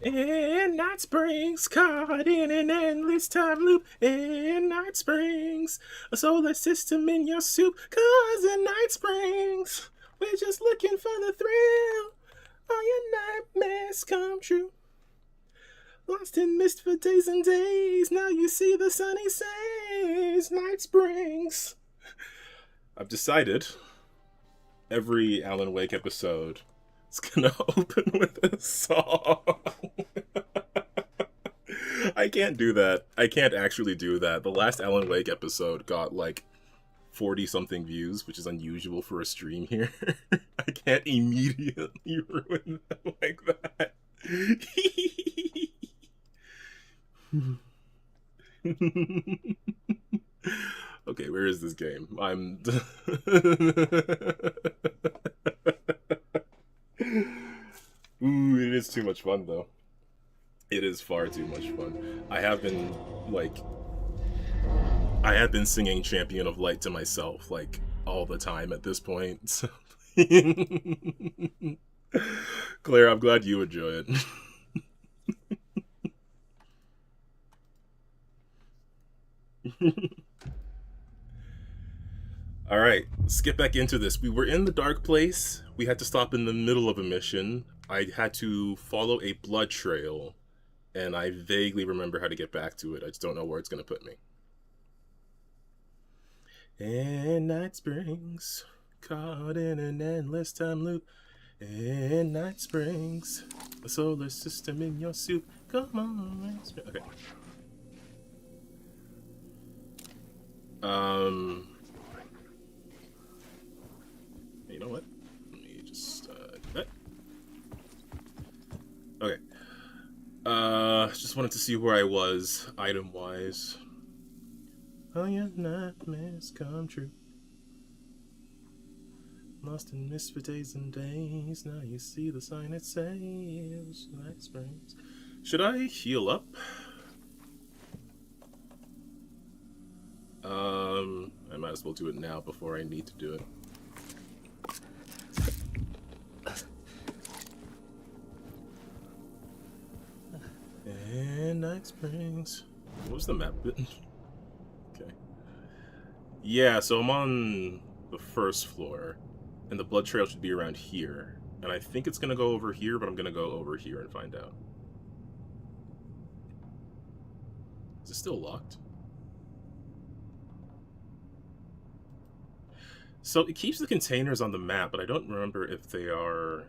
In Night Springs, caught in an endless time loop. In Night Springs, a solar system in your soup. 'Cause in Night Springs, we're just looking for the thrill. All your nightmares come true. Lost in mist for days and days. Now you see the sun, he says. Night Springs. I've decided every Alan Wake episode is gonna open with a song. I can't do that. I can't actually do that. The last Alan Wake episode got like 40 something views, which is unusual for a stream here. I can't immediately ruin them like that. Okay, where is this game? Ooh, it is too much fun though. It is far too much fun. I have been singing Champion of Light to myself like all the time at this point. Claire, I'm glad you enjoy it. All right, let's get back into this. We were in the dark place. We had to stop in the middle of a mission. I had to follow a blood trail, and I vaguely remember how to get back to it. I just don't know where it's going to put me. And Night Springs, caught in an endless time loop. And Night Springs, a solar system in your soup. Come on, Night Springs. Okay. You know what? Let me just do that. Okay. Just wanted to see where I was item wise. Oh, your nightmares come true. Lost in mist for days and days. Now you see the sign it says Night Springs. Should I heal up? I might as well do it now before I need to do it. And Night Springs. What was the map bit? Okay. Yeah, so I'm on the first floor, and the blood trail should be around here. And I think it's gonna go over here, but I'm gonna go over here and find out. Is it still locked? So it keeps the containers on the map, but I don't remember if they are...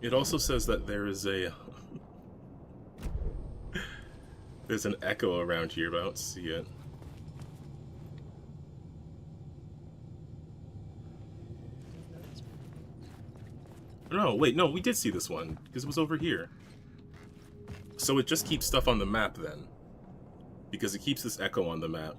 It also says that there is a... There's an echo around here, but I don't see it. No, wait, no, we did see this one, because it was over here. So it just keeps stuff on the map, then. Because it keeps this echo on the map.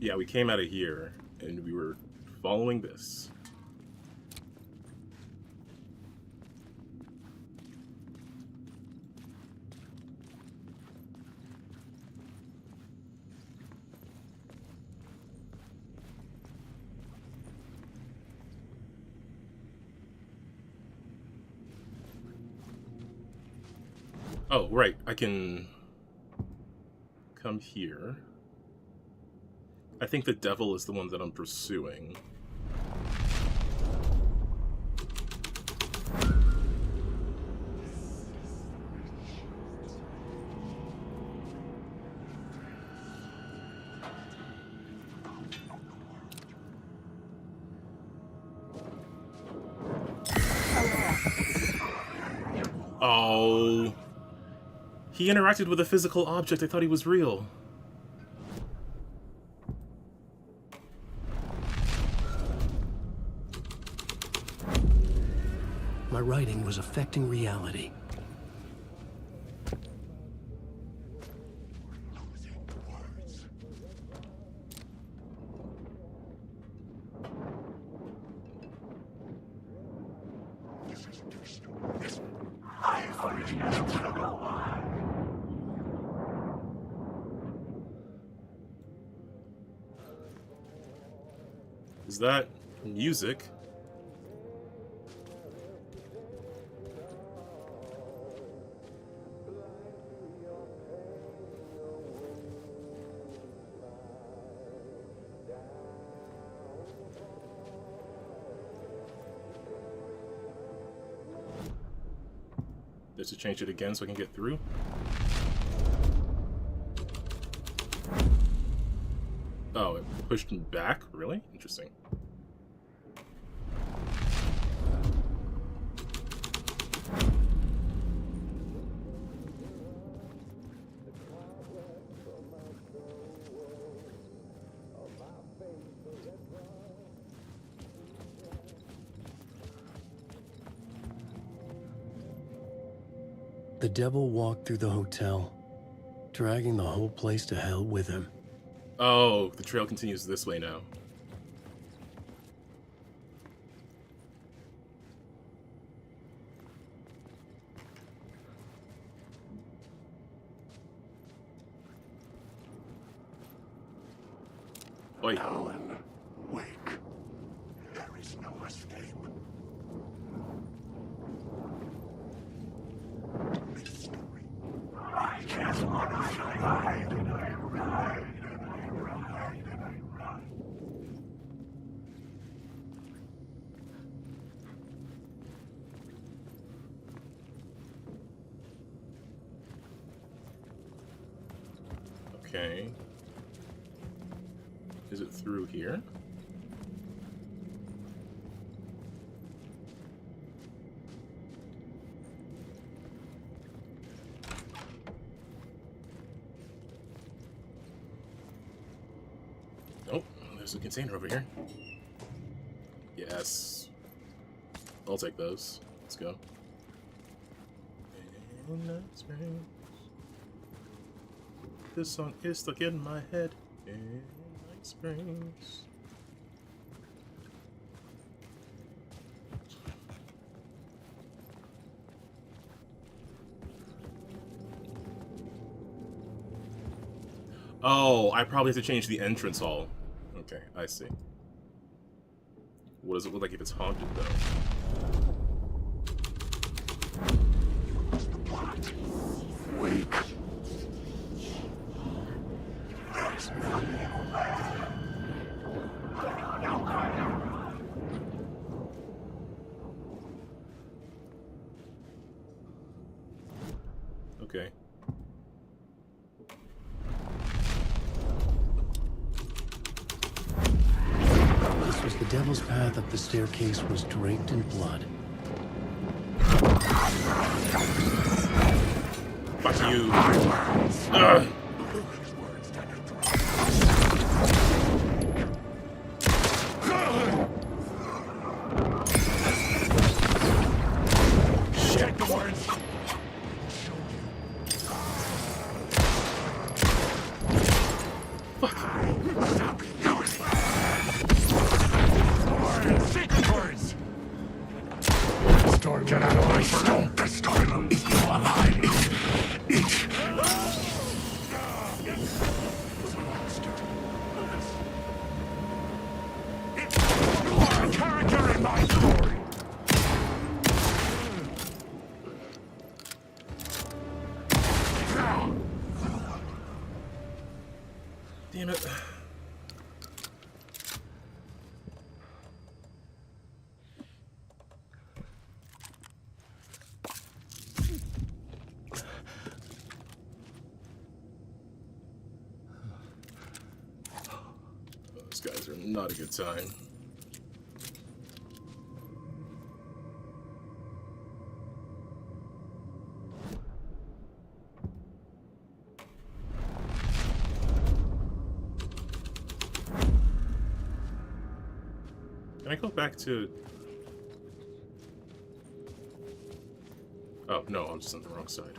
Yeah, we came out of here, and we were following this. Oh, right, I can come here. I think the devil is the one that I'm pursuing. Oh. He interacted with a physical object. I thought he was real. My writing was affecting reality. Is that music? Just to change it again so I can get through. Oh, it pushed me back? Really? Interesting. The devil walked through the hotel, dragging the whole place to hell with him. Oh, the trail continues this way now. Oi. Alan, wake. There is no escape. Mystery. I just want to ride and I ride and I ride and I ride. Okay. Is it through here? Oh, there's a container over here. Yes. I'll take those. Let's go. This song is stuck in my head. Night Springs. Oh, I probably have to change the entrance hall. Okay, I see. What does it look like if it's haunted, though? Wake. There's nothing left. Okay. This was the devil's path up the staircase was draped in blood. Fuck you. Ugh. Shit, the words. Stop doing it. Secret words. Storm, get out of my storm. The storm is still alive. It's a monster. You are a character in my story. Damn it. Those guys are not a good time. Can I go back to... Oh, no, I'm just on the wrong side.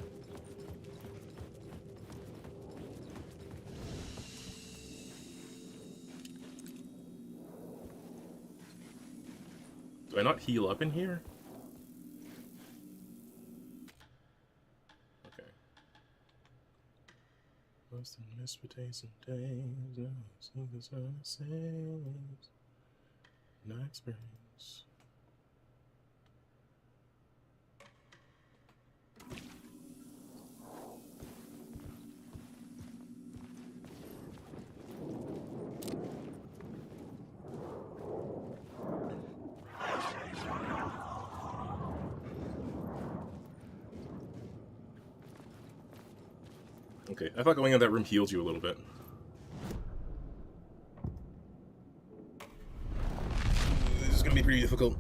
Do I not heal up in here? Okay. Lost and missed for days and days. Secrets are the same. Night Springs. Okay, I thought going in that room healed you a little bit. This is gonna be pretty difficult.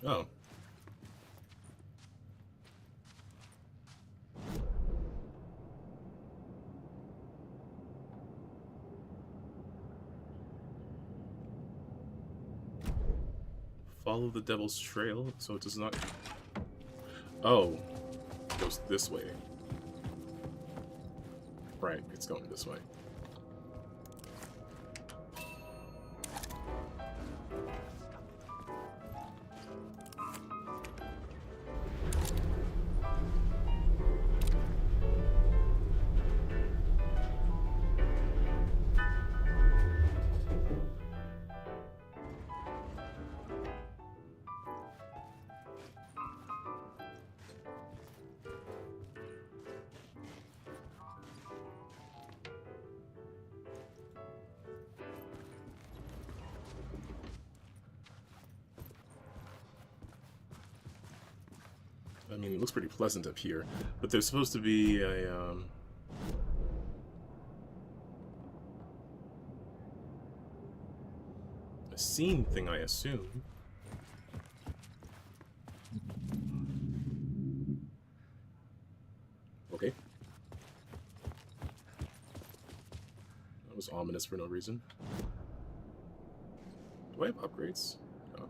Oh. Follow the devil's trail, so it does not... Oh. It goes this way. Right, it's going this way. I mean, it looks pretty pleasant up here, but there's supposed to be a scene thing, I assume. Okay. That was ominous for no reason. Do I have upgrades? No.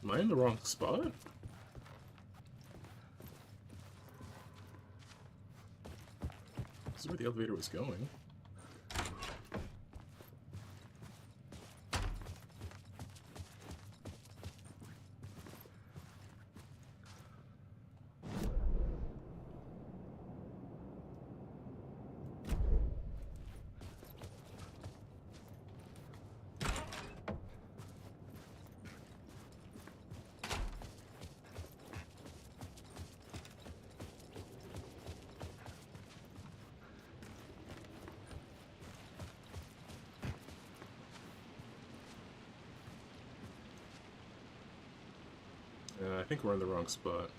Am I in the wrong spot? This is where the elevator was going. I think we're in the wrong spot.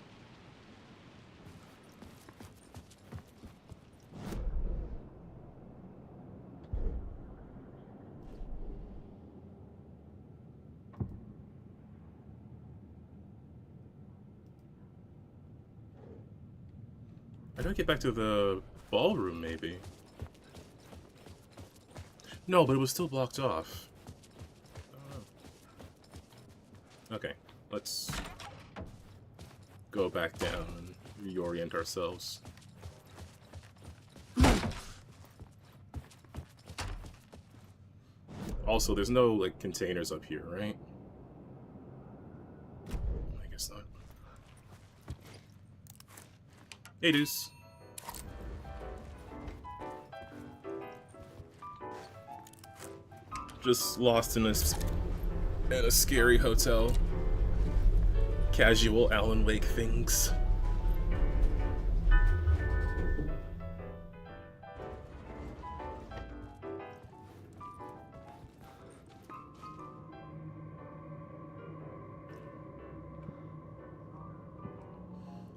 I gotta get back to the ballroom, maybe. No, but it was still blocked off. Okay, let's go back down and reorient ourselves. Also, there's no, like, containers up here, right? I guess not. Hey, Deuce. Just lost in a scary hotel. Casual Alan Wake things.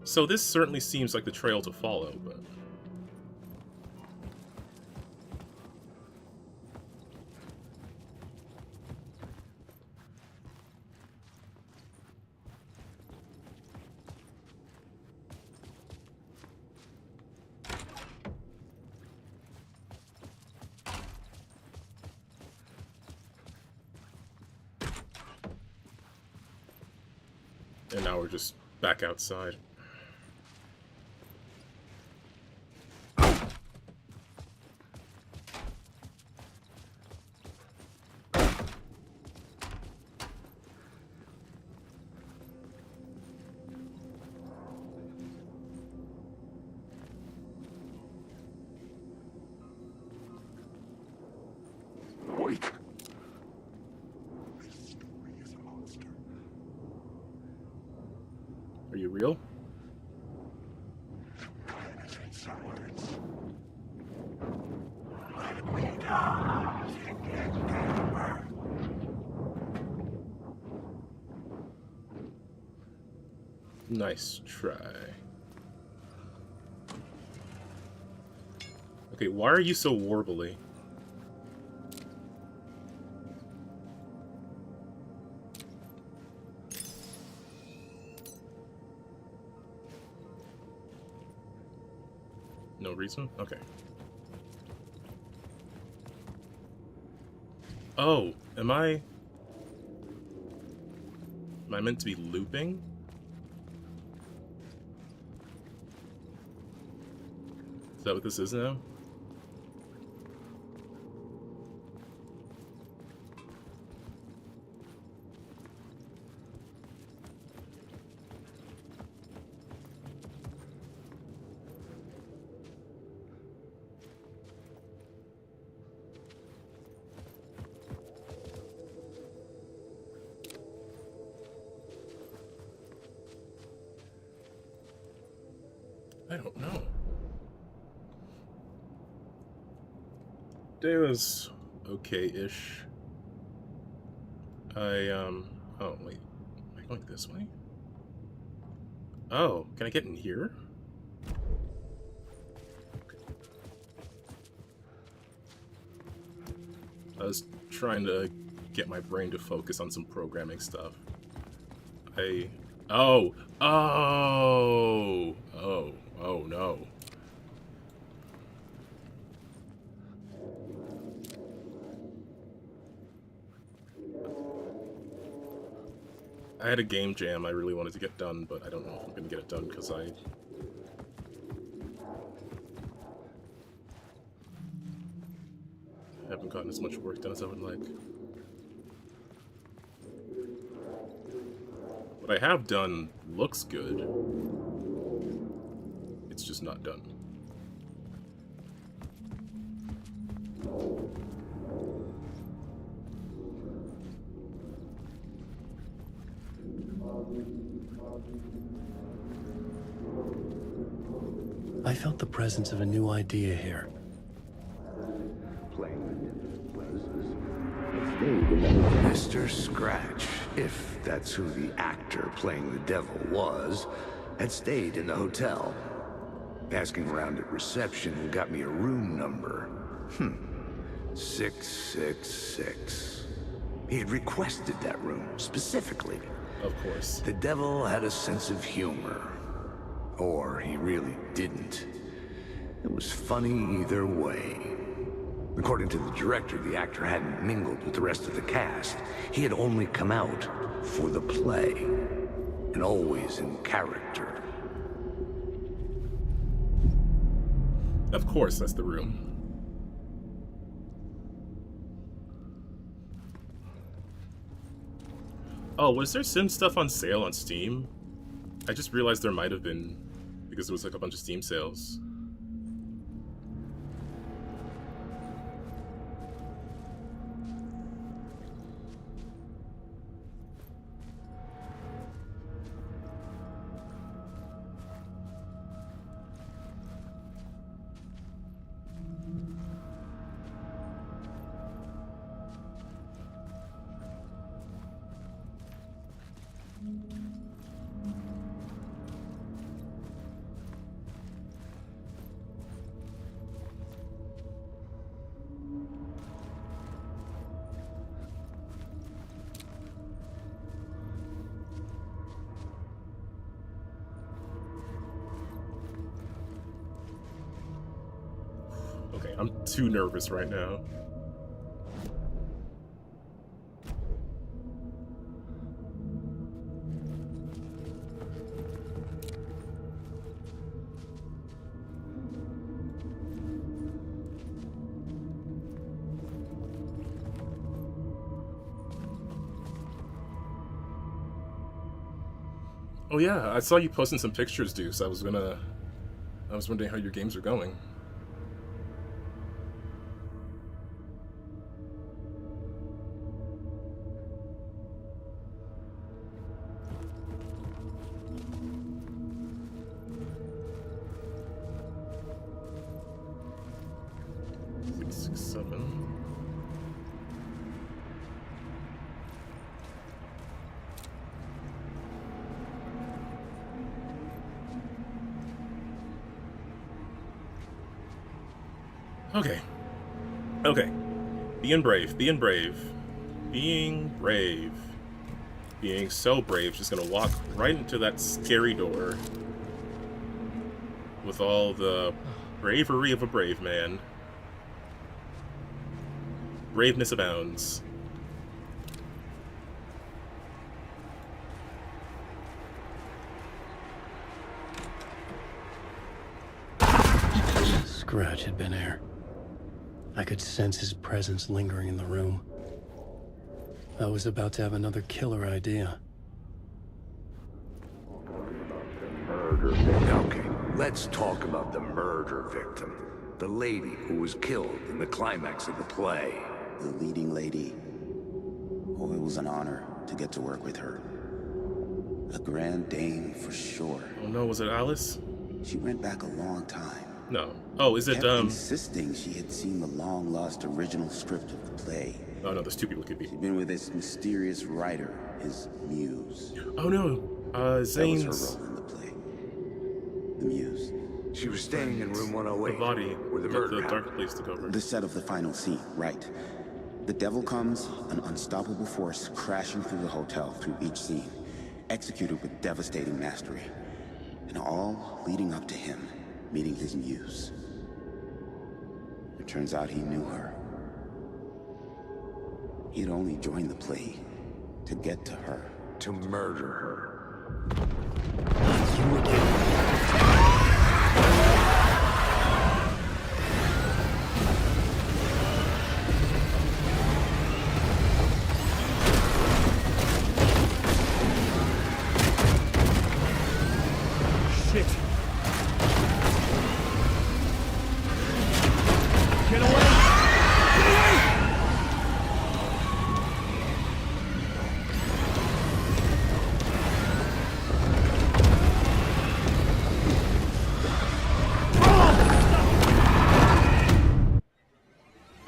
So this certainly seems like the trail to follow, but... And now we're just back outside. Wait. This story is a monster. Are you real? Penetrate some words. Let me die and get deeper. Nice try. Okay, why are you so warbly? No reason? Okay. Oh, am I meant to be looping? Is that what this is now? I don't know. Day was okay-ish. Oh wait. Am I going this way? Oh, can I get in here? I was trying to get my brain to focus on some programming stuff. Oh no. I had a game jam I really wanted to get done, but I don't know if I'm gonna get it done because I haven't gotten as much work done as I would like. What I have done looks good. It's just not done. I felt the presence of a new idea here. Mr. Scratch, if that's who the actor playing the devil was, had stayed in the hotel. Asking around at reception got me a room number. 666. He had requested that room, specifically. Of course. The devil had a sense of humor. Or he really didn't. It was funny either way. According to the director, the actor hadn't mingled with the rest of the cast. He had only come out for the play, and always in character. Of course, that's the room. Oh, was there Sim stuff on sale on Steam? I just realized there might have been, because there was like a bunch of Steam sales. Okay, I'm too nervous right now. Oh yeah, I saw you posting some pictures, Deuce. I was wondering how your games are going. Six, seven. Okay. Okay. Being brave. Being brave. Being brave. Being so brave. Just gonna walk right into that scary door. With all the bravery of a brave man. Braveness abounds. Scratch had been there. I could sense his presence lingering in the room. I was about to have another killer idea. Okay, let's talk about the murder victim. The lady who was killed in the climax of the play. The leading lady. Oh, it was an honor to get to work with her. A grand dame for sure. Oh no, was it Alice? She went back a long time. No. Oh, is it, Kept insisting she had seen the long-lost original script of the play. Oh no, there's two people it could be. She'd been with this mysterious writer, his muse. Oh no, Zane's... That was her role in the play. The muse. She was staying in room 108. The body, where the the murder dark happened. place to cover. The set of the final scene, right. The devil comes, an unstoppable force crashing through the hotel through each scene, executed with devastating mastery, and all leading up to him meeting his muse. It turns out he knew her. He'd only joined the play to get to her. To murder her. You again. Shit. Get away! Get away!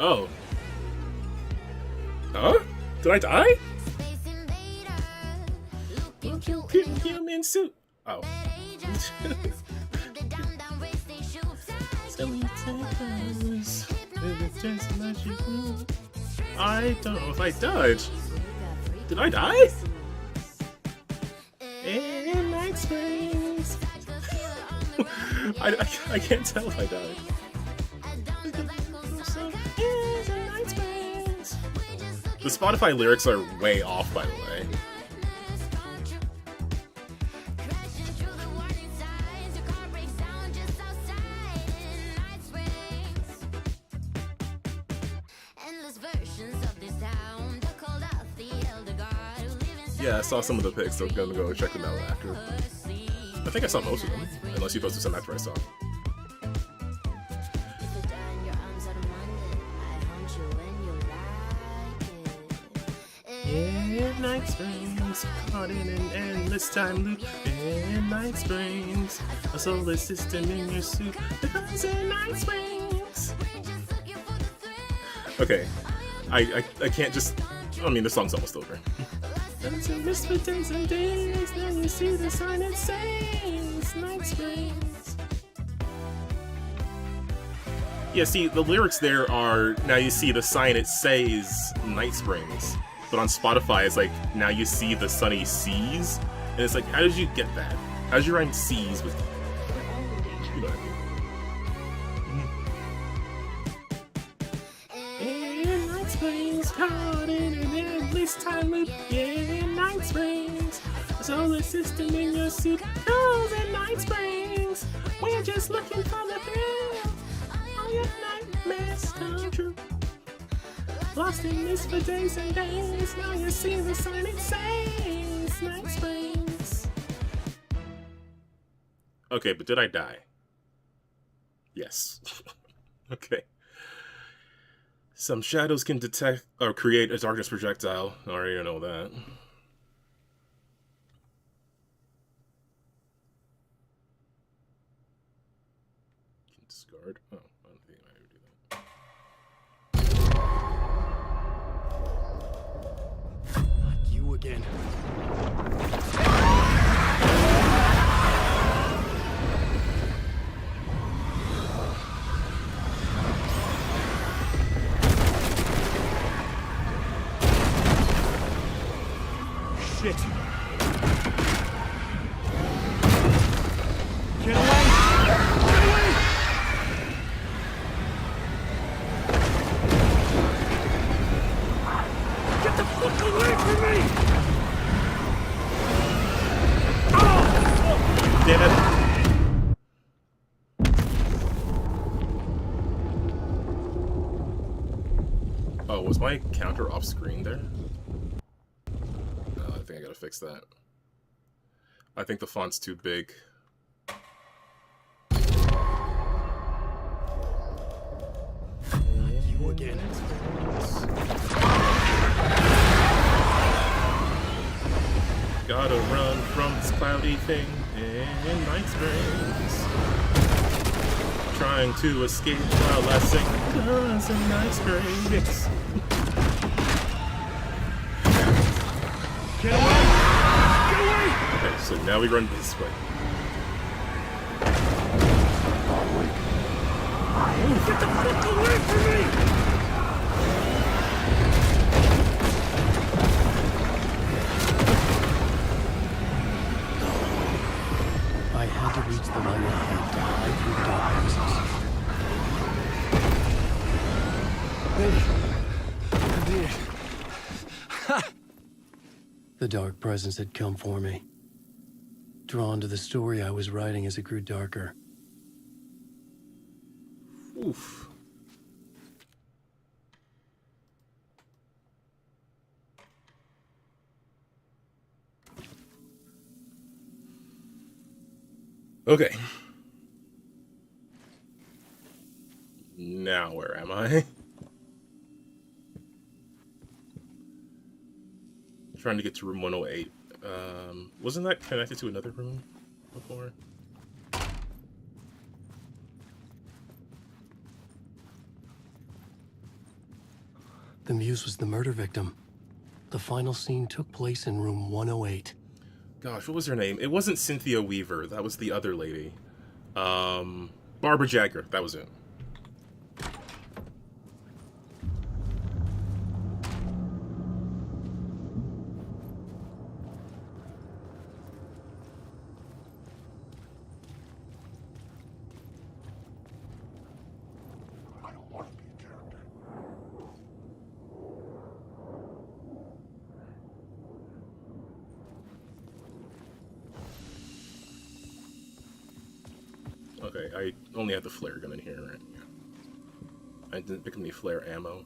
Oh. Huh? Did I die? Human suit. Oh. I don't know if I died. Did I die? In Night Springs. I can't tell if I died. The Spotify lyrics are way off, by the way. Yeah, I saw some of the pics, so I'm gonna go check them out after. I think I saw most of them, unless you posted some after I saw. In Night Springs, caught in an endless time loop. In Night Springs, a solar system in your soup. Because in Night Springs. Okay, I can't just. I mean, the song's almost over. That's a mist for days and days. Now you see the sign it says Night Springs. Yeah, see, the lyrics there are, now you see the sign it says Night Springs. But on Spotify, it's like, now you see the sunny seas. And it's like, how did you get that? How'd you rhyme seas with... You know what I mean. And Night Springs, caught in an endless time loop. Yeah, Night Springs. Solar system in your soup. Goes in Night Springs. We're just looking for the thrill. All your nightmares come true. Lost in this for days and days. Now you see the sign it says Night Springs. Okay, but did I die? Yes. Okay. Some shadows can detect or create a darkness projectile. I already know that. Can discard. Oh, I don't think I would do that. Not you again. Shit! Get away! Get away! Get the fuck away from me! Oh! Damn it. Oh, was my counter off screen there? I think I gotta fix that. I think the font's too big. You again. Gotta run from this cloudy thing in Night Springs. Trying to escape while I sing, 'cause in Night Springs. Get away! Get away! Okay, so now we run this way. Get the fuck away from me! I had to reach the light ahead to hide through dark places. Hey! I did. The dark presence had come for me. Drawn to the story I was writing as it grew darker. Oof. Okay. Now where am I? Trying to get to room 108. Wasn't that connected to another room before? The muse was the murder victim. The final scene took place in room 108. Gosh, what was her name? It wasn't Cynthia Weaver. That was the other lady. Barbara Jagger. That was it. I don't want to be a character. Okay, I only have the flare gun in here, right? Yeah. I didn't pick up any flare ammo.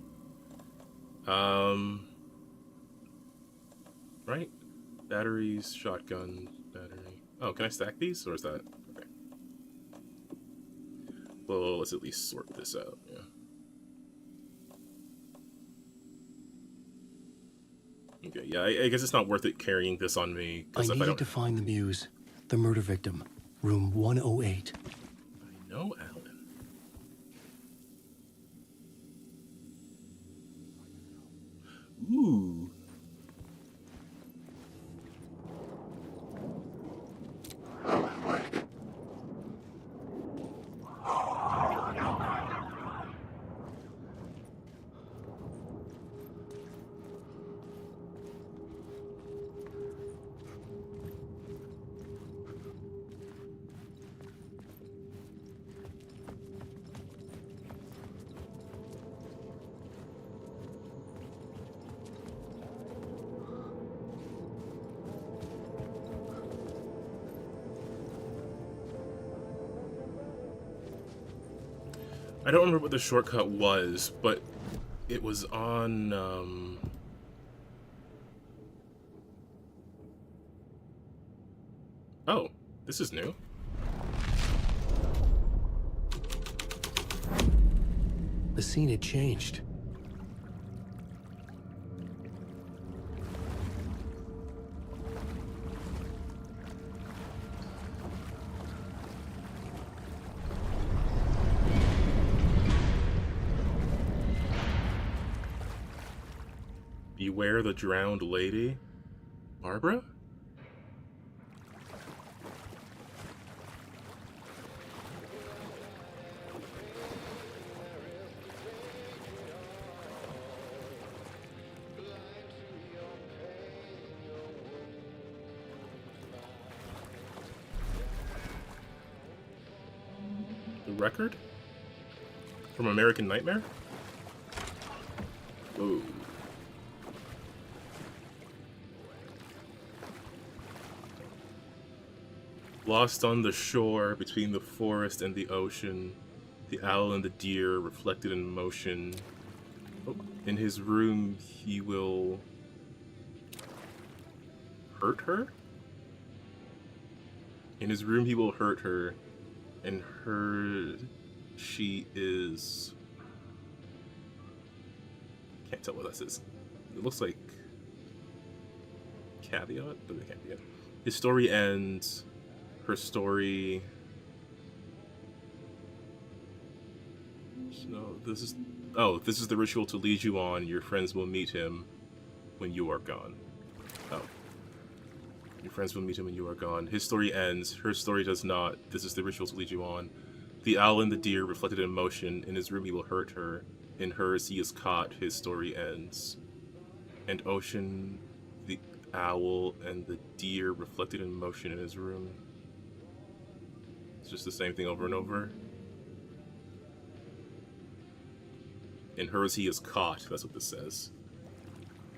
Right? Batteries, shotgun, battery. Oh, can I stack these? Or is that... Okay. Well, let's at least sort this out, yeah. Okay, yeah, I guess it's not worth it carrying this on me. I If I needed don't... to find the muse, the murder victim, room 108. I know, Alan. Ooh. I don't remember what the shortcut was, but it was on, Oh, this is new. The scene had changed. Beware the drowned lady. Barbara? The record? From American Nightmare? Ooh. Lost on the shore between the forest and the ocean, the owl and the deer reflected in motion. Oh, in his room, he will hurt her? In his room, he will hurt her, and she is... Can't tell what this is. It looks like caveat, but it can't be it. His story ends. Her story... No, this is... Oh, this is the ritual to lead you on. Your friends will meet him when you are gone. Oh. Your friends will meet him when you are gone. His story ends. Her story does not. This is the ritual to lead you on. The owl and the deer reflected in motion. In his room he will hurt her. In hers he is caught. His story ends. And ocean, the owl, and the deer reflected in motion in his room. It's just the same thing over and over. In hers he is caught. That's what this says.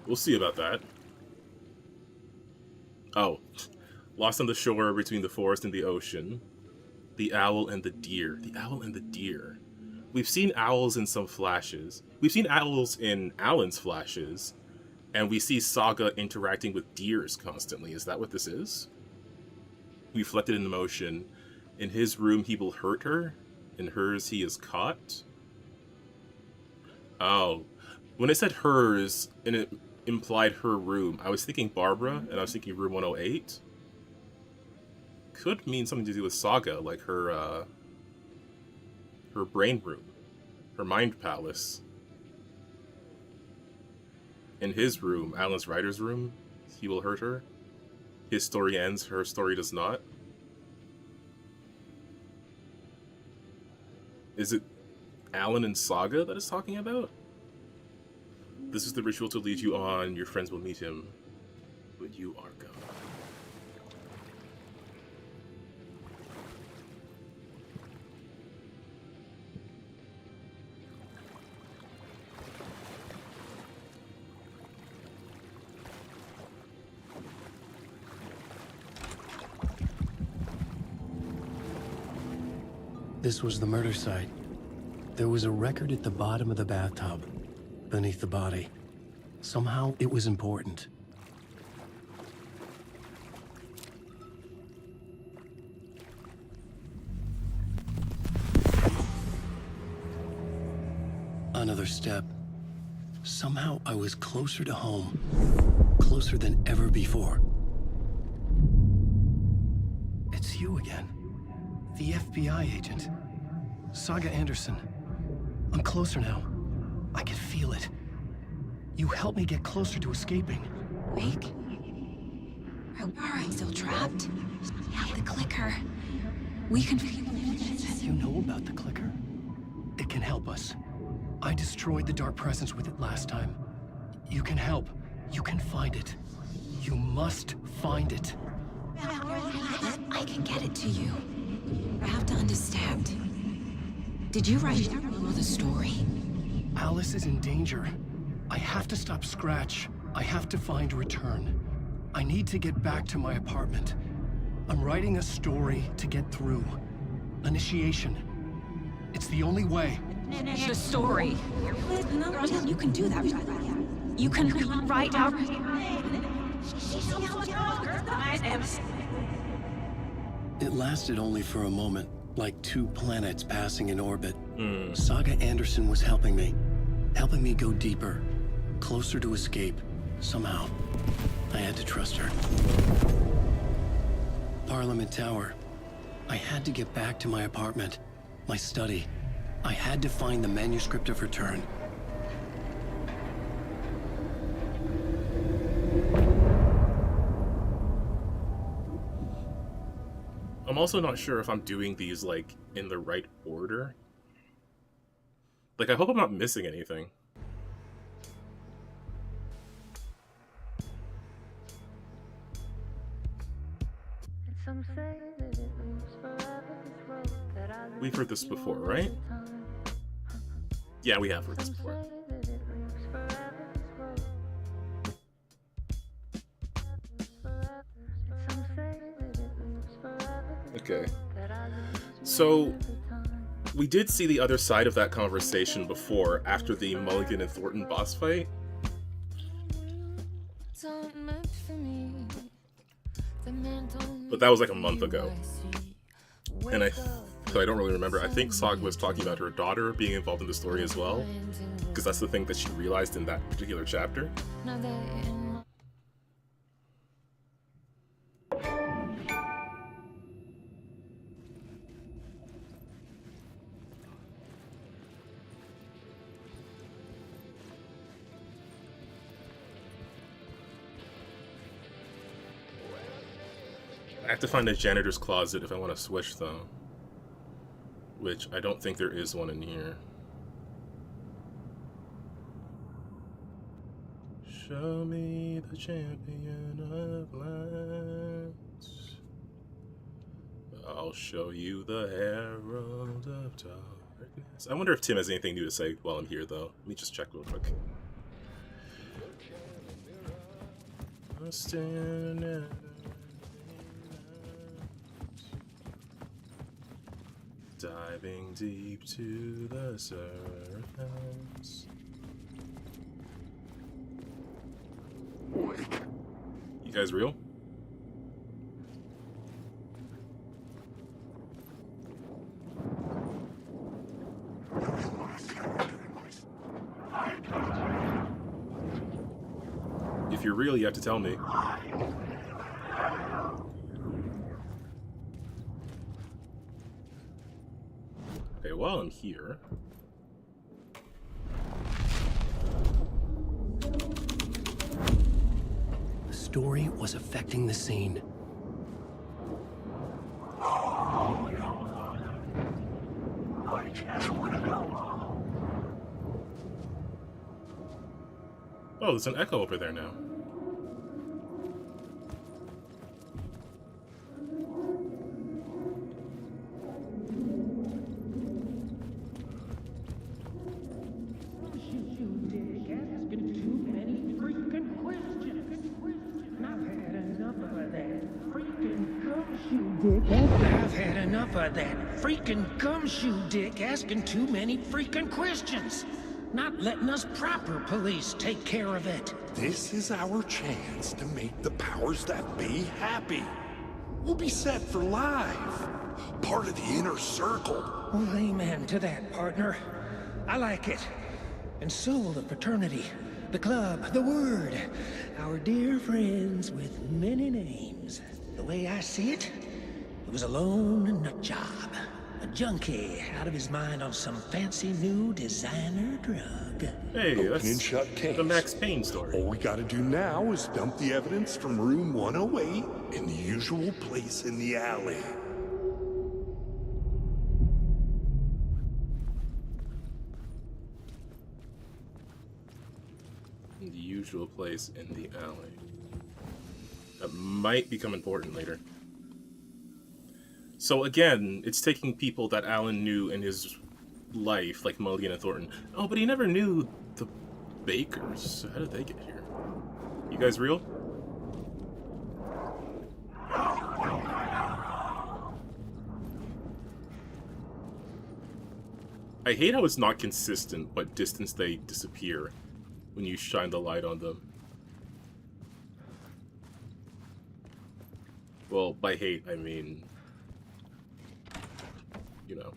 We'll see about that. Oh. Lost on the shore between the forest and the ocean. The owl and the deer. The owl and the deer. We've seen owls in some flashes. We've seen owls in Alan's flashes. And we see Saga interacting with deers constantly. Is that what this is? Reflected in motion. In his room he will hurt her. In hers he is caught. Oh. When I said hers, and it implied her room, I was thinking Barbara, and I was thinking room 108. Could mean something to do with Saga, like her brain room. Her mind palace. In his room, Alan's writer's room, he will hurt her. His story ends, her story does not. Is it Alan and Saga that is talking about? This is the ritual to lead you on. Your friends will meet him when you are gone. This was the murder site. There was a record at the bottom of the bathtub, beneath the body. Somehow, it was important. Another step. Somehow, I was closer to home. Closer than ever before. It's you again. The FBI agent. Saga Anderson. I'm closer now. I can feel it. You helped me get closer to escaping. Wake? Or are I still trapped? Yeah, the clicker. We can... You know about the clicker? It can help us. I destroyed the dark presence with it last time. You can help. You can find it. You must find it. I can get it to you. I have to understand. Did you write the story? Alice is in danger. I have to stop Scratch. I have to find Return. I need to get back to my apartment. I'm writing a story to get through. Initiation. It's the only way. The story. You can do that. You can write out. It lasted only for a moment, like two planets passing in orbit. Saga Anderson was helping me go deeper, closer to escape. Somehow, I had to trust her. Parliament Tower. I had to get back to my apartment, my study. I had to find the manuscript of Return. I'm also not sure if I'm doing these, like, in the right order. Like, I hope I'm not missing anything. We've heard this before, right? Yeah, we have heard this before. Okay. So, we did see the other side of that conversation before, after the Mulligan and Thornton boss fight. But that was like a month ago. And so I don't really remember. I think Saga was talking about her daughter being involved in the story as well, because that's the thing that she realized in that particular chapter. I have to find a janitor's closet if I want to switch, though. Which I don't think there is one in here. Show me the champion of lights. I'll show you the herald of darkness. I wonder if Tim has anything new to say while I'm here, though. Let me just check real quick. I'm standing diving deep to the surface. You guys real? If you're real, you have to tell me. Okay, while I'm here... The story was affecting the scene. I just want to go. Oh, there's an echo over there now. I've had enough of that freaking gumshoe dick asking too many freaking questions. Not letting us proper police take care of it. This is our chance to make the powers that be happy. We'll be set for life. Part of the inner circle. Well, amen to that, partner. I like it. And so will the fraternity, the club, the word. Our dear friends with many names. The way I see it, it was a lone nut job. A junkie out of his mind on some fancy new designer drug. Hey, Open that's and shut case. the Max Payne story. All we gotta do now is dump the evidence from room 108 in the usual place in the alley. The usual place in the alley. That might become important later. So again, it's taking people that Alan knew in his life, like Mulligan and Thornton. Oh, but he never knew the Bakers. So how did they get here? You guys real? I hate how it's not consistent what distance they disappear when you shine the light on them. Well, by hate, I mean, you know.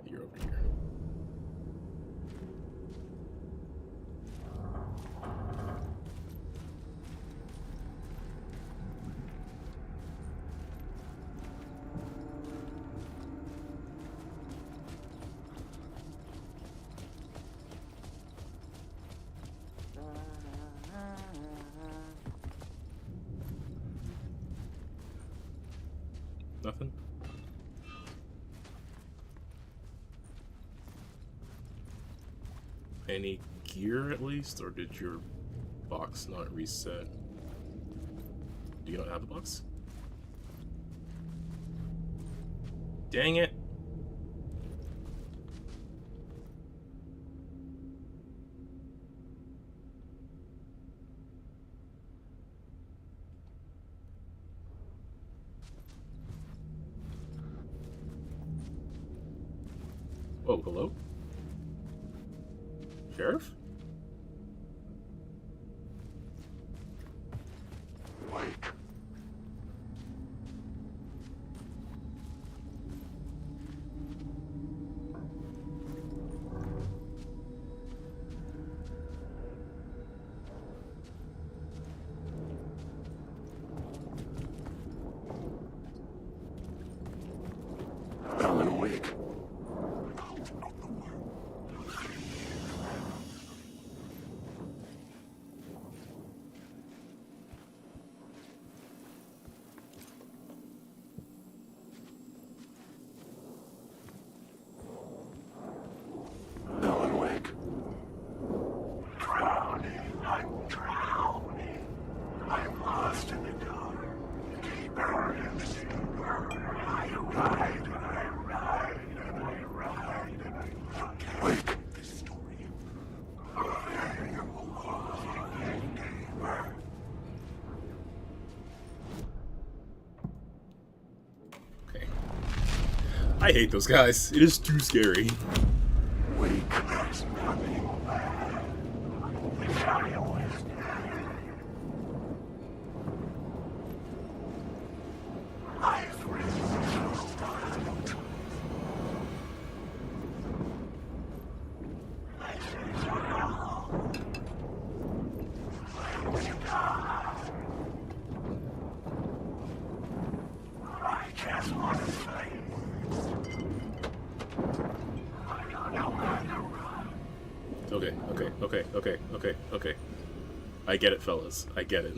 You're over here. Nothing? Any gear at least, or did your box not reset? Do you not have a box? Dang it! Oh, hello? Sheriff? Wake. Alan, wake. Alan, wake. Drowning, I'm drowning. I'm lost in the dark. Deeper in the silver. I ride and I ride and I ride and I ride. Wake. This story. Okay. I hate those guys. It is too scary. Wake. There's nothing bad. The child is dead. I've risen so wild. I say so now. I will die. I just want to say I don't know how to run. Okay. I get it, fellas. I get it.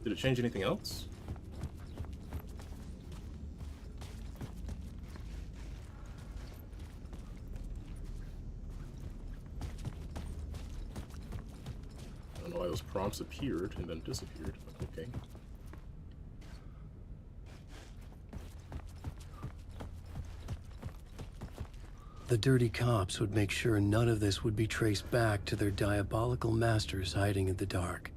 Did it change anything else? I don't know why those prompts appeared and then disappeared, but okay. The dirty cops would make sure none of this would be traced back to their diabolical masters hiding in the dark.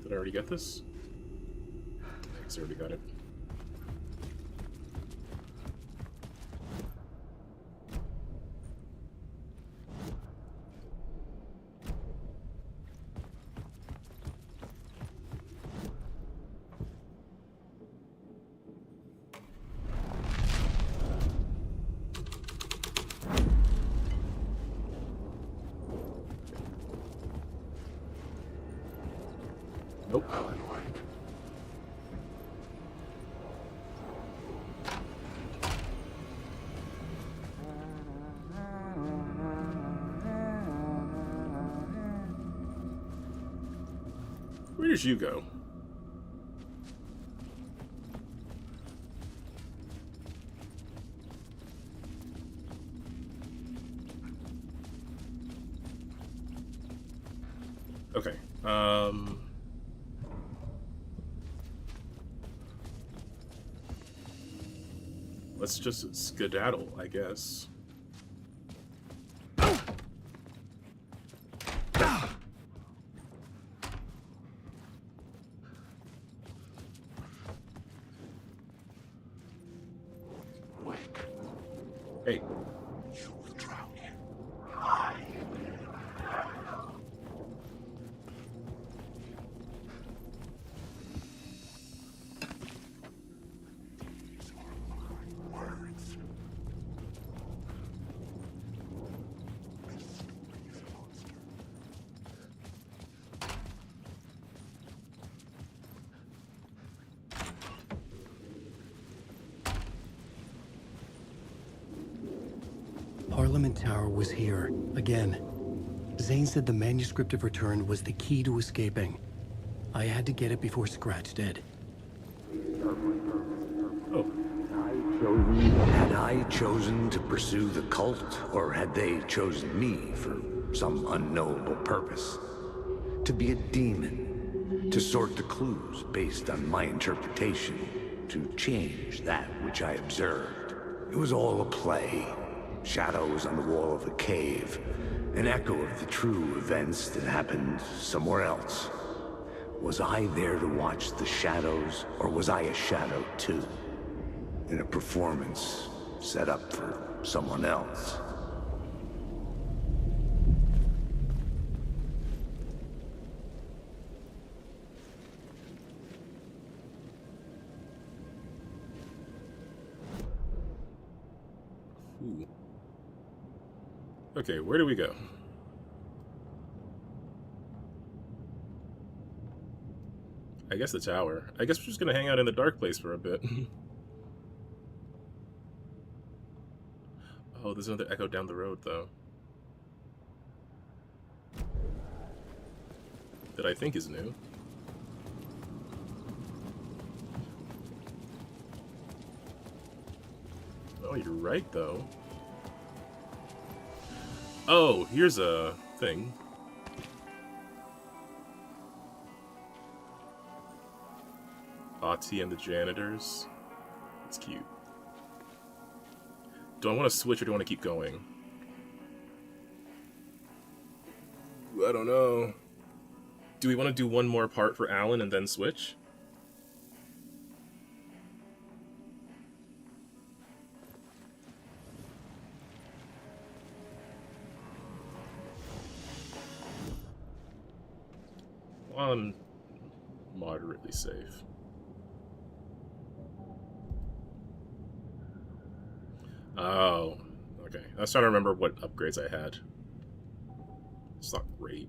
Did I already get this? I guess I already got it. Nope. Alan, wake. Where did you go? Okay. Let's just skedaddle, I guess. Wake. Hey. You will drown here. Hide. These are my words. Mysteries monster. Parliament Tower was here, again. Zane said the manuscript of return was the key to escaping. I had to get it before Scratch did. Oh. Had I chosen to pursue the cult, or had they chosen me for some unknowable purpose? To be a demon, to sort the clues based on my interpretation, to change that which I observed. It was all a play. Shadows on the wall of the cave, an echo of the true events that happened somewhere else. Was I there to watch the shadows, or was I a shadow too? In a performance set up for someone else. Ooh. Okay, where do we go? I guess the tower. I guess we're just gonna hang out in the dark place for a bit. Oh, there's another echo down the road, though. That I think is new. Oh, you're right, though. Oh, here's a thing. Ahti and the janitors. It's cute. Do I want to switch or do I want to keep going? I don't know. Do we want to do one more part for Alan and then switch? Well, I'm moderately safe. Oh, okay. I was trying to remember what upgrades I had. It's not great.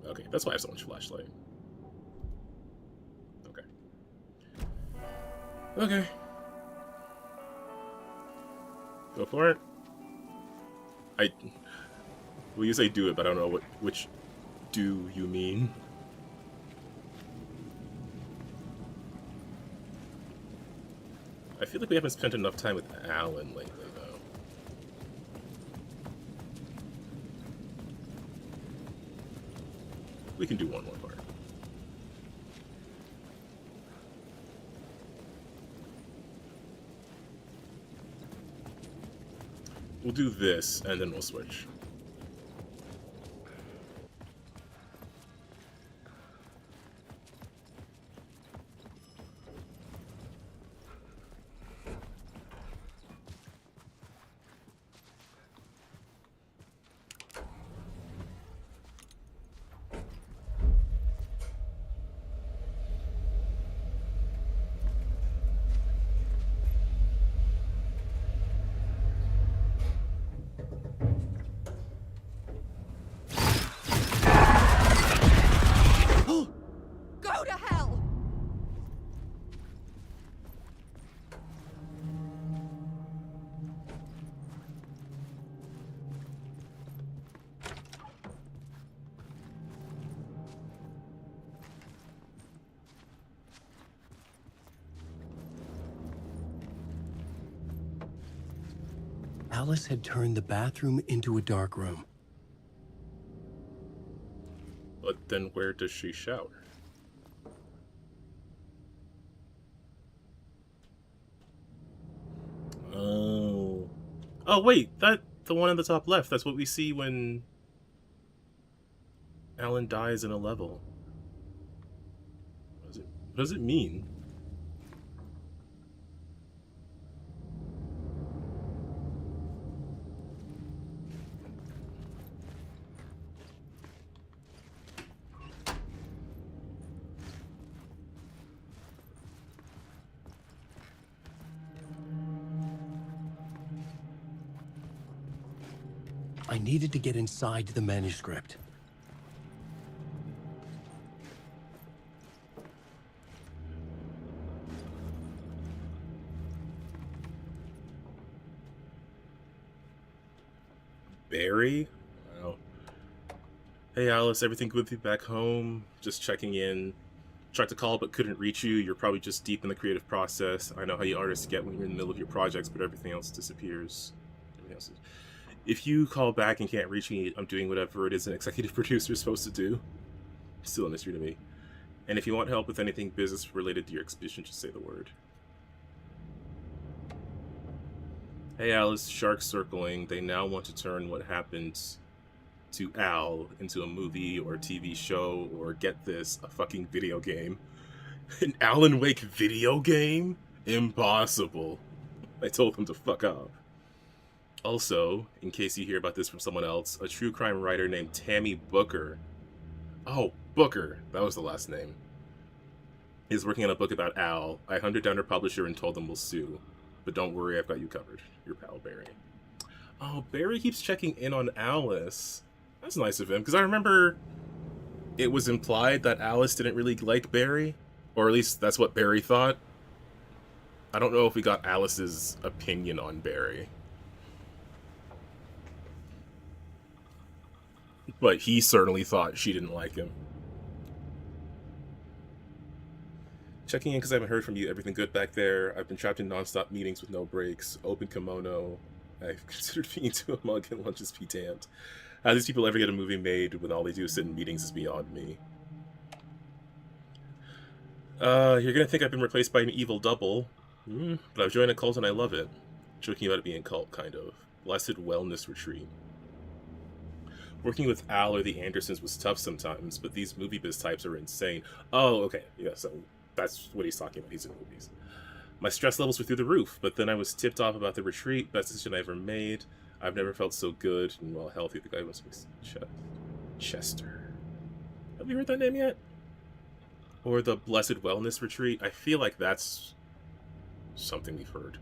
Okay, that's why I have so much flashlight. Okay. Okay. Go for it. Well, you say do it, but I don't know which do you mean. I feel like we haven't spent enough time with Alan lately, though. We can do one more part. We'll do this, and then we'll switch. Alice had turned the bathroom into a dark room. But then where does she shower? Oh. Oh, wait, the one on the top left, that's what we see when Alan dies in a level. What does it mean? I needed to get inside the manuscript. Barry? Wow. Hey Alice, everything good with you back home? Just checking in. Tried to call but couldn't reach you. You're probably just deep in the creative process. I know how you artists get when you're in the middle of your projects, but everything else disappears. If you call back and can't reach me, I'm doing whatever it is an executive producer is supposed to do. Still a mystery to me. And if you want help with anything business related to your exhibition, just say the word. Hey Alice, sharks circling. They now want to turn what happened to Al into a movie or a TV show or, get this, a fucking video game. An Alan Wake video game? Impossible. I told them to fuck up. Also, in case you hear about this from someone else, a true crime writer named Tammy Booker. Oh, Booker. That was the last name. Is working on a book about Al. I hunted down her publisher and told them we'll sue. But don't worry, I've got you covered. Your pal, Barry. Oh, Barry keeps checking in on Alice. That's nice of him, because I remember it was implied that Alice didn't really like Barry. Or at least that's what Barry thought. I don't know if we got Alice's opinion on Barry. But he certainly thought she didn't like him. Checking in because I haven't heard from you. Everything good back there? I've been trapped in non-stop meetings with no breaks. Open kimono. I've considered being to a mug and lunches be damned. How these people ever get a movie made when all they do is sit in meetings is beyond me. You're gonna think I've been replaced by an evil double. But I've joined a cult and I love it. Joking about it being a cult, kind of. Blessed wellness retreat. Working with Al or the Andersons was tough sometimes, but these movie biz types are insane. Oh, okay. Yeah, so that's what he's talking about. He's in movies. My stress levels were through the roof, but then I was tipped off about the retreat. Best decision I ever made. I've never felt so good and well healthy. The guy must be Chester. Have you heard that name yet? Or the Blessed Wellness Retreat? I feel like that's something we've heard.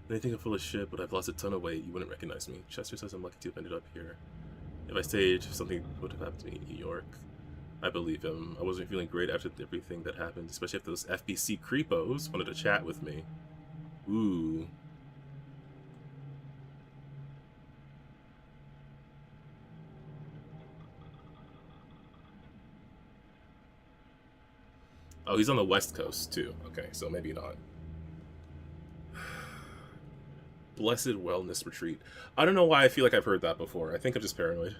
They think I'm full of shit, but I've lost a ton of weight. You wouldn't recognize me. Chester says I'm lucky to have ended up here. If I stayed, something would have happened to me in New York. I believe him. I wasn't feeling great after everything that happened, especially if those FBC creepos wanted to chat with me. Ooh. Oh, he's on the West Coast, too. Okay, so maybe not. Blessed Wellness Retreat. I don't know why I feel like I've heard that before. I think I'm just paranoid.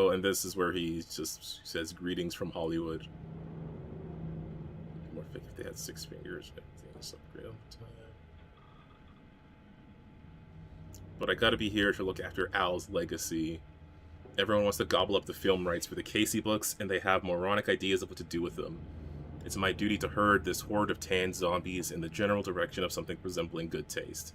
And this is where he just says greetings from Hollywood. More fake if they had 6 fingers. But I gotta be here to look after Al's legacy. Everyone wants to gobble up the film rights for the Casey books, and they have moronic ideas of what to do with them. It's my duty to herd this horde of tan zombies in the general direction of something resembling good taste.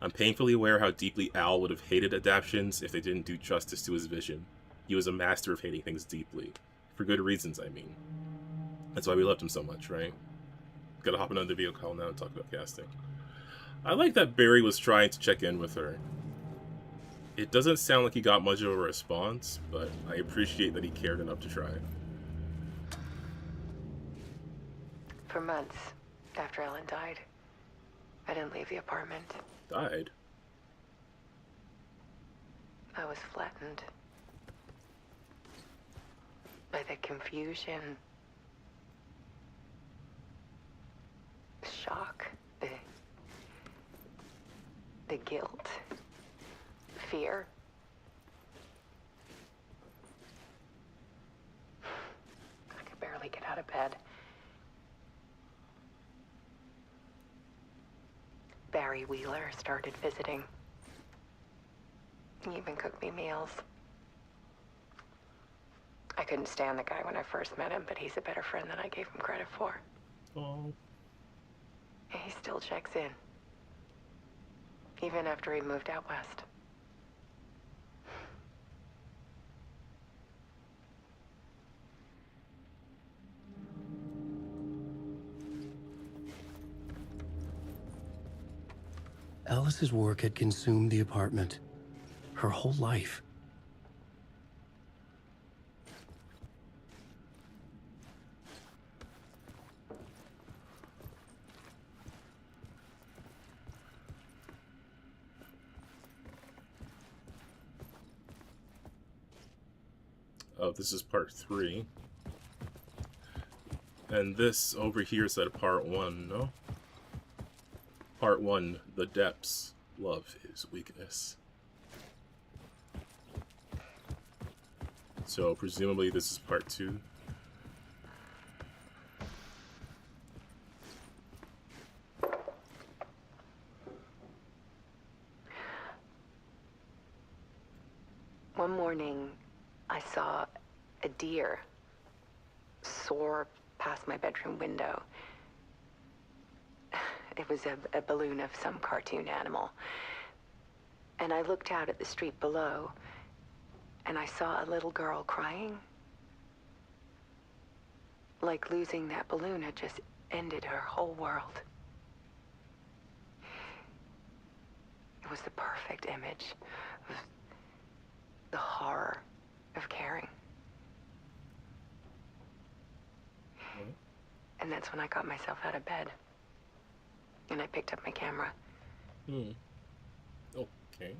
I'm painfully aware how deeply Al would have hated adaptions if they didn't do justice to his vision. He was a master of hating things deeply. For good reasons, I mean. That's why we loved him so much, right? Gotta hop in on the video call now and talk about casting. I like that Barry was trying to check in with her. It doesn't sound like he got much of a response, but I appreciate that he cared enough to try. For months after Ellen died, I didn't leave the apartment. Died? I was flattened by the confusion shock, the guilt, fear. I could barely get out of bed. Barry Wheeler started visiting. He even cooked me meals. I couldn't stand the guy when I first met him, but he's a better friend than I gave him credit for. Oh. He still checks in. Even after he moved out west. Alice's work had consumed the apartment. Her whole life. Oh, this is part 3. And this over here is at part 1, no? Part 1, the depths. Love is weakness. So presumably this is part 2. One morning, I saw a deer soar past my bedroom window. It was a balloon of some cartoon animal. And I looked out at the street below, and I saw a little girl crying. Like losing that balloon had just ended her whole world. It was the perfect image of the horror of caring. And that's when I got myself out of bed. And I picked up my camera. Okay.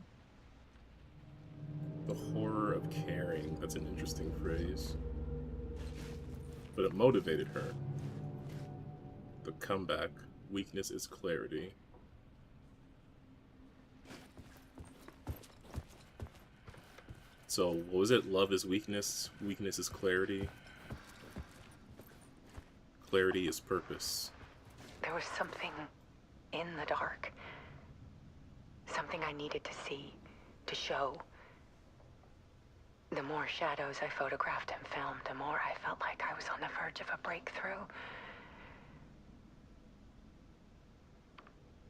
The horror of caring. That's an interesting phrase. But it motivated her. The comeback. Weakness is clarity. So, what was it? Love is weakness. Weakness is clarity. Clarity is purpose. There was something in the dark. Something I needed to see, to show. The more shadows I photographed and filmed, the more I felt like I was on the verge of a breakthrough.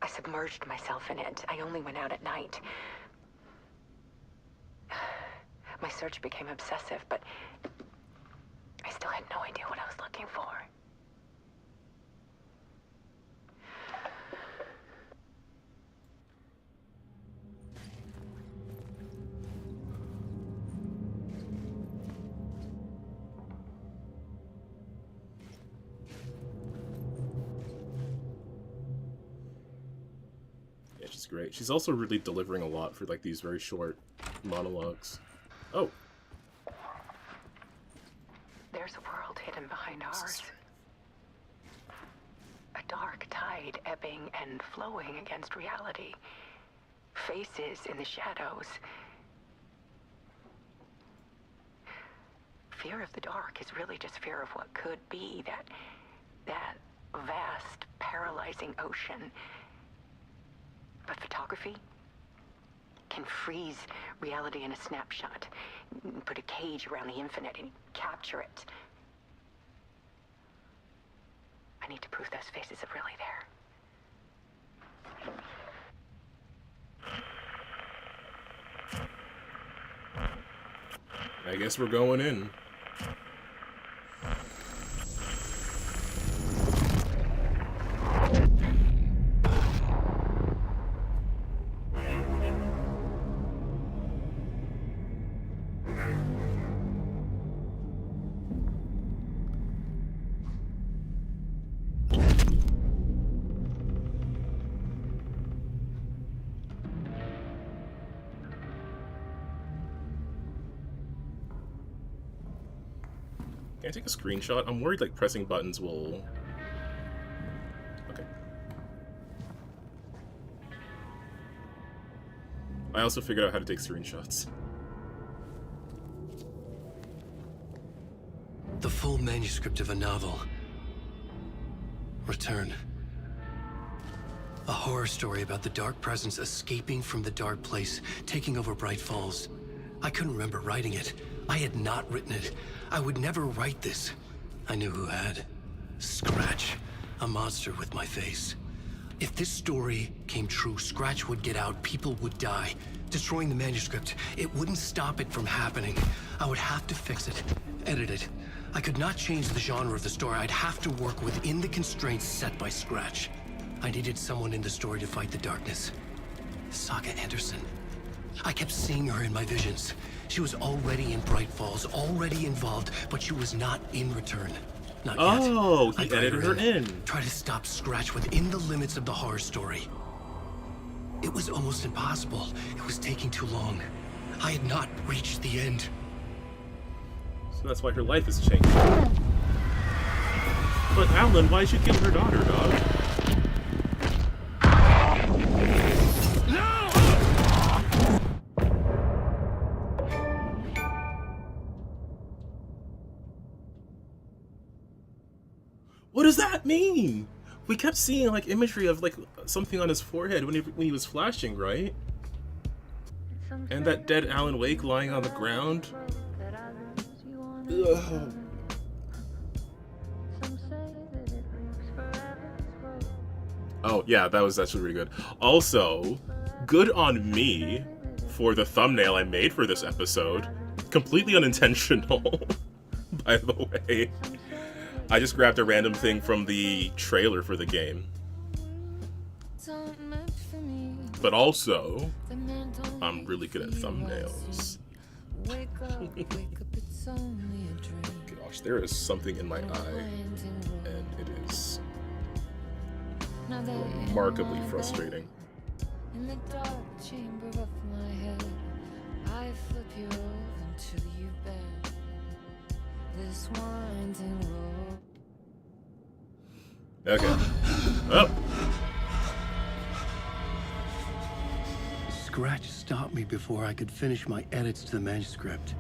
I submerged myself in it. I only went out at night. My search became obsessive, but I still had no idea what I was looking for. Yeah, she's great. She's also really delivering a lot for like these very short monologues. Oh. There's a world hidden behind ours. A dark tide ebbing and flowing against reality. Faces in the shadows. Fear of the dark is really just fear of what could be, that vast, paralyzing ocean. But photography can freeze reality in a snapshot, put a cage around the infinite and capture it. I need to prove those faces are really there. I guess we're going in. Can I take a screenshot? I'm worried like pressing buttons will... Okay. I also figured out how to take screenshots. The full manuscript of a novel. Return. A horror story about the Dark Presence escaping from the Dark Place, taking over Bright Falls. I couldn't remember writing it. I had not written it. I would never write this. I knew who had. Scratch. A monster with my face. If this story came true, Scratch would get out, people would die. Destroying the manuscript, it wouldn't stop it from happening. I would have to fix it, edit it. I could not change the genre of the story. I'd have to work within the constraints set by Scratch. I needed someone in the story to fight the darkness. Saga Anderson. I kept seeing her in my visions. She was already in Bright Falls, already involved, but she was not in Return. Not yet. Oh, he I tried edited her in. Try to stop Scratch within the limits of the horror story. It was almost impossible. It was taking too long. I had not reached the end. So that's why her life has changed. But Alan, why'd you kill her daughter, dog? What does that mean? We kept seeing like imagery of like something on his forehead when he was flashing, right? And that dead Alan Wake lying on the ground. Ugh. Oh yeah, that was actually really good. Also, good on me for the thumbnail I made for this episode. Completely unintentional, by the way. I just grabbed a random thing from the trailer for the game. But also, I'm really good at thumbnails. Gosh, there is something in my eye, and it is remarkably frustrating. In the dark chamber of my head, I flip you over until you bend this winding road. Okay. Oh. Scratch stopped me before I could finish my edits to the manuscript.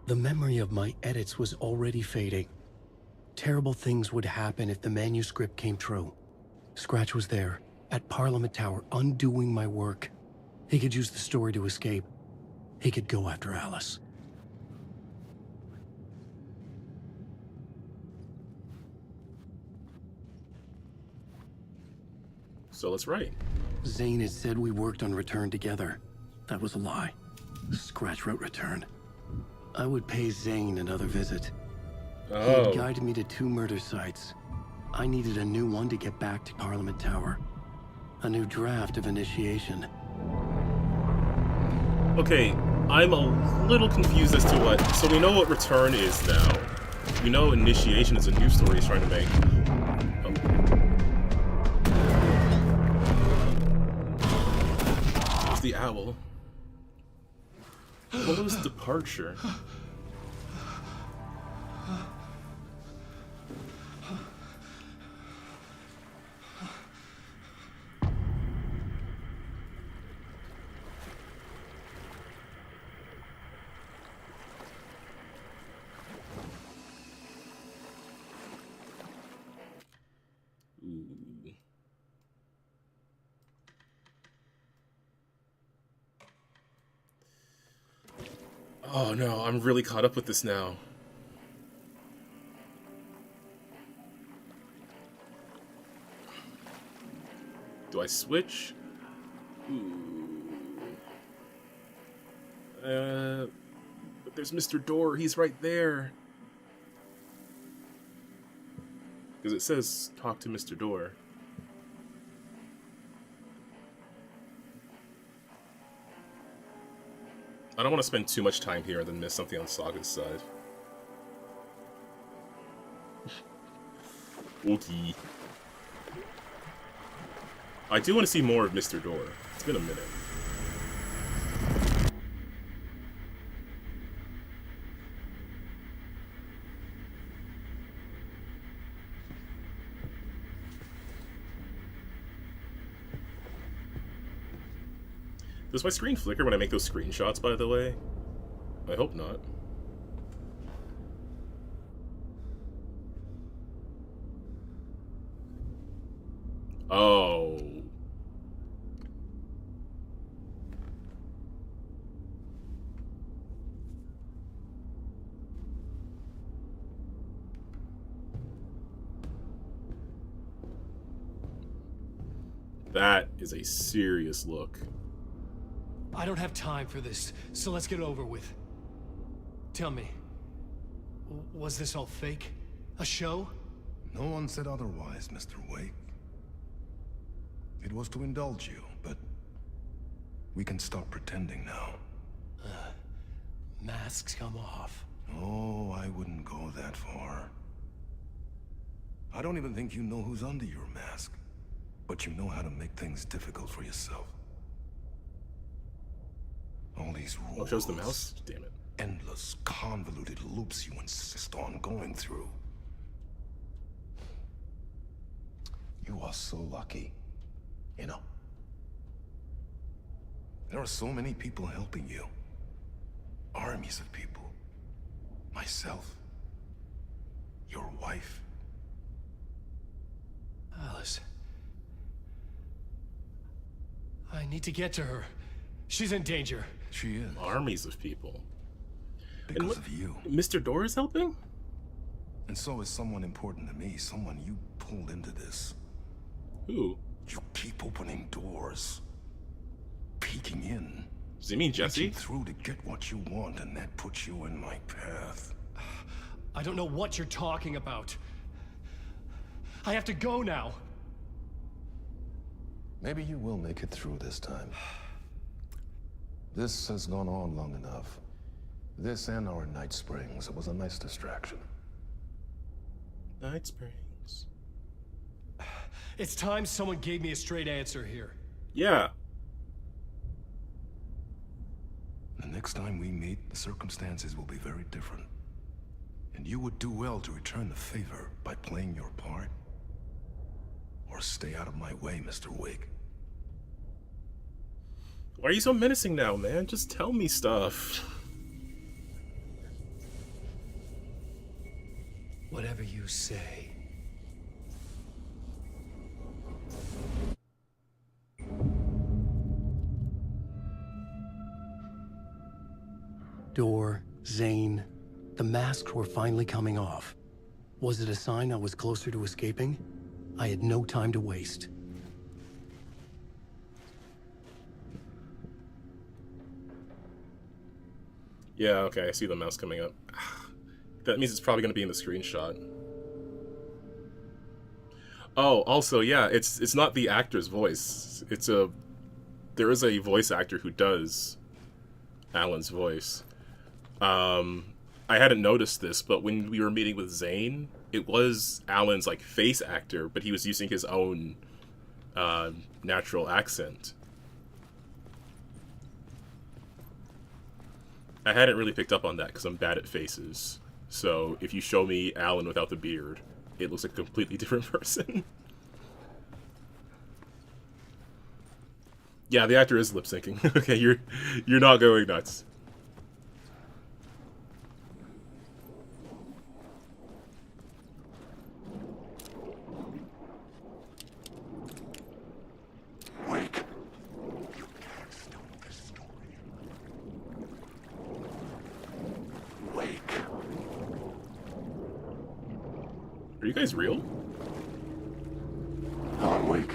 The memory of my edits was already fading. Terrible things would happen if the manuscript came true. Scratch was there, at Parliament Tower, undoing my work. He could use the story to escape. He could go after Alice. So let's write. Zane had said we worked on Return together. That was a lie. Scratch wrote Return. I would pay Zane another visit. He had guided me to 2 murder sites. I needed a new one to get back to Parliament Tower. A new draft of Initiation. Okay, I'm a little confused as to what... So we know what Return is now. We know Initiation is a new story he's trying to make. There's the owl. What was Departure? Oh no, I'm really caught up with this now. Do I switch? But there's Mr. Door, he's right there. Because it says talk to Mr. Door. I don't want to spend too much time here and then miss something on Saga's side. Okay. I do want to see more of Mr. Door. It's been a minute. Does my screen flicker when I make those screenshots, by the way? I hope not. Oh. That is a serious look. I don't have time for this, so let's get it over with. Tell me, was this all fake? A show? No one said otherwise, Mr. Wake. It was to indulge you, but we can stop pretending now. Masks come off. Oh, I wouldn't go that far. I don't even think you know who's under your mask, but you know how to make things difficult for yourself. All these rules. Oh, shows the mouse? Damn it. Endless, convoluted loops you insist on going through. You are so lucky, you know. There are so many people helping you. Armies of people. Myself. Your wife. Alice. I need to get to her. She's in danger. She is. Armies of people. Because of you. Mr. Door is helping? And so is someone important to me, someone you pulled into this. Who? You keep opening doors. Peeking in. Does he mean Jesse? Reaching through to get what you want, and that puts you in my path. I don't know what you're talking about. I have to go now. Maybe you will make it through this time. This has gone on long enough. This and our Night Springs. It was a nice distraction. Night Springs. It's time someone gave me a straight answer here. Yeah. The next time we meet, the circumstances will be very different. And you would do well to return the favor by playing your part. Or stay out of my way, Mr. Wake. Why are you so menacing now, man? Just tell me stuff. Whatever you say. Door, Zane, the masks were finally coming off. Was it a sign I was closer to escaping? I had no time to waste. Yeah, okay, I see the mouse coming up. That means it's probably going to be in the screenshot. Oh, also, yeah, it's not the actor's voice. There is a voice actor who does Alan's voice. I hadn't noticed this, but when we were meeting with Zane, it was Alan's like face actor, but he was using his own natural accent. I hadn't really picked up on that because I'm bad at faces. So if you show me Alan without the beard, it looks like a completely different person. Yeah, the actor is lip syncing. Okay, you're not going nuts. Wake. You can't stop this story. Wake. Are you guys real? Alan Wake.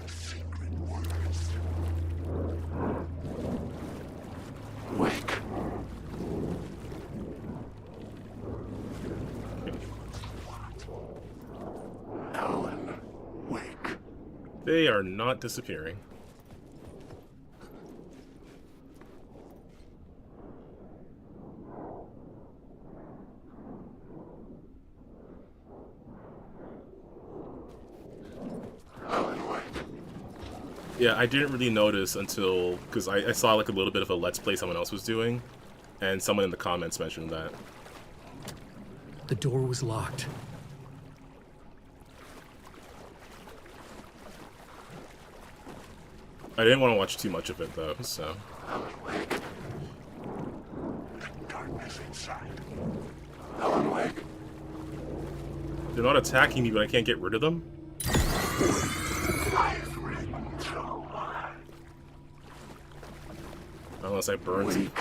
Secret words. Wake. Alan Wake. They are not disappearing. Yeah, I didn't really notice until, because I saw like a little bit of a Let's Play someone else was doing, and someone in the comments mentioned that. The door was locked. I didn't want to watch too much of it though, so. Alan Wake. Darkness inside. Alan Wake. They're not attacking me, but I can't get rid of them? I've written so much. Unless I burn them.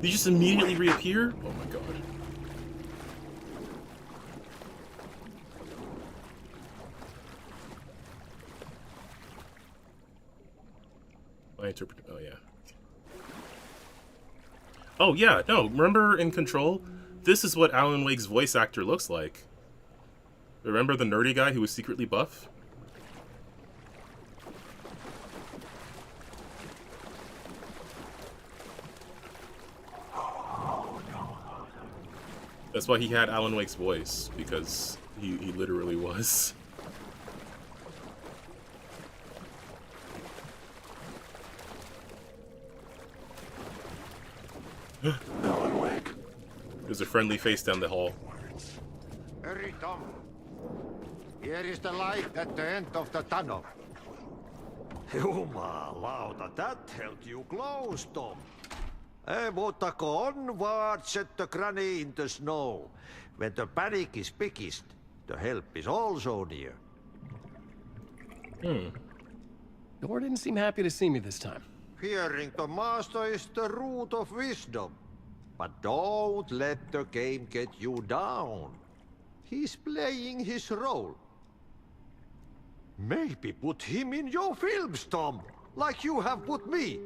They just immediately reappear? Oh my god. I interpret. Oh yeah. Oh yeah, no, remember in Control? This is what Alan Wake's voice actor looks like. Remember the nerdy guy who was secretly buff? That's why he had Alan Wake's voice, because he literally was. Alan Wake. There's a friendly face down the hall. Hurry, Tom. Here is the light at the end of the tunnel. Jumalauta, that held you close, Tom. Mutta onward, said the granny in the snow. When the panic is biggest, the help is also near. Door didn't seem happy to see me this time. Fearing the master is the root of wisdom. But don't let the game get you down. He's playing his role. Maybe put him in your films, Tom, like you have put me.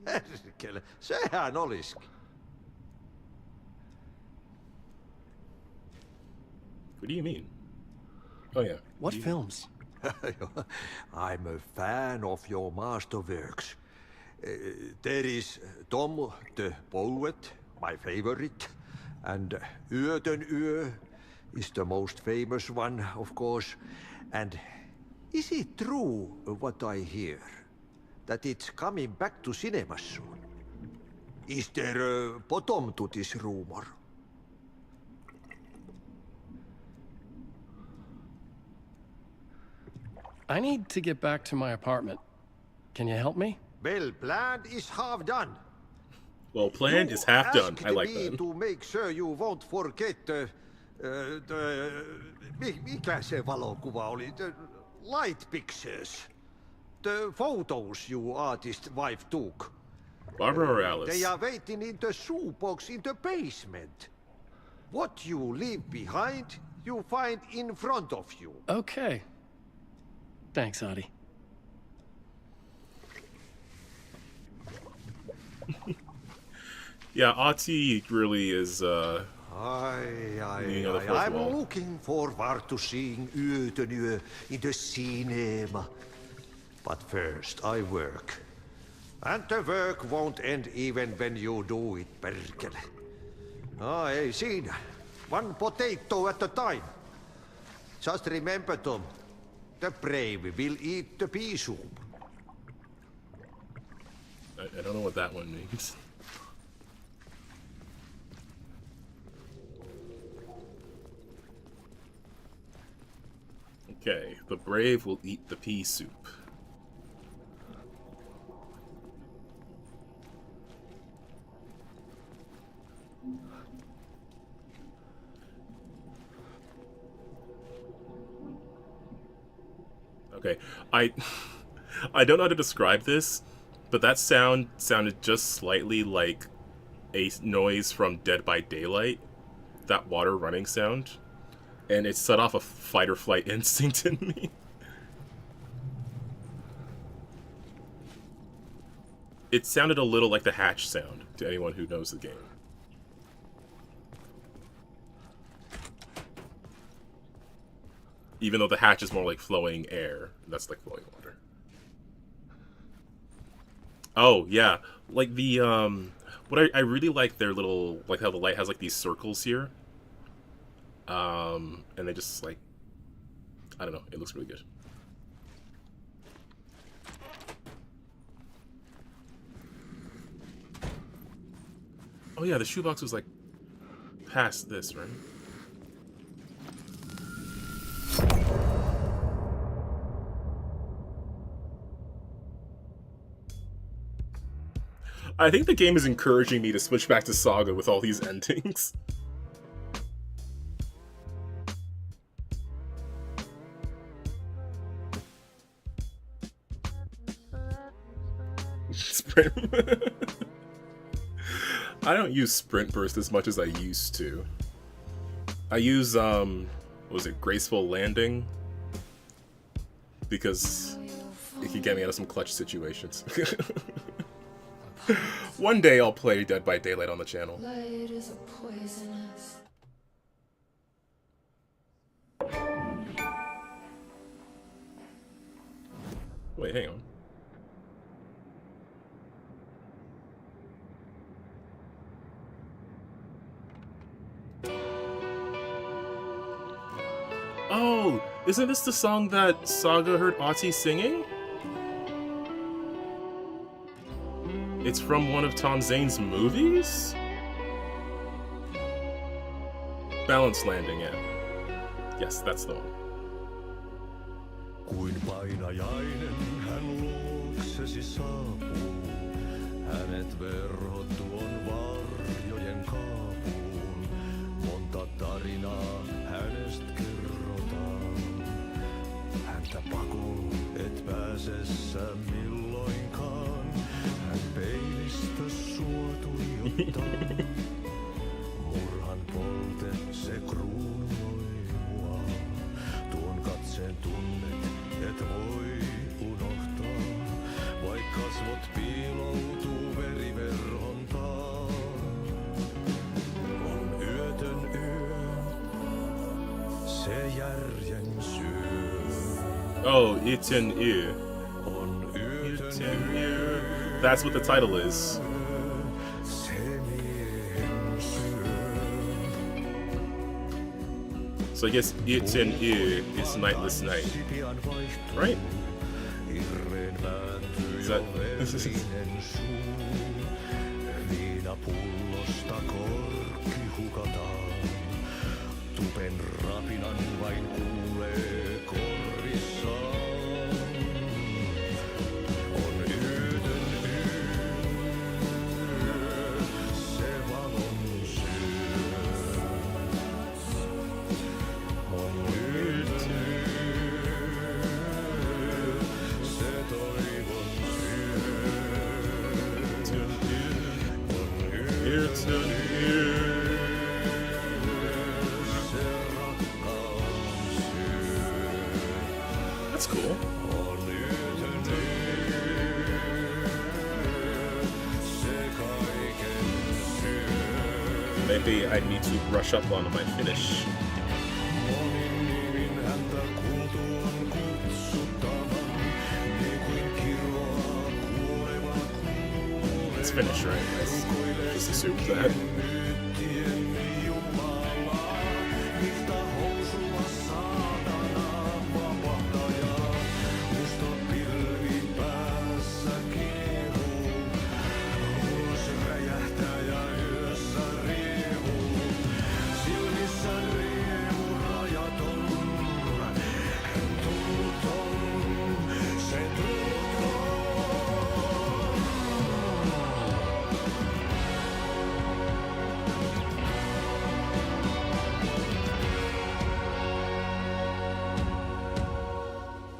Herkele, sehän olisikin. What do you mean? Oh yeah. What films? I'm a fan of your masterworks. There is Tom the Poet, my favorite, and Yöden Yö is the most famous one, of course. And is it true what I hear? That it's coming back to cinemas soon? Is there a bottom to this rumor? I need to get back to my apartment. Can you help me? Well, planned is half done. Well, planned is half done. I like me that. to make sure you won't forget mikä se valokuva oli? The light pictures. The photos you artist wife took. Barbara or Alice? They are waiting in the shoebox in the basement. What you leave behind, you find in front of you. Okay. Thanks, Adi. Yeah, Ati really is, leaning on the fourth I'm wall. looking forward to seeing Yöden Yö in the cinema. But first, I work. And the work won't end even when you do it, perkele. Ei siinä. One potato at a time. Just remember, Tom, the brave will eat the pea soup. I don't know what that one means. Okay, the brave will eat the pea soup. Okay, I don't know how to describe this, but that sound sounded just slightly like a noise from Dead by Daylight, that water running sound, and it set off a fight or flight instinct in me. It sounded a little like the hatch sound to anyone who knows the game. Even though the hatch is more like flowing air. That's like flowing water. Oh, yeah. Like the, what I really like their little, like how the light has like these circles here. And they just like, I don't know, it looks really good. Oh yeah, the shoebox was like past this, right? I think the game is encouraging me to switch back to Saga with all these endings. Sprint. I don't use Sprint Burst as much as I used to. I use, what was it, Graceful Landing? Because it can get me out of some clutch situations. One day I'll play Dead by Daylight on the channel. Light is a poisonous. Wait, hang on. Oh, isn't this the song that Saga heard Ahti singing? It's from one of Tom Zane's movies? Balance Landing, yeah. Yes, that's the one. Kuin painajainen hän luoksesi saapuu. Hänet verhot tuon varjojen kaapuun. Monta tarinaa hänestä kerrotaan. Häntä pakoon et pääse sä milloinkaan. Hän peilistä sua tuijottaa. Murhan polte se kruunoi mua. Tuon katseen tunnet et voi unohtaa. Vaik kasvot piiloutuu veriverhon taa. On yötön yö, se järjen syö. Oh, Yten Yu. That's what the title is. So I guess Yten Yu is Nightless Night, right? Is that... Viinapullosta korkki hukataan. Tupen rapinan vain kuulee korvissaan. On yötön yö, se valon syö. On yötön yö, se toivon syö. Yten Yu. That's cool. Maybe I need to brush up on my finish. It's finished, right? I just assumed that.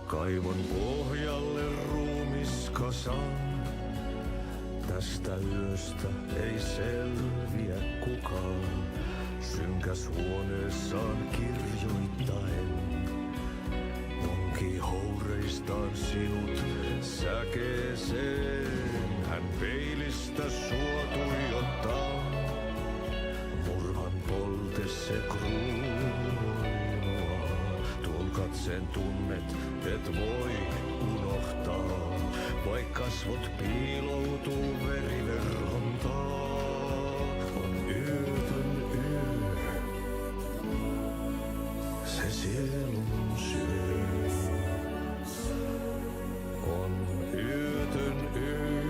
Kaivon pohjalle ruumiskasan. Tästä yöstä ei selviä kukaan. Synkäs huoneessaan kirjoittaen. Onki houreistaan sinut säkeeseen. Hän peilistä sua tuijottaa. Murhan polte se kruunoa. Tuon katseen tunnet et voi unohtaa. Vaik kasvot piiloutuu veriverhon taa. On yötön yö, se sielun syö. On yötön yö,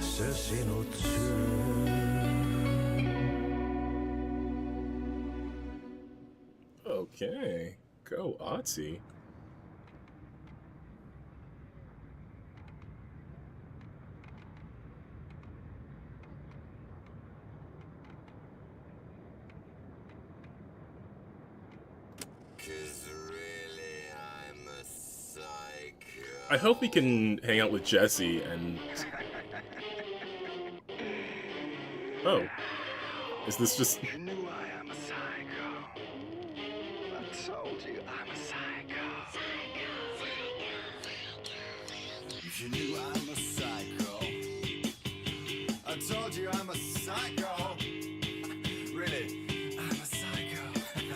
se sinut Okay, go Otzi. I hope we can hang out with Jesse and... Oh. Is this just... You knew I am a psycho. I told you I'm a psycho. You knew I'm a psycho. I told you I'm a psycho. Really, I'm a psycho.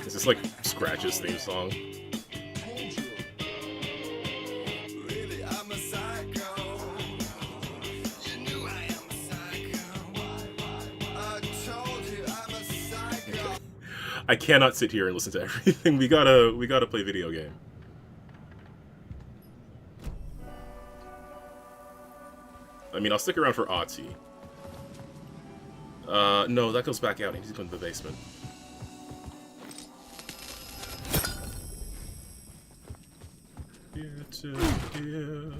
Is this like Scratch's theme song? Really, I'm a psycho. You knew I am a psycho. I told you I'm a psycho. I cannot sit here and listen to everything. We gotta play video game. I mean, I'll stick around for Otzi. No, that goes back out. He needs to go into the basement. Here to here.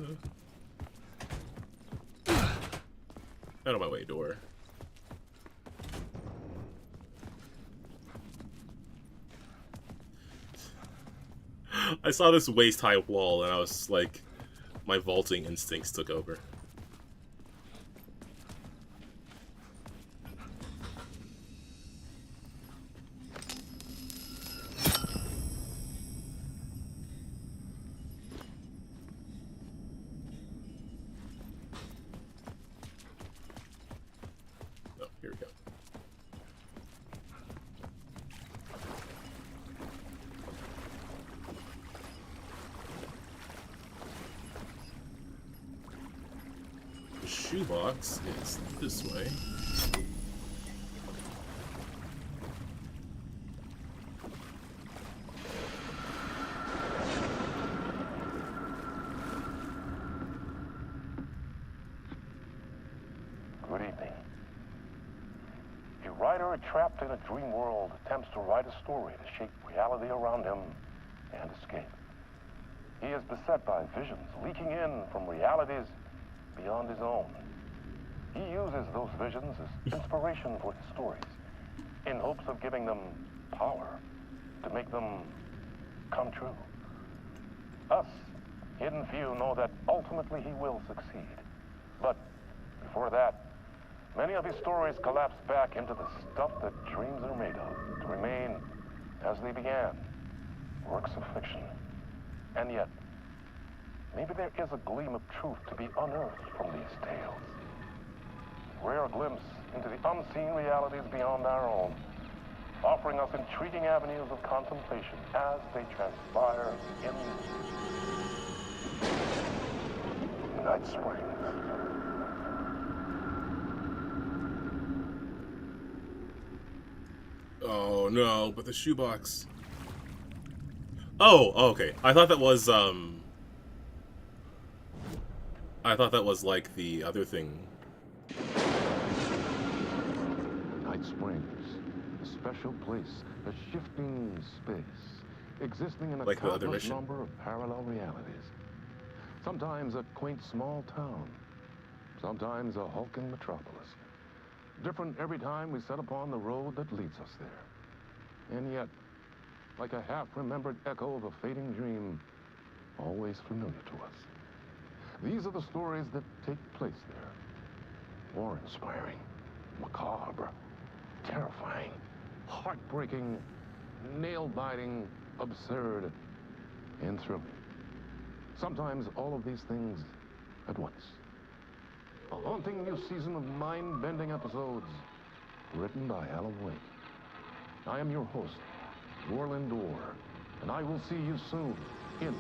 Out of my way, door. I saw this waist-high wall, and I was like, my vaulting instincts took over. Oh, here we go. The shoebox is this way. Good evening. A writer trapped in a dream world attempts to write a story to shape reality around him and escape. He is beset by visions leaking in from realities beyond his own. He uses those visions as inspiration for his stories, in hopes of giving them power to make them come true. Us, hidden few, know that ultimately he will succeed. But before that, many of his stories collapse back into the stuff that dreams are made of, to remain as they began, works of fiction. And yet, maybe there is a gleam of truth to be unearthed from these tales. A rare glimpse into the unseen realities beyond our own, offering us intriguing avenues of contemplation as they transpire in Night Springs. Oh no, but the shoebox. Oh, okay. I thought that was like the other thing. Night Springs, a special place, a shifting space, existing in a Like the other countless mission? number of parallel realities. Sometimes a quaint small town, sometimes a hulking metropolis. Different every time we set upon the road that leads us there. And yet, like a half-remembered echo of a fading dream, always familiar to us. These are the stories that take place there. Awe-inspiring, macabre, terrifying, heartbreaking, nail-biting, absurd, and thrilling. Sometimes all of these things at once. A haunting new season of mind-bending episodes written by Alan Wake. I am your host, Warlin Dorr, and I will see you soon in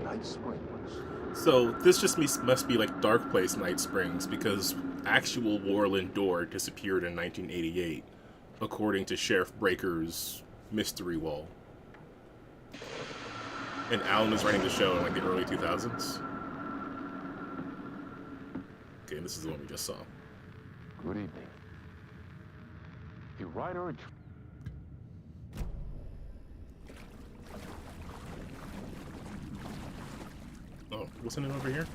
Night Springs. So this just must be like Dark Place Night Springs, because actual Warlin Dorr disappeared in 1988, according to Sheriff Breaker's mystery wall. And Alan was writing the show in like the early 2000s. Okay, this is the one we just saw. Good evening. A writer... Oh, wasn't it over here?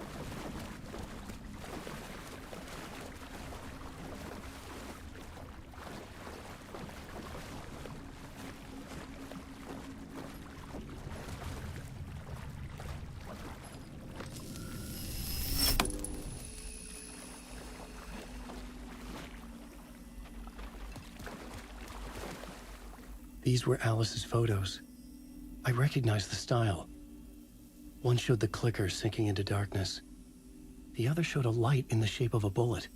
These were Alice's photos. I recognized the style. One showed the clicker sinking into darkness. The other showed a light in the shape of a bullet.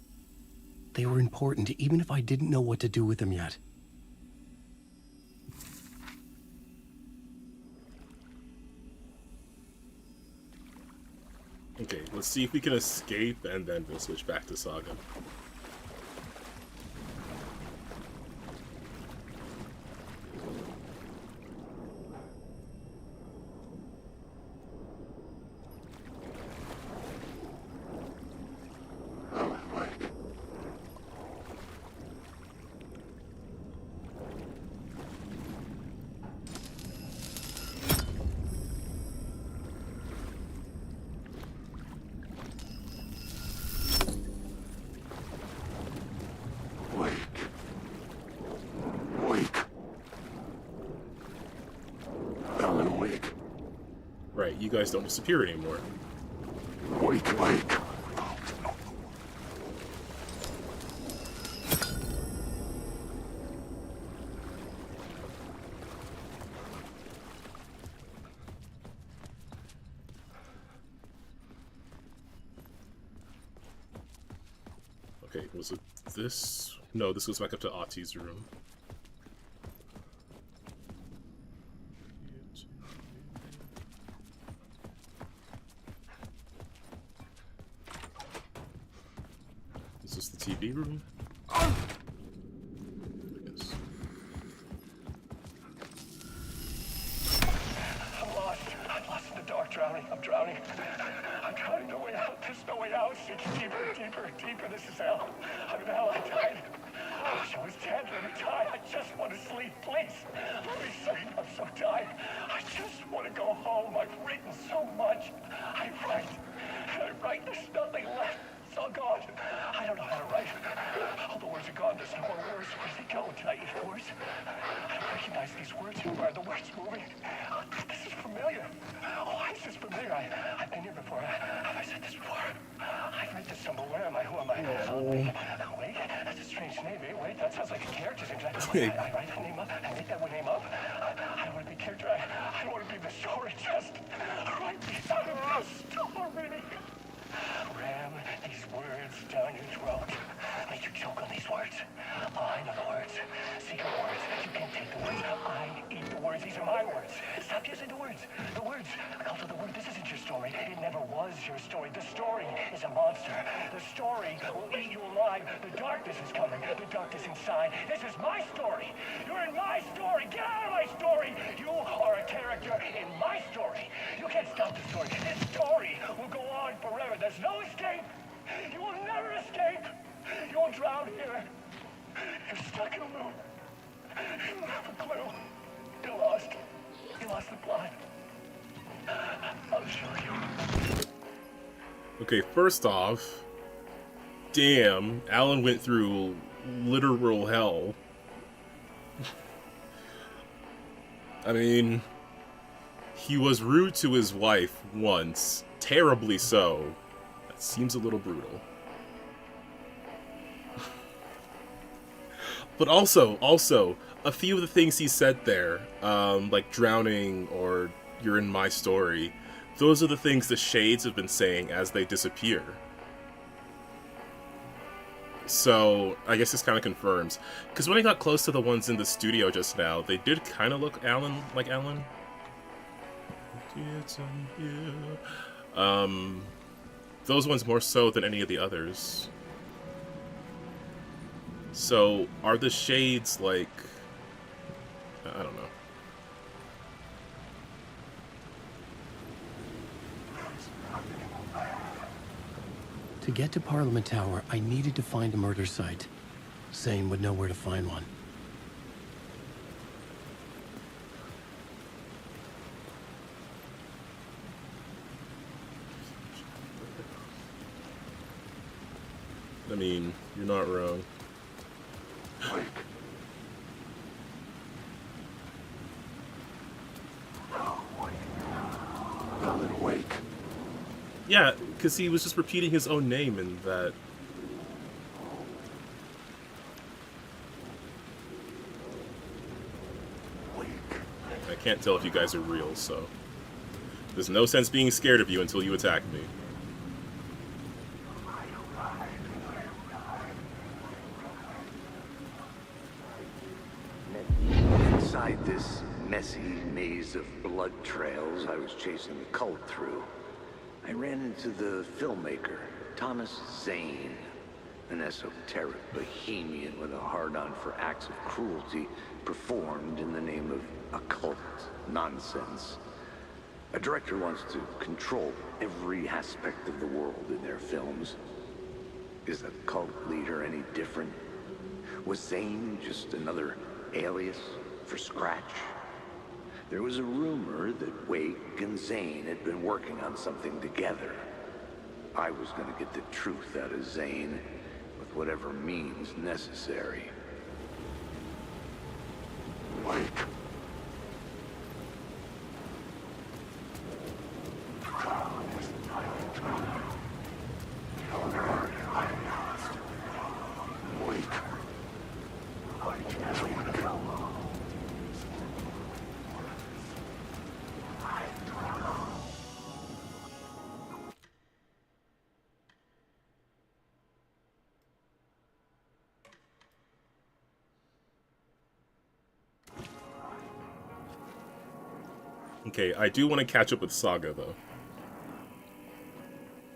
They were important, even if I didn't know what to do with them yet. Okay, let's see if we can escape, and then we'll switch back to Saga. Right, you guys don't disappear anymore. Wake. Okay, was it this? No, this goes back up to Ahti's room. Is this the TV room? Yes. I'm lost. I'm lost in the dark, drowning. I'm drowning. I'm drowning. No way out. There's no way out. It's deeper. This is hell. I'm in hell. I died. I wish I was dead. Let me die. I just want to sleep. Please. Let me sleep. I'm so tired. I just want to go home. I've written so much. I write. There's nothing left. It's all gone. I don't know how to write. All the words are gone. There's no more words. Where did they go? Did I eat words? I don't recognize these words. Who are the words moving? Oh, this is familiar. Oh, why is this familiar? I've been here before. Have I said this before? I've read this somewhere. Where am I? Who am I? Wait. That's a strange name. Wait, that sounds like a character's name. I write that name up. I make that name up. I don't want to be a character. I don't want to be the story. Just write me out of the story. Ram these words down your throat. Make you choke on these words. Oh, I know the words. Secret words. You can't take the words. I eat the words. These are my words. Stop using the words. The words. Cult of the word. This isn't your story. It never was your story. The story is a monster. The story will eat you alive. The darkness is coming. The darkness inside. This is my story. You're in my story. Get out of my story. You are a character in my story. You can't stop the story. This story will go on forever. There's no escape. You will never escape. You will drown here. You're stuck in a loop. You don't have a clue. You're lost. You lost the plot. I'll show you. Okay, first off, damn, Alan went through literal hell. I mean, he was rude to his wife once, terribly so. That seems a little brutal. But also, a few of the things he said there, like drowning or you're in my story, those are the things the Shades have been saying as they disappear. So, I guess this kind of confirms. Because when I got close to the ones in the studio just now, they did kind of look like Alan. Those ones more so than any of the others. So, are the Shades, like... I don't know. To get to Parliament Tower, I needed to find a murder site. Zane would know where to find one. I mean, you're not wrong. Wake. No, wake. Alan, wake. Yeah, because he was just repeating his own name in that. Wake. I can't tell if you guys are real, so there's no sense being scared of you until you attack me. Inside this messy maze of blood trails I was chasing the cult through, I ran into the filmmaker, Thomas Zane, an esoteric bohemian with a hard-on for acts of cruelty performed in the name of occult nonsense. A director wants to control every aspect of the world in their films. Is a cult leader any different? Was Zane just another alias for Scratch? There was a rumor that Wake and Zane had been working on something together. I was going to get the truth out of Zane with whatever means necessary. Wake. Okay, I do want to catch up with Saga, though.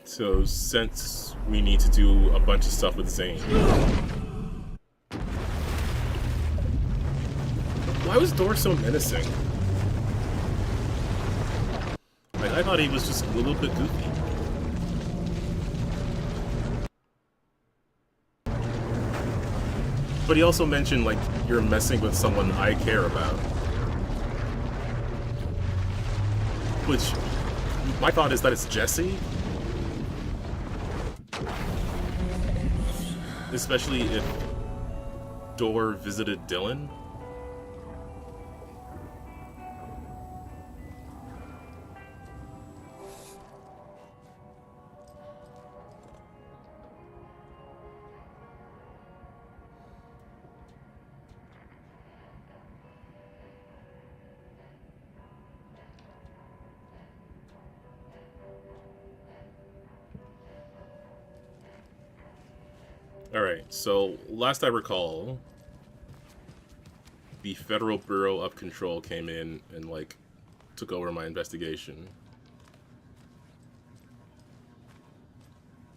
So, since we need to do a bunch of stuff with Zane. Why was Dor so menacing? Like, I thought he was just a little bit goofy. But he also mentioned, like, you're messing with someone I care about. Which, my thought is that it's Jesse. Especially if Dor visited Dylan. Alright, so last I recall, the Federal Bureau of Control came in and, like, took over my investigation.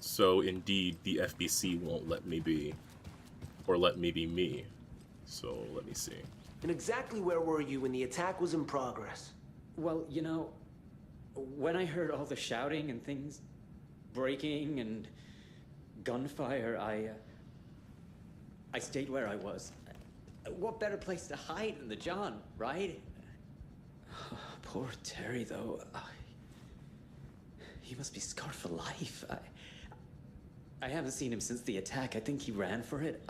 So, indeed, the FBC won't let me be, or let me be me. So, let me see. And exactly where were you when the attack was in progress? Well, you know, when I heard all the shouting and things breaking and gunfire, I stayed where I was. What better place to hide than the John, right? Poor Terry, though. He must be scarred for life. I haven't seen him since the attack. I think he ran for it.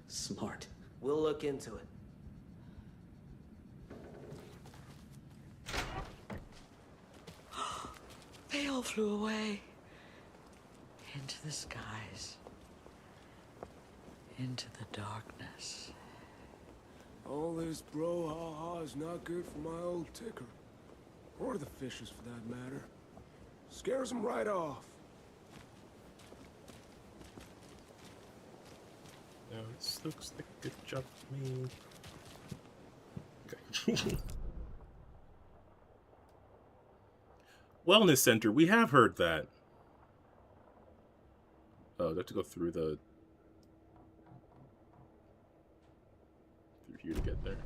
Smart. We'll look into it. They all flew away. Into the skies. Into the darkness. All this brouhaha is not good for my old ticker. Or the fishes, for that matter. Scares them right off. Now this looks like a good job for me. Okay. Wellness Center, we have heard that. Oh, do I have to go through the... through here to get there?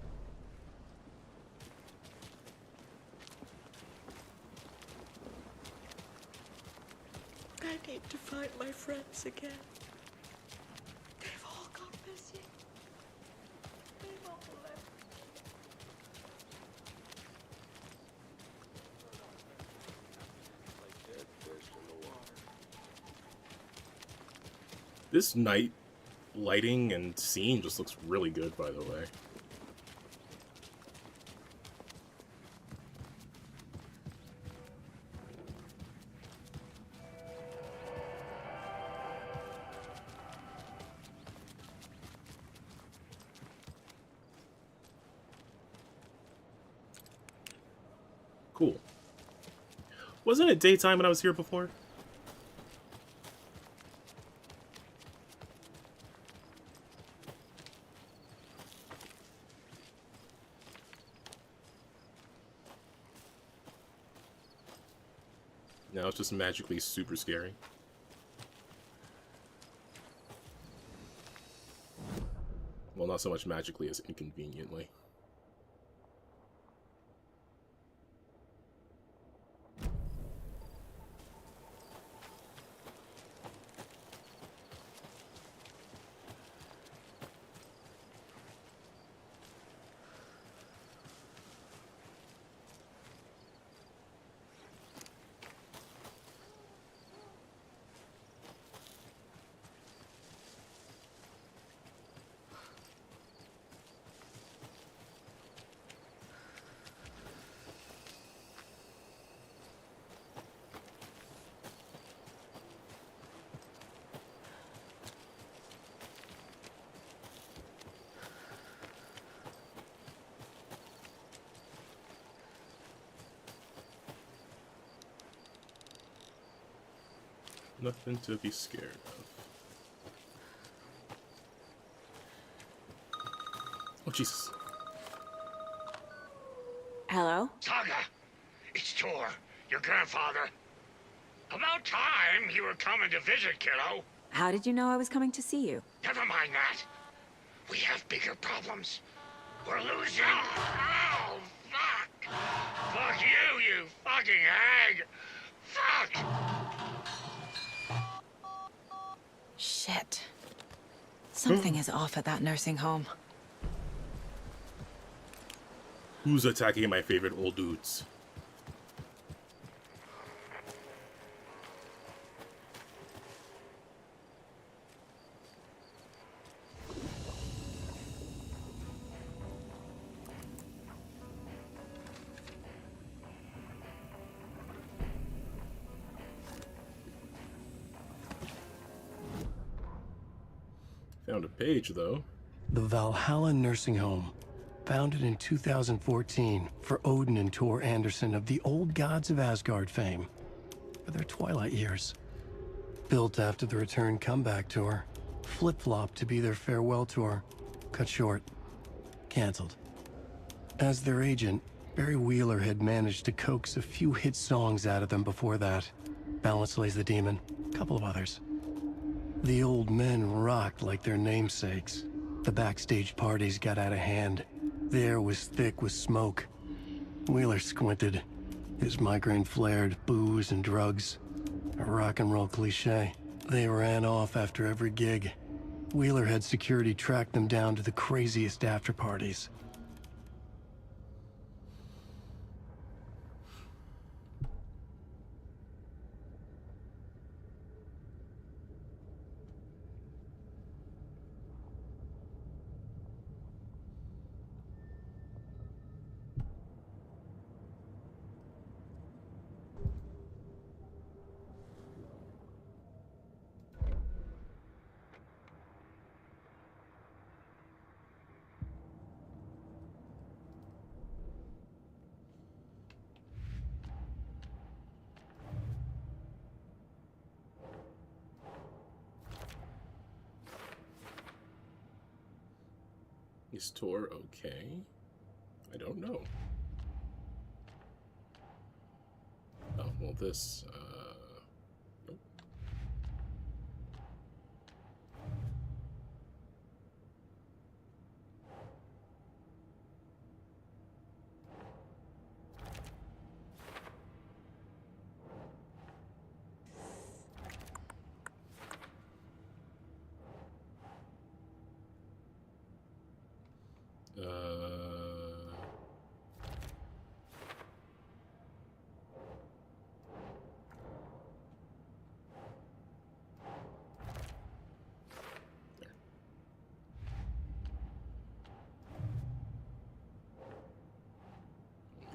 I need to find my friends again. They've all gone missing. They won't let me. Like dead fish in the water. This night lighting and scene just looks really good, by the way. Cool. Wasn't it daytime when I was here before? Now it's just magically super scary. Well, not so much magically as inconveniently. Nothing to be scared of. Oh, Jesus. Hello? Saga, it's Tor, your grandfather. About time you were coming to visit, kiddo. How did you know I was coming to see you? Never mind that. We have bigger problems. We're losing. Oh, fuck. Fuck you, you fucking hag. Fuck. Shit. Something is off at that nursing home. Who's attacking my favorite old dudes? Found a page, though. The Valhalla Nursing Home, founded in 2014 for Odin and Tor Anderson of the Old Gods of Asgard fame for their twilight years. Built after the return comeback tour, flip-flopped to be their farewell tour, cut short, canceled. As their agent, Barry Wheeler had managed to coax a few hit songs out of them before that. Balance Lays the Demon, a couple of others. The old men rocked like their namesakes. The backstage parties got out of hand. The air was thick with smoke. Wheeler squinted. His migraine flared, booze and drugs. A rock and roll cliche. They ran off after every gig. Wheeler had security track them down to the craziest after parties. Is Tor okay? I don't know. Oh, well this, nope.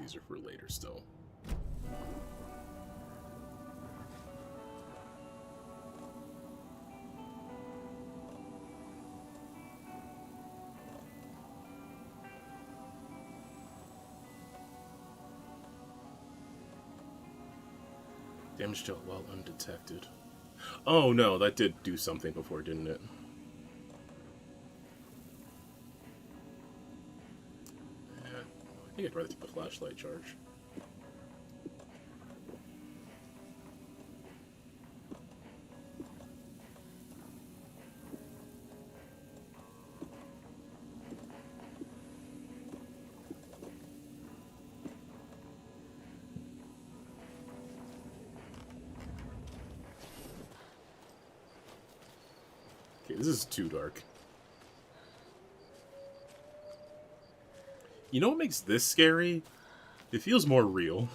these are for later still. Damage dealt while undetected. Oh no, that did do something before, didn't it? Yeah, I think I'd rather take the flashlight charge. Okay, this is too dark. You know what makes this scary? It feels more real.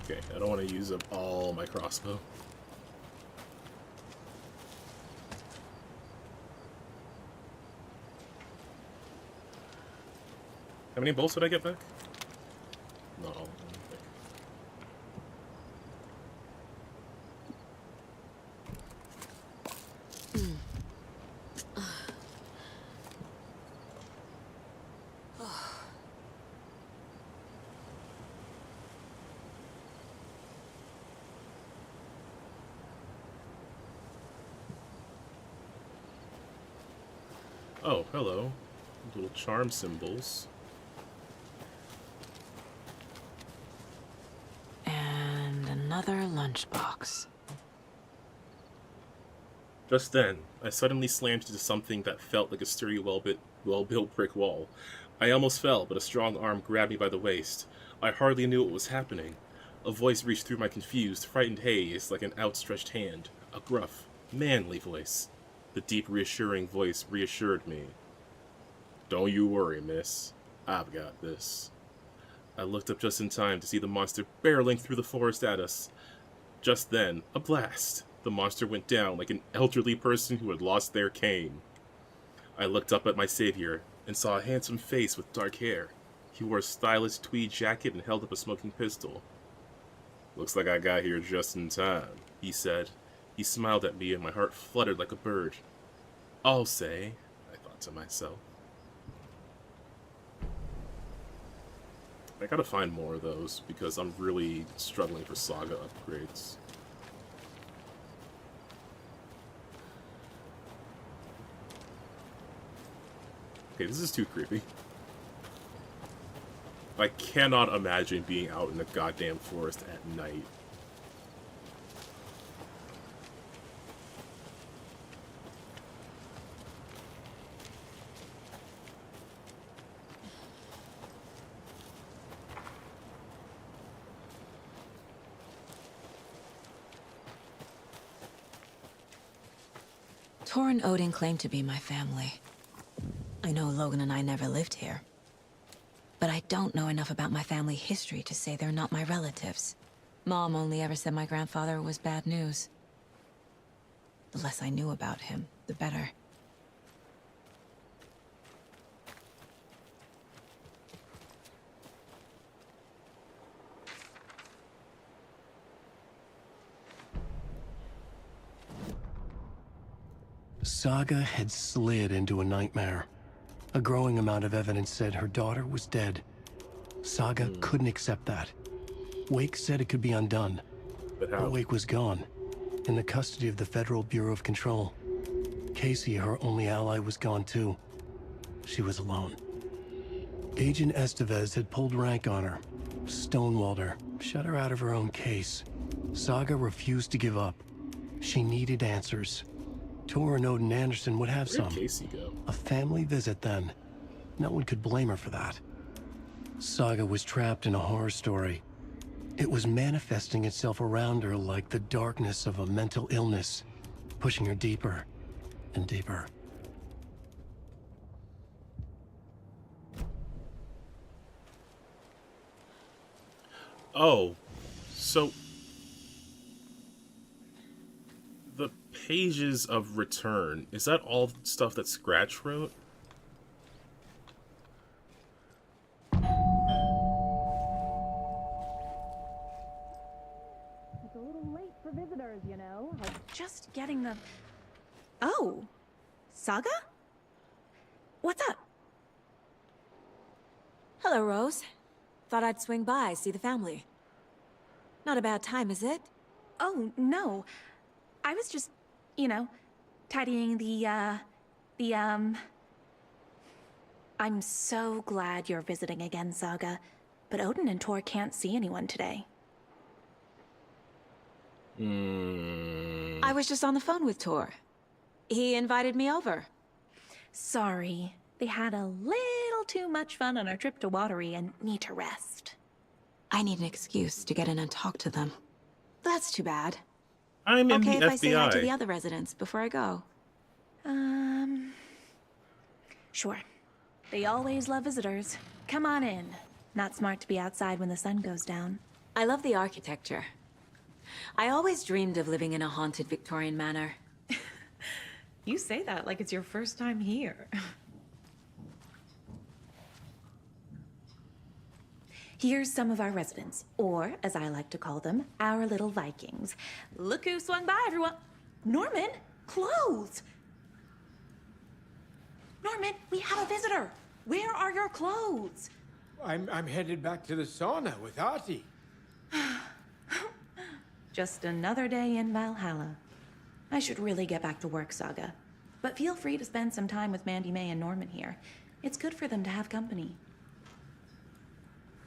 Okay, I don't want to use up all my crossbow. How many bolts did I get back? Not all. Oh, hello. Little charm symbols. And another lunchbox. Just then, I suddenly slammed into something that felt like a sturdy, well-built brick wall. I almost fell, but a strong arm grabbed me by the waist. I hardly knew what was happening. A voice reached through my confused, frightened haze like an outstretched hand. A gruff, manly voice. The deep, reassuring voice reassured me. "Don't you worry, miss. I've got this." I looked up just in time to see the monster barreling through the forest at us. Just then, a blast. The monster went down like an elderly person who had lost their cane. I looked up at my savior and saw a handsome face with dark hair. He wore a stylish tweed jacket and held up a smoking pistol. "Looks like I got here just in time," he said. He smiled at me and my heart fluttered like a bird. "I'll say," I thought to myself. I gotta find more of those because I'm really struggling for Saga upgrades. Okay, this is too creepy. I cannot imagine being out in the goddamn forest at night. Tor and Odin claim to be my family. I know Logan and I never lived here. But I don't know enough about my family history to say they're not my relatives. Mom only ever said my grandfather was bad news. The less I knew about him, the better. Saga had slid into a nightmare. A growing amount of evidence said her daughter was dead. Saga couldn't accept that. Wake said it could be undone. But Wake was gone, in the custody of the Federal Bureau of Control. Casey, her only ally, was gone too. She was alone. Agent Estevez had pulled rank on her, stonewalled her, shut her out of her own case. Saga refused to give up. She needed answers. Tor and Odin Anderson would have some. Where'd Casey go? A family visit then. No one could blame her for that. Saga was trapped in a horror story. It was manifesting itself around her like the darkness of a mental illness, pushing her deeper and deeper. Oh, so the pages of Return, is that all stuff that Scratch wrote? It's a little late for visitors, you know. I'm just getting the... Oh, Saga? What's up? Hello, Rose. Thought I'd swing by, see the family. Not a bad time, is it? Oh, no. I was just, you know, tidying I'm so glad you're visiting again, Saga. But Odin and Tor can't see anyone today. I was just on the phone with Tor. He invited me over. Sorry. They had a little too much fun on our trip to Watery and need to rest. I need an excuse to get in and talk to them. That's too bad. I'm in okay the if I say hi to FBI. the other residents before I go? Sure. They always love visitors. Come on in. Not smart to be outside when the sun goes down. I love the architecture. I always dreamed of living in a haunted Victorian manor. You say that like it's your first time here. Here's some of our residents, or as I like to call them, our little Vikings. Look who swung by, everyone. Norman, clothes. Norman, we have a visitor. Where are your clothes? I'm headed back to the sauna with Ahti. Just another day in Valhalla. I should really get back to work, Saga. But feel free to spend some time with Mandy May and Norman here. It's good for them to have company.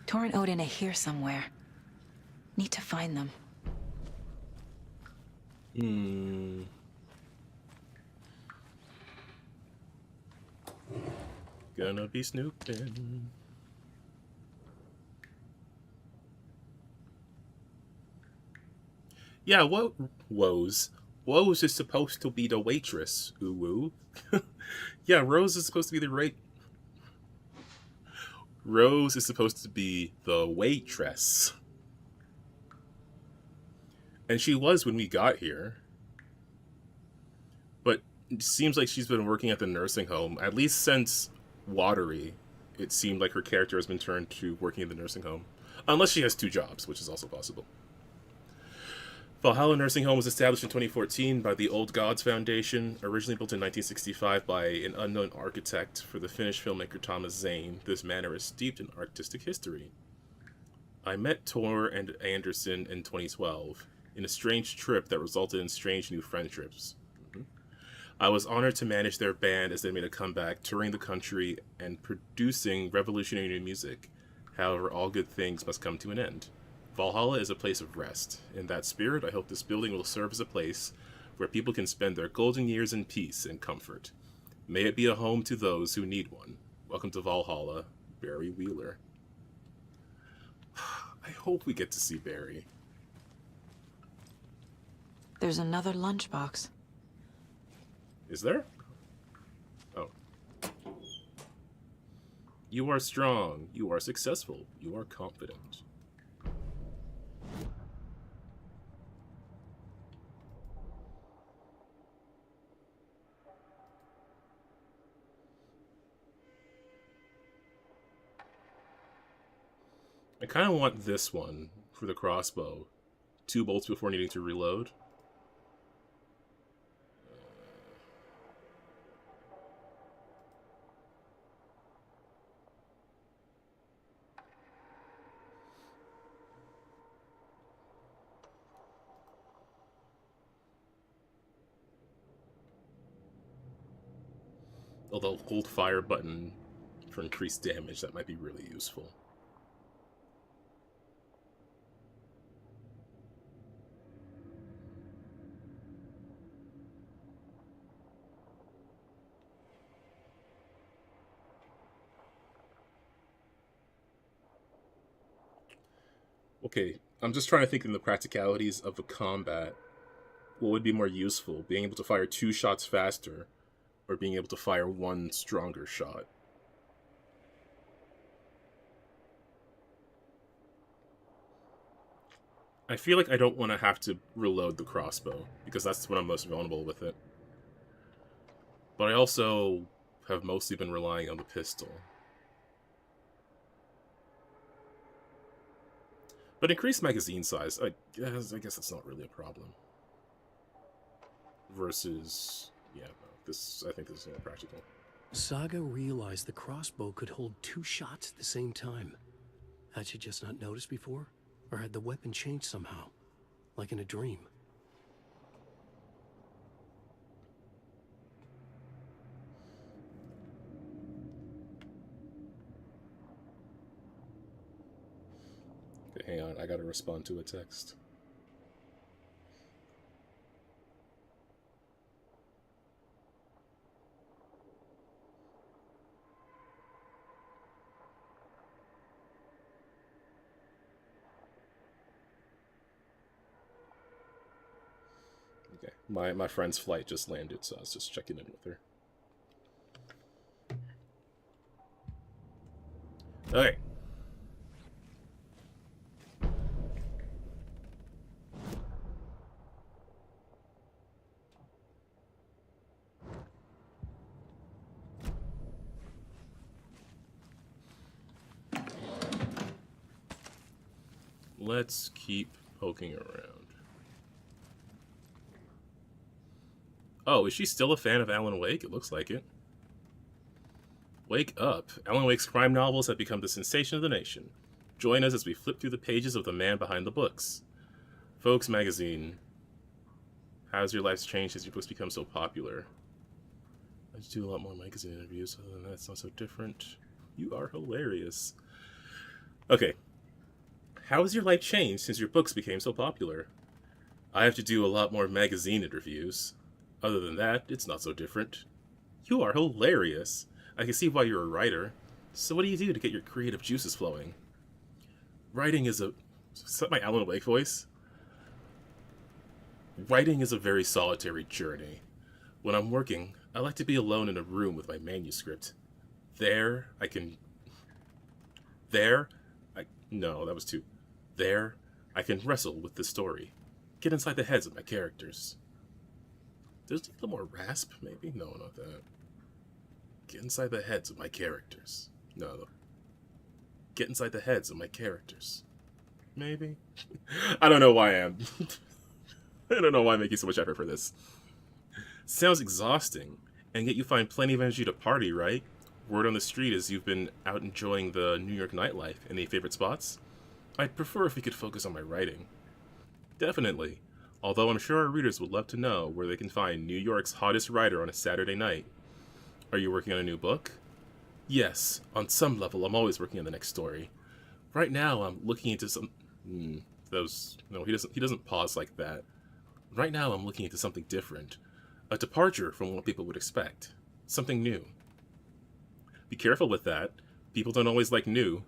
Tor and Odin are here somewhere. Need to find them. Gonna be snooping. Yeah, what Woes? Woes is supposed to be the waitress. Ooh woo. Yeah, Rose is supposed to be the Rose is supposed to be the waitress. And she was when we got here. But it seems like she's been working at the nursing home, at least since Watery. It seemed like her character has been turned to working at the nursing home. Unless she has two jobs, which is also possible. Valhalla Nursing Home was established in 2014 by the Old Gods Foundation, originally built in 1965 by an unknown architect for the Finnish filmmaker Thomas Zane. This manor is steeped in artistic history. I met Tor and Anderson in 2012, in a strange trip that resulted in strange new friendships. I was honored to manage their band as they made a comeback, touring the country and producing revolutionary new music. However, all good things must come to an end. Valhalla is a place of rest. In that spirit, I hope this building will serve as a place where people can spend their golden years in peace and comfort. May it be a home to those who need one. Welcome to Valhalla, Barry Wheeler. I hope we get to see Barry. There's another lunchbox. Is there? Oh. You are strong. You are successful. You are confident. kind of want this one for the crossbow. 2 bolts before needing to reload. Although hold fire button for increased damage, that might be really useful. Okay, I'm just trying to think in the practicalities of the combat. What would be more useful? Being able to fire 2 shots faster, or being able to fire 1 stronger shot? I feel like I don't want to have to reload the crossbow, because that's when I'm most vulnerable with it. But I also have mostly been relying on the pistol. But increased magazine size, I guess that's not really a problem. Versus, yeah, no, I think this is more practical. Saga realized the crossbow could hold 2 shots at the same time. Had she just not noticed before? Or had the weapon changed somehow? Like in a dream? Okay, hang on, I gotta respond to a text. Okay, my friend's flight just landed, so I was just checking in with her. Okay. Let's keep poking around. Oh, is she still a fan of Alan Wake? It looks like it. Wake up. Alan Wake's crime novels have become the sensation of the nation. Join us as we flip through the pages of the man behind the books. Folks magazine. How's your life changed as your books become so popular? I just do a lot more magazine interviews. Other than that, it's not so different. You are hilarious. Okay. How has your life changed since your books became so popular? I have to do a lot more magazine interviews. Other than that, it's not so different. You are hilarious. I can see why you're a writer. So what do you do to get your creative juices flowing? Writing is a... Is that my Alan Wake voice? Writing is a very solitary journey. When I'm working, I like to be alone in a room with my manuscript. No, that was too... There, I can wrestle with the story. Get inside the heads of my characters. There's a little more rasp, maybe? No, not that. Get inside the heads of my characters. No. Get inside the heads of my characters. Maybe? I don't know why I am. I don't know why I'm making so much effort for this. Sounds exhausting, and yet you find plenty of energy to party, right? Word on the street is you've been out enjoying the New York nightlife. Any favorite spots? I'd prefer if we could focus on my writing. Definitely. Although I'm sure our readers would love to know where they can find New York's hottest writer on a Saturday night. Are you working on a new book? Yes, on some level I'm always working on the next story. Right now I'm looking into some... No, he doesn't pause like that. Right now I'm looking into something different. A departure from what people would expect. Something new. Be careful with that. People don't always like new.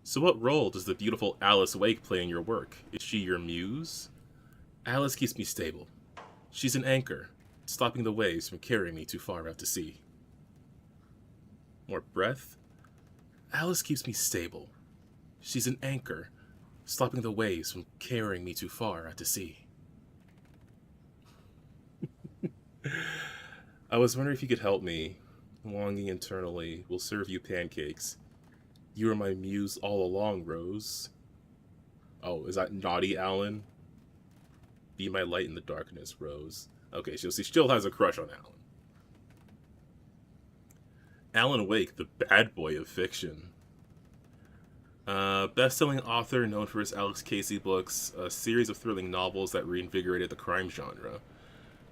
So what role does the beautiful Alice Wake play in your work? Is she your muse? Alice keeps me stable. She's an anchor, stopping the waves from carrying me too far out to sea. More breath. Alice keeps me stable. She's an anchor, stopping the waves from carrying me too far out to sea. I was wondering if you could help me. Longing internally will serve you pancakes. You were my muse all along, Rose. Oh, is that naughty Alan? Be my light in the darkness, Rose. Okay, so she still has a crush on Alan. Alan Wake, the bad boy of fiction. Best-selling author known for his Alex Casey books, a series of thrilling novels that reinvigorated the crime genre.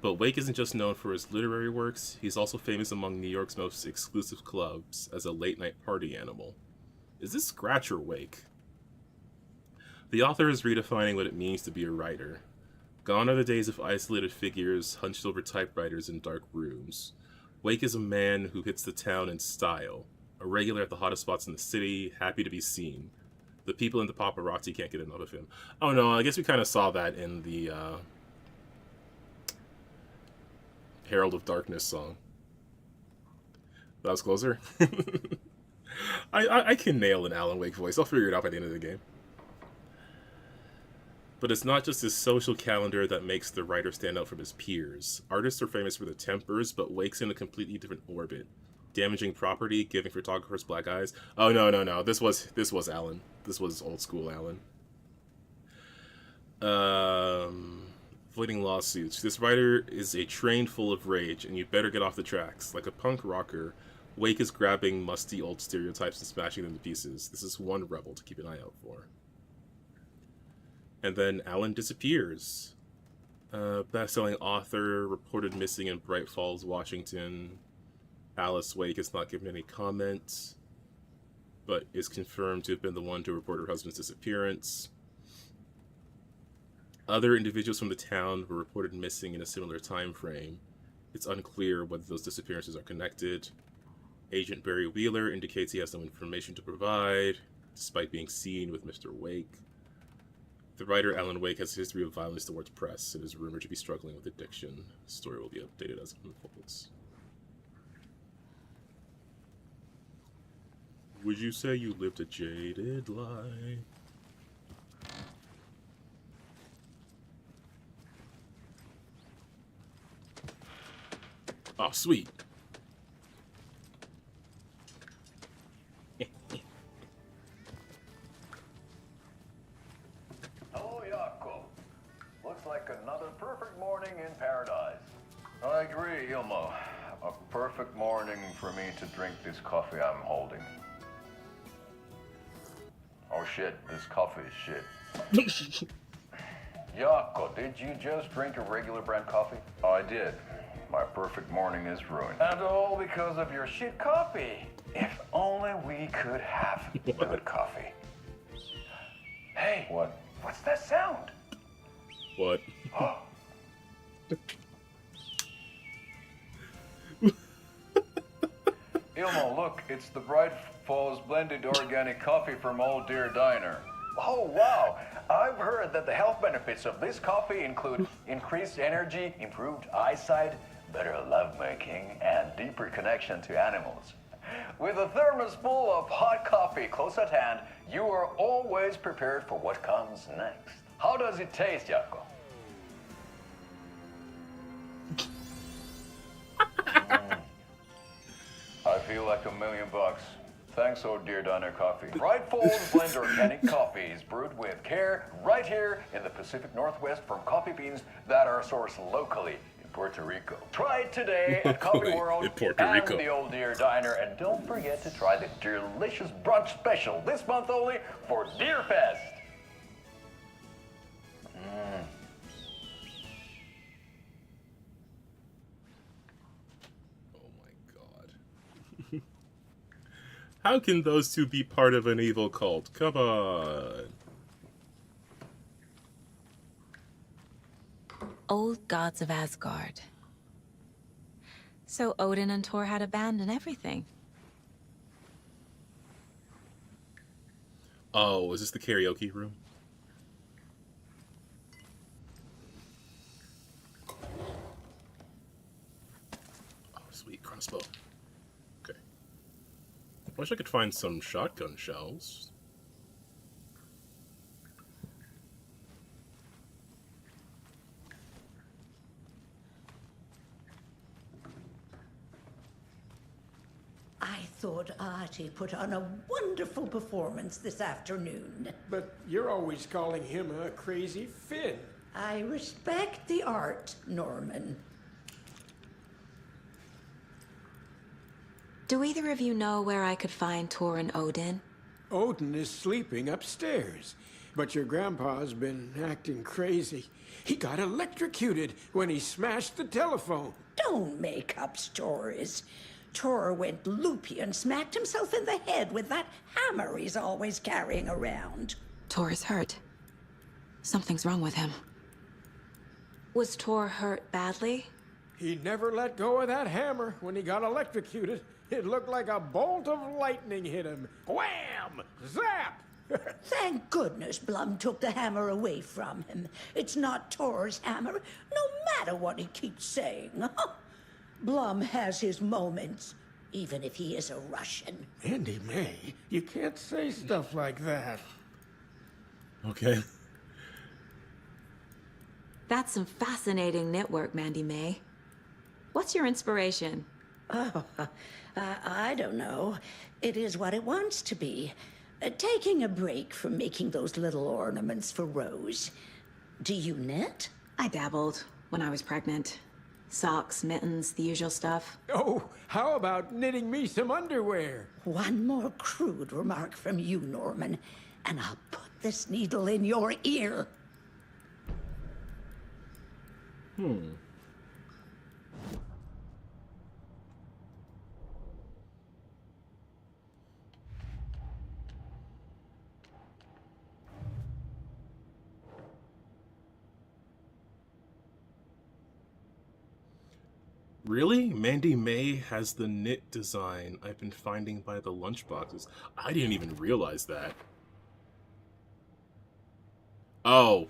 But Wake isn't just known for his literary works, he's also famous among New York's most exclusive clubs as a late-night party animal. Is this Scratch or Wake? The author is redefining what it means to be a writer. Gone are the days of isolated figures hunched over typewriters in dark rooms. Wake is a man who hits the town in style, a regular at the hottest spots in the city, happy to be seen. The people in the paparazzi can't get enough of him. Oh no, I guess we kind of saw that in the Herald of Darkness song. That was closer. I can nail an Alan Wake voice. I'll figure it out by the end of the game. But it's not just his social calendar that makes the writer stand out from his peers. Artists are famous for their tempers, but Wake's in a completely different orbit. Damaging property, giving photographers black eyes. Oh no. This was Alan. This was old school Alan. Avoiding lawsuits. This writer is a train full of rage, and you better get off the tracks. Like a punk rocker, Wake is grabbing musty old stereotypes and smashing them to pieces. This is one rebel to keep an eye out for. And then Alan disappears. Best-selling author, reported missing in Bright Falls, Washington. Alice Wake has not given any comment, but is confirmed to have been the one to report her husband's disappearance. Other individuals from the town were reported missing in a similar time frame. It's unclear whether those disappearances are connected. Agent Barry Wheeler indicates he has no information to provide, despite being seen with Mr. Wake. The writer Alan Wake has a history of violence towards press and is rumored to be struggling with addiction. The story will be updated as it unfolds. Would you say you lived a jaded life? Oh, sweet. Hello, Jakob. Looks like another perfect morning in paradise. I agree, Ilmo. A perfect morning for me to drink this coffee I'm holding. Oh shit, this coffee is shit. Jakob, did you just drink a regular brand coffee? I did. My perfect morning is ruined. And all because of your shit coffee. If only we could have good coffee. Hey. What? What's that sound? What? Ilmo, look, it's the Bright Falls blended organic coffee from Old Deer Diner. Oh, wow. I've heard that the health benefits of this coffee include increased energy, improved eyesight, better lovemaking, and deeper connection to animals. With a thermos full of hot coffee close at hand, you are always prepared for what comes next. How does it taste, Jakob? I feel like $1 million. Thanks, Old Deer Diner Coffee. Bright Falls Blend Organic Coffee is brewed with care right here in the Pacific Northwest from coffee beans that are sourced locally in Puerto Rico. Try it today at Coffee World and the Old Deer Diner, and don't forget to try the delicious brunch special this month only for Deer Fest. How can those two be part of an evil cult? Come on. Old gods of Asgard. So Odin and Thor had a band and everything. Oh, is this the karaoke room? Oh, sweet crossbow. Okay. I wish I could find some shotgun shells. I thought Artie put on a wonderful performance this afternoon. But you're always calling him a crazy Finn. I respect the art, Norman. Do either of you know where I could find Tor and Odin? Odin is sleeping upstairs, but your grandpa's been acting crazy. He got electrocuted when he smashed the telephone. Don't make up stories. Tor went loopy and smacked himself in the head with that hammer he's always carrying around. Tor is hurt. Something's wrong with him. Was Tor hurt badly? He never let go of that hammer when he got electrocuted. It looked like a bolt of lightning hit him. Wham! Zap! Thank goodness Blum took the hammer away from him. It's not Tor's hammer, no matter what he keeps saying. Blum has his moments, even if he is a Russian. Mandy May, you can't say stuff like that. Okay. That's some fascinating network, Mandy May. What's your inspiration? Oh, I don't know. It is what it wants to be. Taking a break from making those little ornaments for Rose. Do you knit? I dabbled when I was pregnant. Socks, mittens, the usual stuff. Oh, how about knitting me some underwear? One more crude remark from you, Norman, and I'll put this needle in your ear. Really? Mandy May has the knit design I've been finding by the lunchboxes. I didn't even realize that. Oh.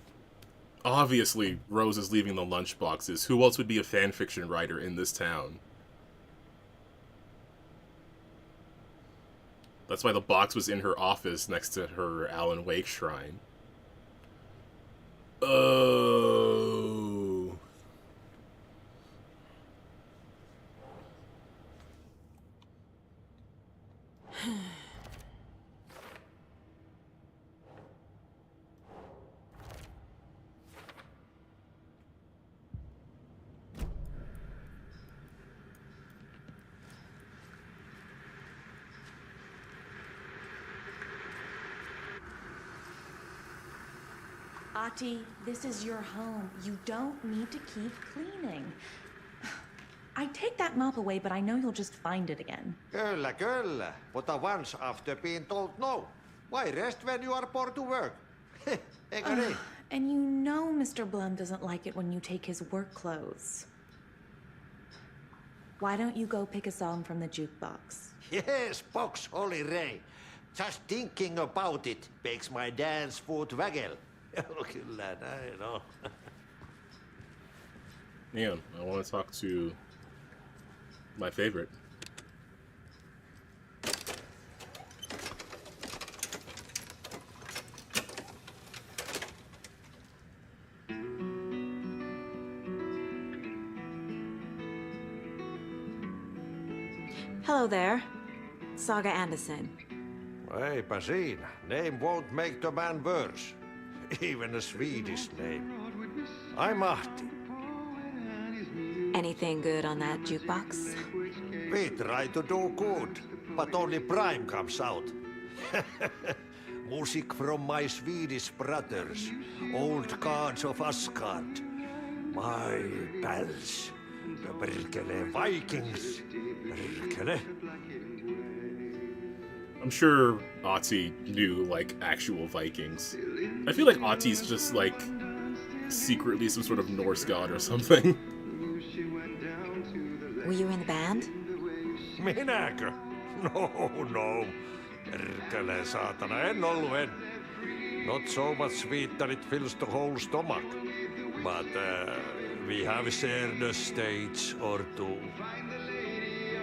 Obviously, Rose is leaving the lunchboxes. Who else would be a fanfiction writer in this town? That's why the box was in her office next to her Alan Wake shrine. Oh. Ahti, this is your home. You don't need to keep cleaning. I take that mop away, but I know you'll just find it again. Kyllä. But once after being told no. Why rest when you are bored to work? Eikö niin? And you know Mr. Blum doesn't like it when you take his work clothes. Why don't you go pick a song from the jukebox? Yes, box Holy Ray. Just thinking about it makes my dance foot waggle. Kyllä näin on. Man, I want to talk to my favorite. Hello there. Saga Anderson. Eipä siinä. Name won't make the man worse. Even a Swedish name. I'm Ahti. Anything good on that jukebox? We try to do good, but only Prime comes out. Music from my Swedish brothers, old gods of Asgard. My pals, the Perkele Vikings. Perkele. I'm sure Ahti knew, like, actual Vikings. I feel like Ahti's just, like, secretly some sort of Norse god or something. Were you in the band? Minäkö? No. Perkele saatana, en ollut. Not so much sweet that it fills the whole stomach. But we have shared a stage or two.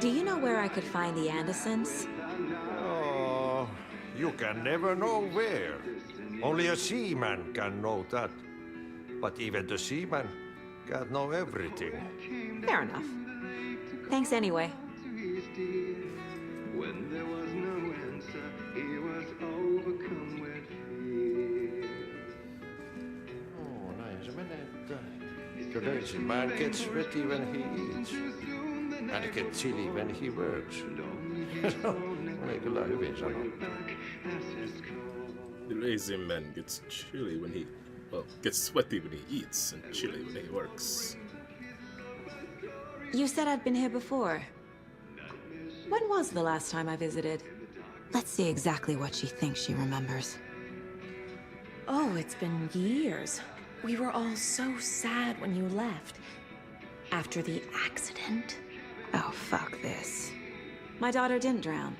Do you know where I could find the Andersons? Oh, you can never know where. Only a seaman can know that. But even the seaman can't know everything. Fair enough. Thanks anyway. When crazy man gets sweaty when he eats. And he gets chilly when he works. On ei kyllä hyvin sanottu. The lazy man gets chilly when he, well, gets sweaty when he eats and chilly when he works. You said I'd been here before. When was the last time I visited? Let's see exactly what she thinks she remembers. Oh, it's been years. We were all so sad when you left. After the accident. Oh, fuck this. My daughter didn't drown.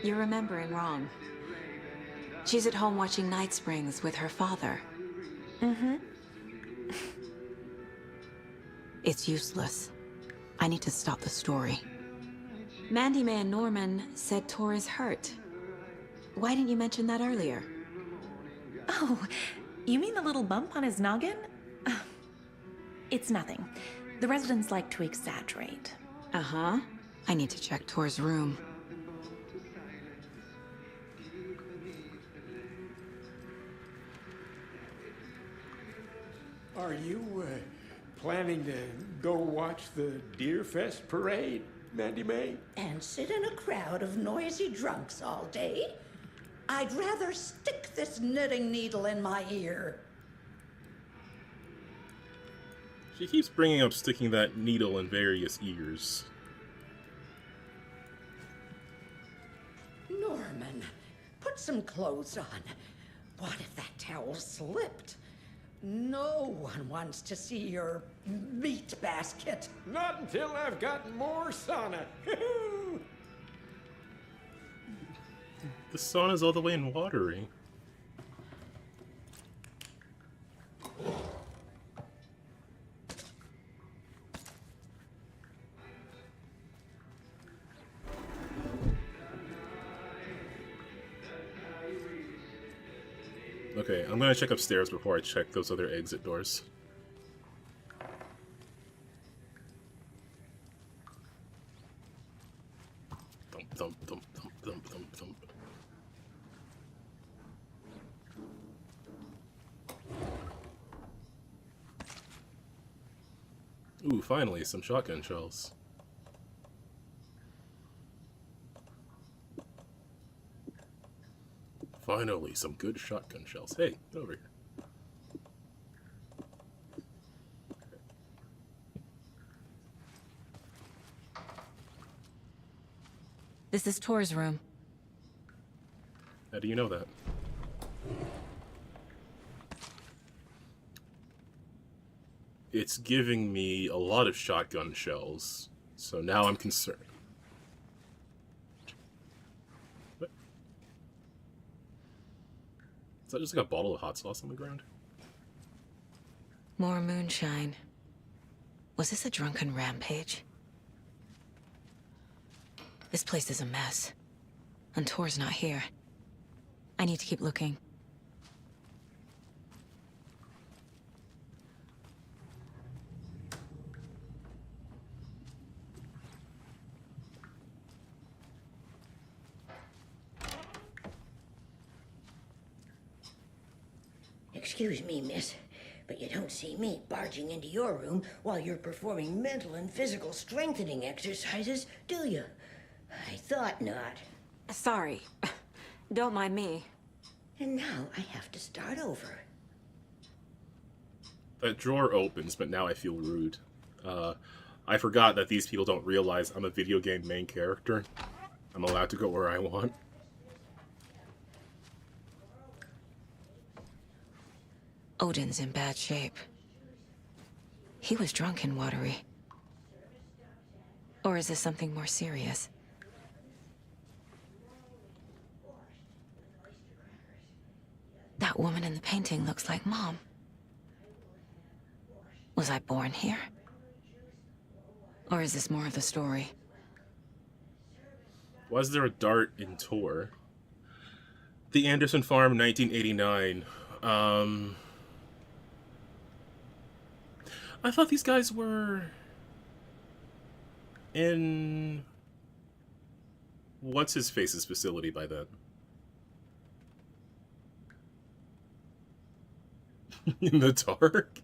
You're remembering wrong. She's at home watching Night Springs with her father. Mm-hmm. It's useless. I need to stop the story. Mandy May and Norman said Tor is hurt. Why didn't you mention that earlier? Oh, you mean the little bump on his noggin? It's nothing. The residents like to exaggerate. Uh-huh. I need to check Tor's room. Are you, planning to go watch the Deer Fest parade, Mandy May? And sit in a crowd of noisy drunks all day? I'd rather stick this knitting needle in my ear. She keeps bringing up sticking that needle in various ears. Norman, put some clothes on. What if that towel slipped? No one wants to see your meat basket. Not until I've got more sauna. The sauna's all the way in Watery. Okay, I'm gonna check upstairs before I check those other exit doors. Thump, thump, thump, thump, thump, thump, thump. Ooh, finally, some shotgun shells. Finally, some good shotgun shells. Hey, get over here. This is Tor's room. How do you know that? It's giving me a lot of shotgun shells, so now I'm concerned. What? Is that just like a bottle of hot sauce on the ground? More moonshine. Was this a drunken rampage? This place is a mess. And Tor's not here. I need to keep looking. Excuse me, miss, but you don't see me barging into your room while you're performing mental and physical strengthening exercises, do you? I thought not. Sorry. Don't mind me. And now I have to start over. That drawer opens, but now I feel rude. I forgot that these people don't realize I'm a video game main character. I'm allowed to go where I want. Odin's in bad shape. He was drunk in Watery. Or is this something more serious? That woman in the painting looks like Mom. Was I born here? Or is this more of the story? Was there a dart in Tor? The Anderson Farm, 1989. I thought these guys were in what's-his-face's facility by then. In the dark?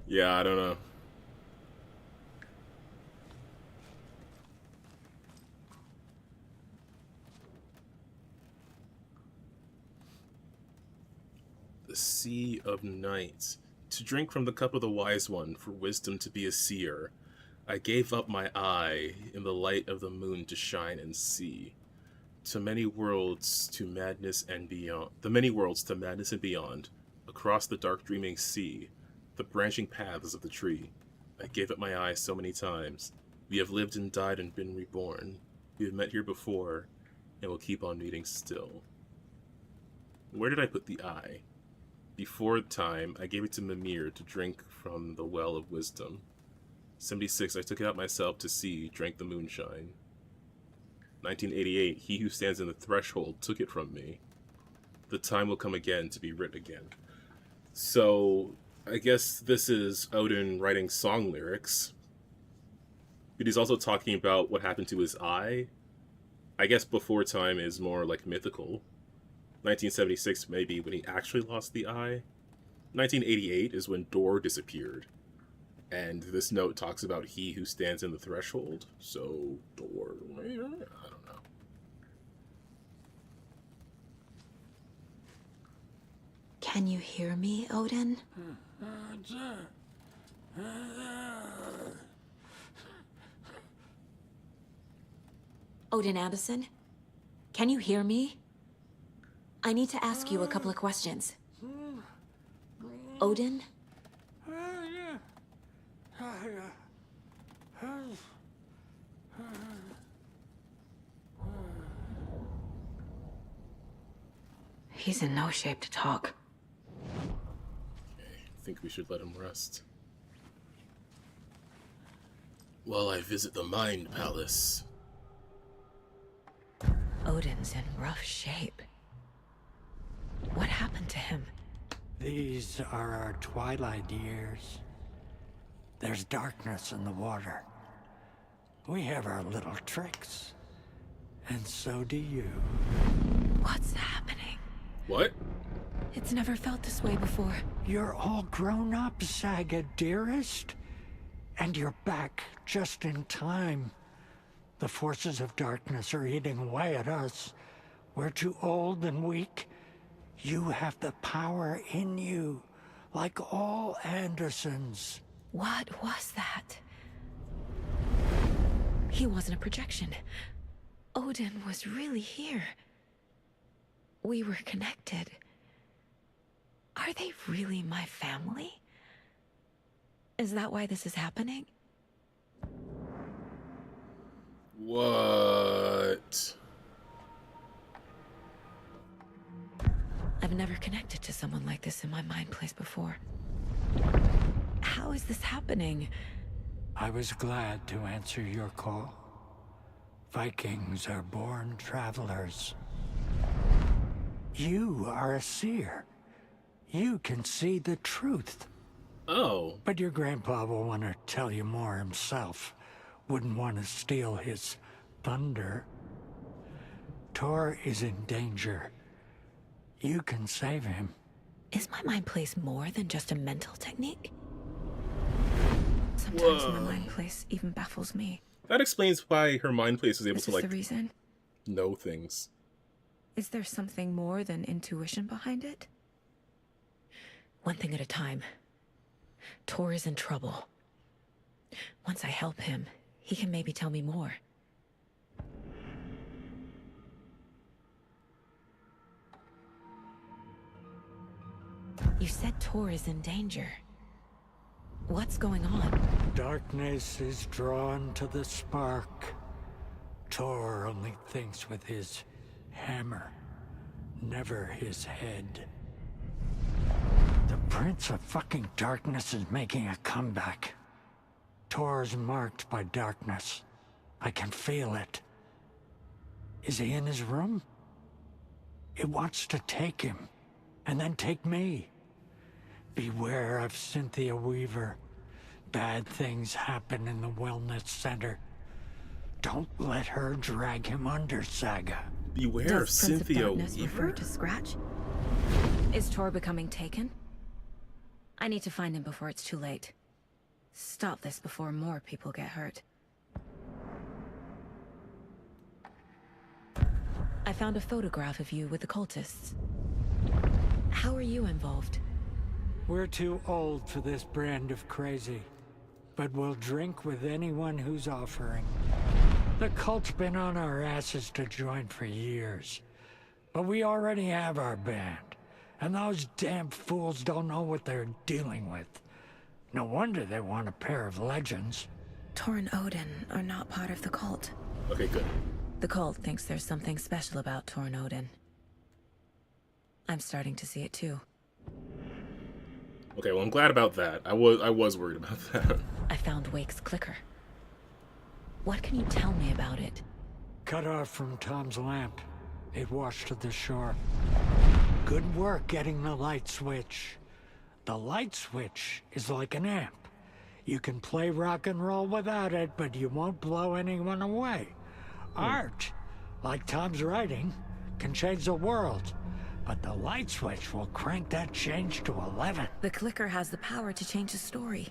Yeah, I don't know. The Sea of Night. To drink from the cup of the Wise One, for wisdom to be a seer. I gave up my eye in the light of the moon to shine and see. To many worlds, to madness and beyond. The many worlds to madness and beyond. Across the dark dreaming sea, the branching paths of the tree. I gave up my eye so many times. We have lived and died and been reborn. We have met here before, and will keep on meeting still. Where did I put the eye? Before time, I gave it to Mimir to drink from the well of wisdom. 76, I took it out myself to see, drank the moonshine. 1988, he who stands in the threshold took it from me. The time will come again to be writ again. So, I guess this is Odin writing song lyrics. But he's also talking about what happened to his eye. I guess before time is more like mythical. 1976 maybe when he actually lost the eye. 1988 is when Dor disappeared. And this note talks about he who stands in the threshold. So, Dor, I don't know. Can you hear me, Odin? Odin Anderson? Can you hear me? I need to ask you a couple of questions. Odin? He's in no shape to talk. I think we should let him rest. While I visit the Mind Palace. Odin's in rough shape. What happened to him? These are our twilight years. There's darkness in the water. We have our little tricks. And so do you. What's happening? What? It's never felt this way before. You're all grown up, Saga, dearest. And you're back just in time. The forces of darkness are eating away at us. We're too old and weak. You have the power in you, like all Andersons. What was that? He wasn't a projection. Odin was really here. We were connected. Are they really my family? Is that why this is happening? What? I've never connected to someone like this in my mind place before. How is this happening? I was glad to answer your call. Vikings are born travelers. You are a seer. You can see the truth. Oh. But your grandpa will want to tell you more himself. Wouldn't want to steal his thunder. Tor is in danger. You can save him. Is my mind place more than just a mental technique? Sometimes my mind place even baffles me. That explains why her mind place is able to, like, the reason? know things. Is there something more than intuition behind it? One thing at a time. Tor is in trouble. Once I help him, he can maybe tell me more. You said Tor is in danger. What's going on? Darkness is drawn to the spark. Tor only thinks with his hammer, never his head. The Prince of fucking Darkness is making a comeback. Tor's marked by darkness. I can feel it. Is he in his room? It wants to take him, and then take me. Beware of Cynthia Weaver. Bad things happen in the wellness center. Don't let her drag him under, Saga. Beware of Cynthia Does Prince of Darkness Weaver? refer to Scratch? Is Tor becoming taken? I need to find him before it's too late. Stop this before more people get hurt. I found a photograph of you with the cultists. How are you involved? We're too old for this brand of crazy, but we'll drink with anyone who's offering. The cult's been on our asses to join for years, but we already have our band, and those damn fools don't know what they're dealing with. No wonder they want a pair of legends. Tor and Odin are not part of the cult. Okay, good. The cult thinks there's something special about Tor and Odin. I'm starting to see it too. Okay, well, I'm glad about that. I was worried about that. I found Wake's clicker. What can you tell me about it? Cut off from Tom's lamp. It washed to the shore. Good work getting the light switch. The light switch is like an amp. You can play rock and roll without it, but you won't blow anyone away. Art, like Tom's writing, can change the world. But the light switch will crank that change to 11. The clicker has the power to change the story.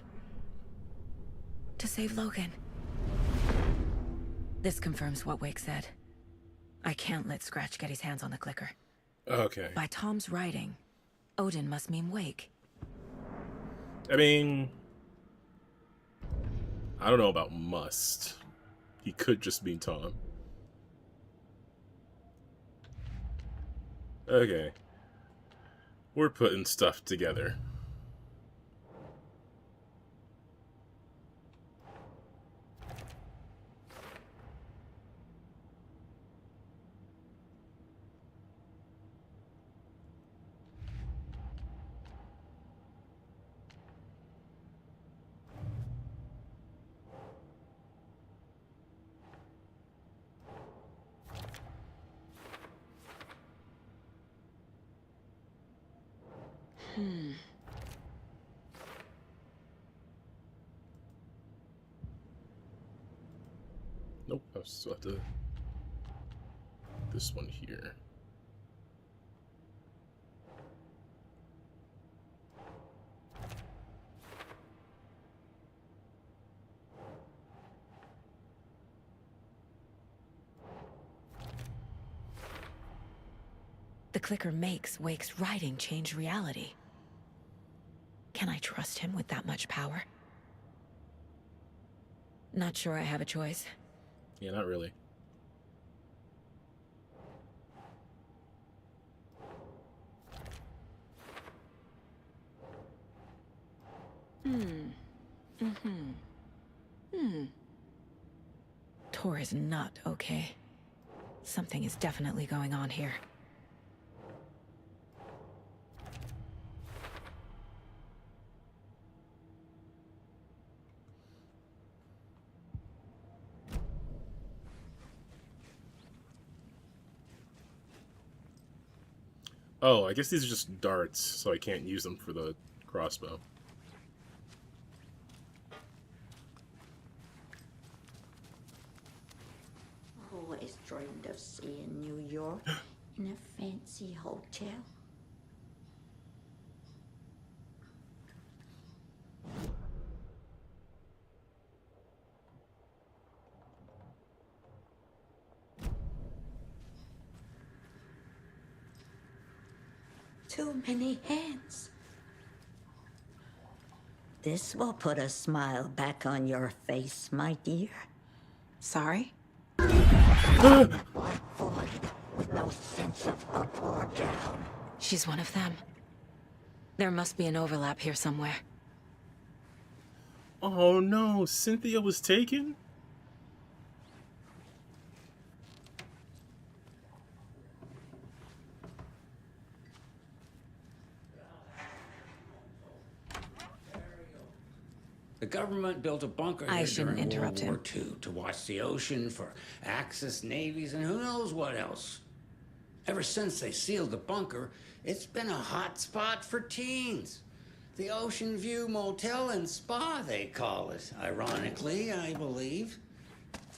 To save Logan. This confirms what Wake said. I can't let Scratch get his hands on the clicker. Okay. By Tom's writing, Odin must mean Wake. I mean, I don't know about must. He could just mean Tom. Okay. We're putting stuff together. Nope, I still have to. This one here. The clicker makes Wake's writing change reality. Can I trust him with that much power? Not sure I have a choice. Yeah, not really. Tor is not okay. Something is definitely going on here. Oh, I guess these are just darts, so I can't use them for the crossbow. Always dreamed of seeing New York in a fancy hotel. Too many hands. This will put a smile back on your face, my dear. Sorry? Black void with no sense of up or down. She's one of them. There must be an overlap here somewhere. Oh no, Cynthia was taken? The government built a bunker I here shouldn't during interrupt World him. War II to watch the ocean for Axis navies and who knows what else. Ever since they sealed the bunker, it's been a hot spot for teens. The Ocean View Motel and Spa, they call it, ironically, I believe.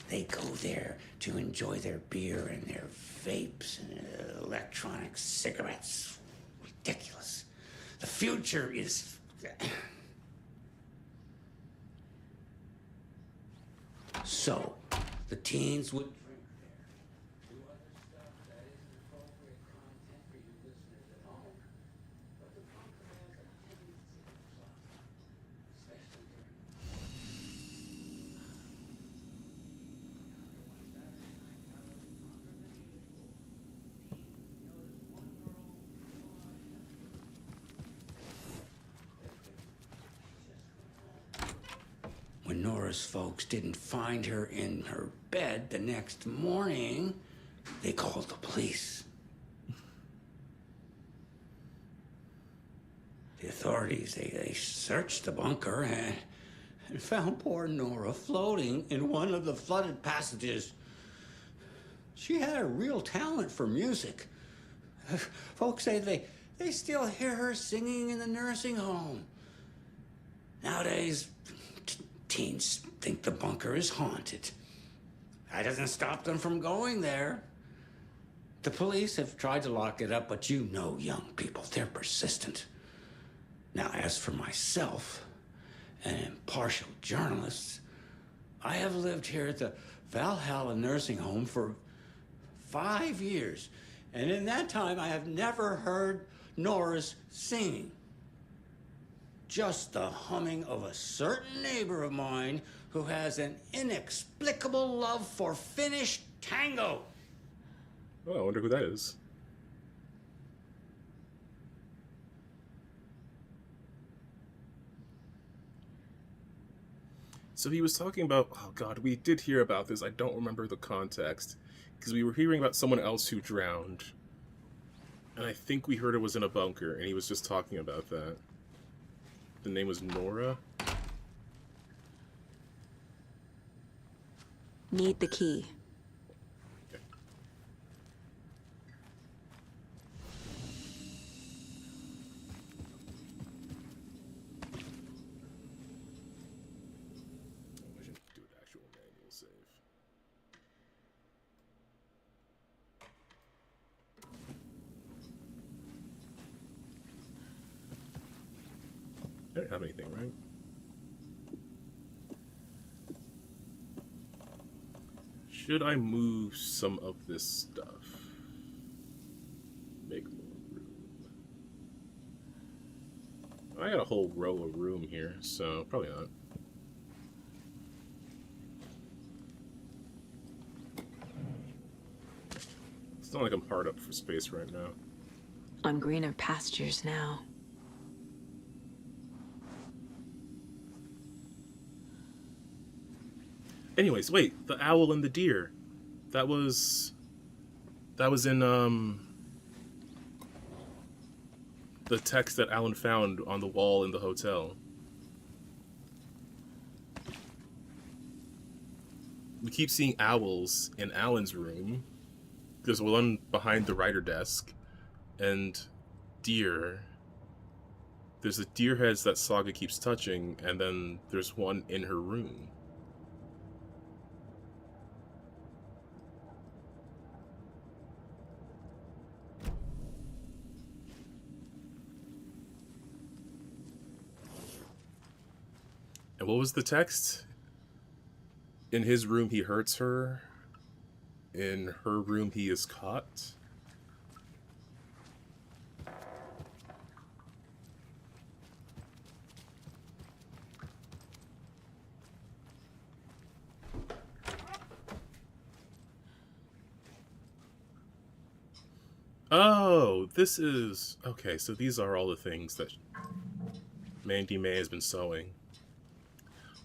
They go there to enjoy their beer and their vapes and electronic cigarettes. Ridiculous. The future is So, the teens would drink there. Do other stuff that isn't appropriate content for you listeners at home. But the bunker has a tendency to plot, especially during When Nora's folks didn't find her in her bed the next morning, they called the police. The authorities, they searched the bunker and found poor Nora floating in one of the flooded passages. She had a real talent for music. Folks say they still hear her singing in the nursing home. Nowadays, teens think the bunker is haunted. That doesn't stop them from going there. The police have tried to lock it up, but you know young people, they're persistent. Now, as for myself, an impartial journalist, I have lived here at the Valhalla nursing home for 5 years, and in that time I have never heard Nora's singing. Just the humming of a certain neighbor of mine who has an inexplicable love for Finnish tango. Oh, I wonder who that is. So he was talking about, oh god, we did hear about this. I don't remember the context. Because we were hearing about someone else who drowned. And I think we heard it was in a bunker, and he was just talking about that. The name was Nora. Need the key. Okay. I should do an actual manual save. I don't have anything, right? Should I move some of this stuff? Make more room. I got a whole row of room here, so probably not. It's not like I'm hard up for space right now. On greener pastures now. Anyways, wait, the owl and the deer. That was in the text that Alan found on the wall in the hotel. We keep seeing owls in Alan's room. There's one behind the writer desk, and deer. There's the deer heads that Saga keeps touching, and then there's one in her room. And what was the text? In his room he hurts her. In her room he is caught. Oh, this is... Okay, so these are all the things that Mandy May has been sewing.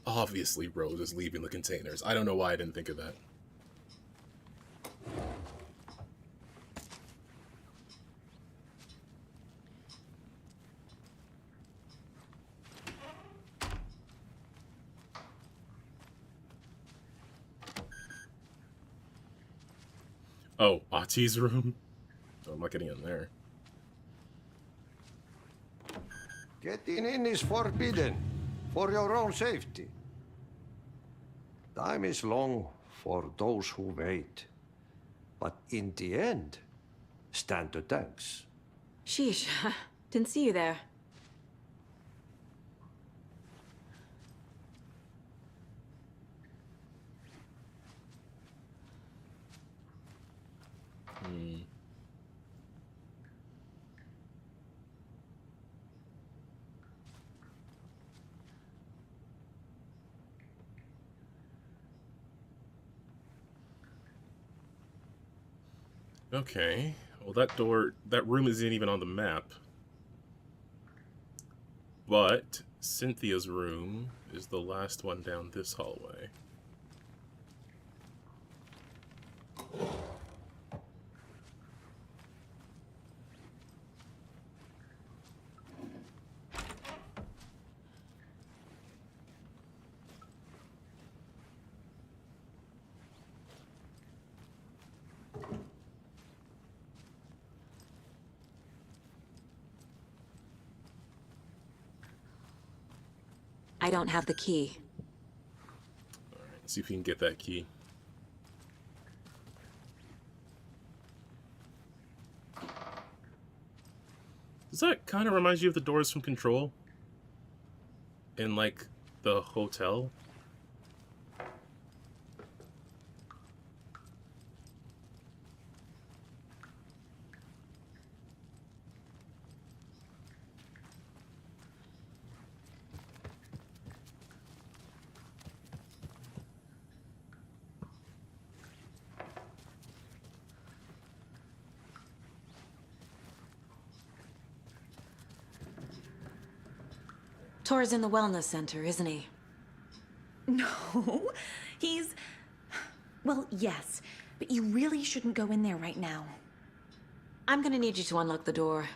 Obviously, Rose is leaving the containers. I don't know why I didn't think of that. Oh, Ati's room? Oh, I'm not getting in there. Getting in is forbidden, for your own safety. Time is long for those who wait. But in the end, stand the thanks. Sheesh, didn't see you there. Okay. Well, that room isn't even on the map. But Cynthia's room is the last one down this hallway. I don't have the key. Alright, see if we can get that key. Does that kind of remind you of the doors from Control? In, like, the hotel? Tor's in the wellness center, isn't he? No, he's... Well, yes, but you really shouldn't go in there right now. I'm gonna need you to unlock the door.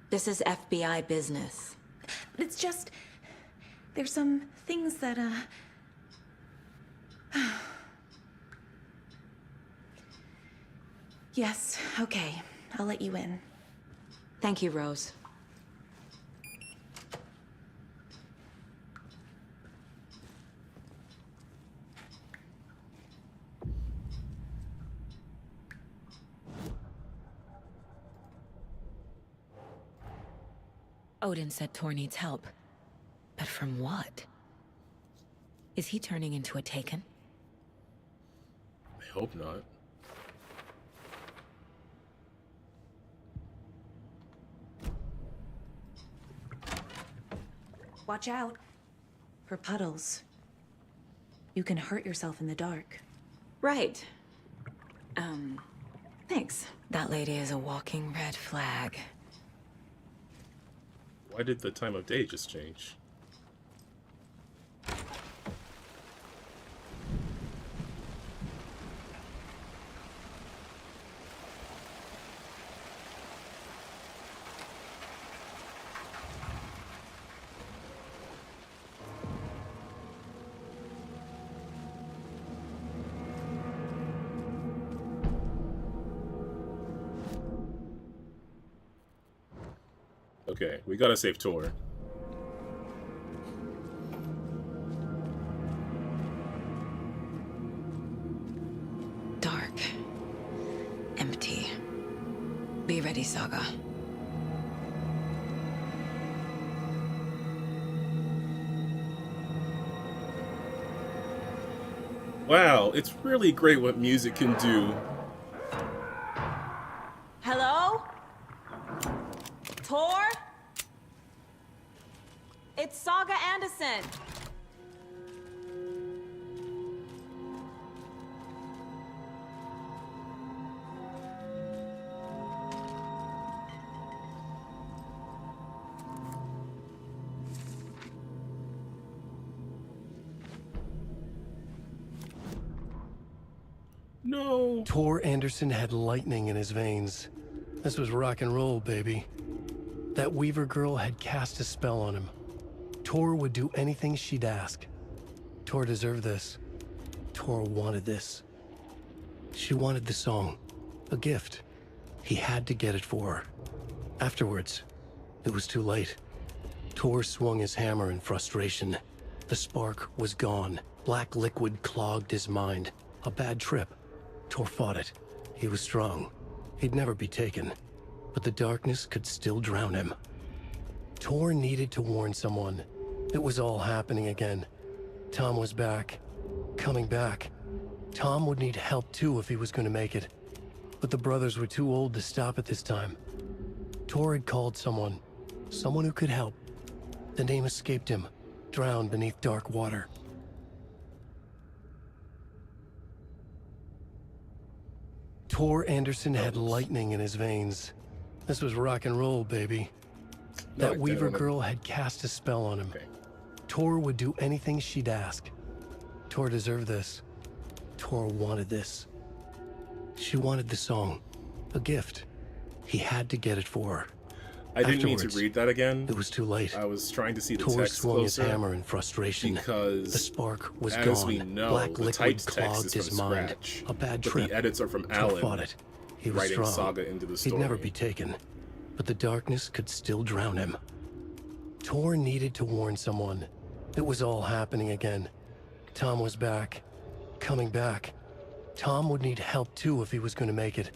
This is FBI business. But it's just... There's some things that, Yes, okay. I'll let you in. Thank you, Rose. Odin said Tor needs help. But from what? Is he turning into a Taken? I hope not. Watch out for puddles. You can hurt yourself in the dark. Right. Thanks. That lady is a walking red flag. Why did the time of day just change? Okay, we gotta save Tor. Dark. Empty. Be ready, Saga. Wow, it's really great what music can do. Hello? Tor? It's Saga Anderson. No. Tor Anderson had lightning in his veins. This was rock and roll, baby. That Weaver girl had cast a spell on him. Tor would do anything she'd ask. Tor deserved this. Tor wanted this. She wanted the song. A gift. He had to get it for her. Afterwards, it was too late. Tor swung his hammer in frustration. The spark was gone. Black liquid clogged his mind. A bad trip. Tor fought it. He was strong. He'd never be taken. But the darkness could still drown him. Tor needed to warn someone. It was all happening again. Tom was back. Coming back. Tom would need help too if he was going to make it. But the brothers were too old to stop at this time. Tor had called someone who could help. The name escaped him, drowned beneath dark water. Tor Anderson had lightning in his veins. This was rock and roll, baby. That Weaver girl had cast a spell on him. Tor would do anything she'd ask. Tor deserved this. Tor wanted this. She wanted the song, a gift. He had to get it for her. I didn't mean to read that again. It was too late. I was trying to see the Tor text swung closer. his hammer in frustration Because the spark was as gone. we know, Black the liquid typed text clogged is his from mind. scratch. A bad but trip. the edits are from Tor Alan fought it. He was writing strong. Saga into the story. He'd never be taken, but the darkness could still drown him. Tor needed to warn someone. It was all happening again. Tom was back, coming back. Tom would need help too if he was going to make it.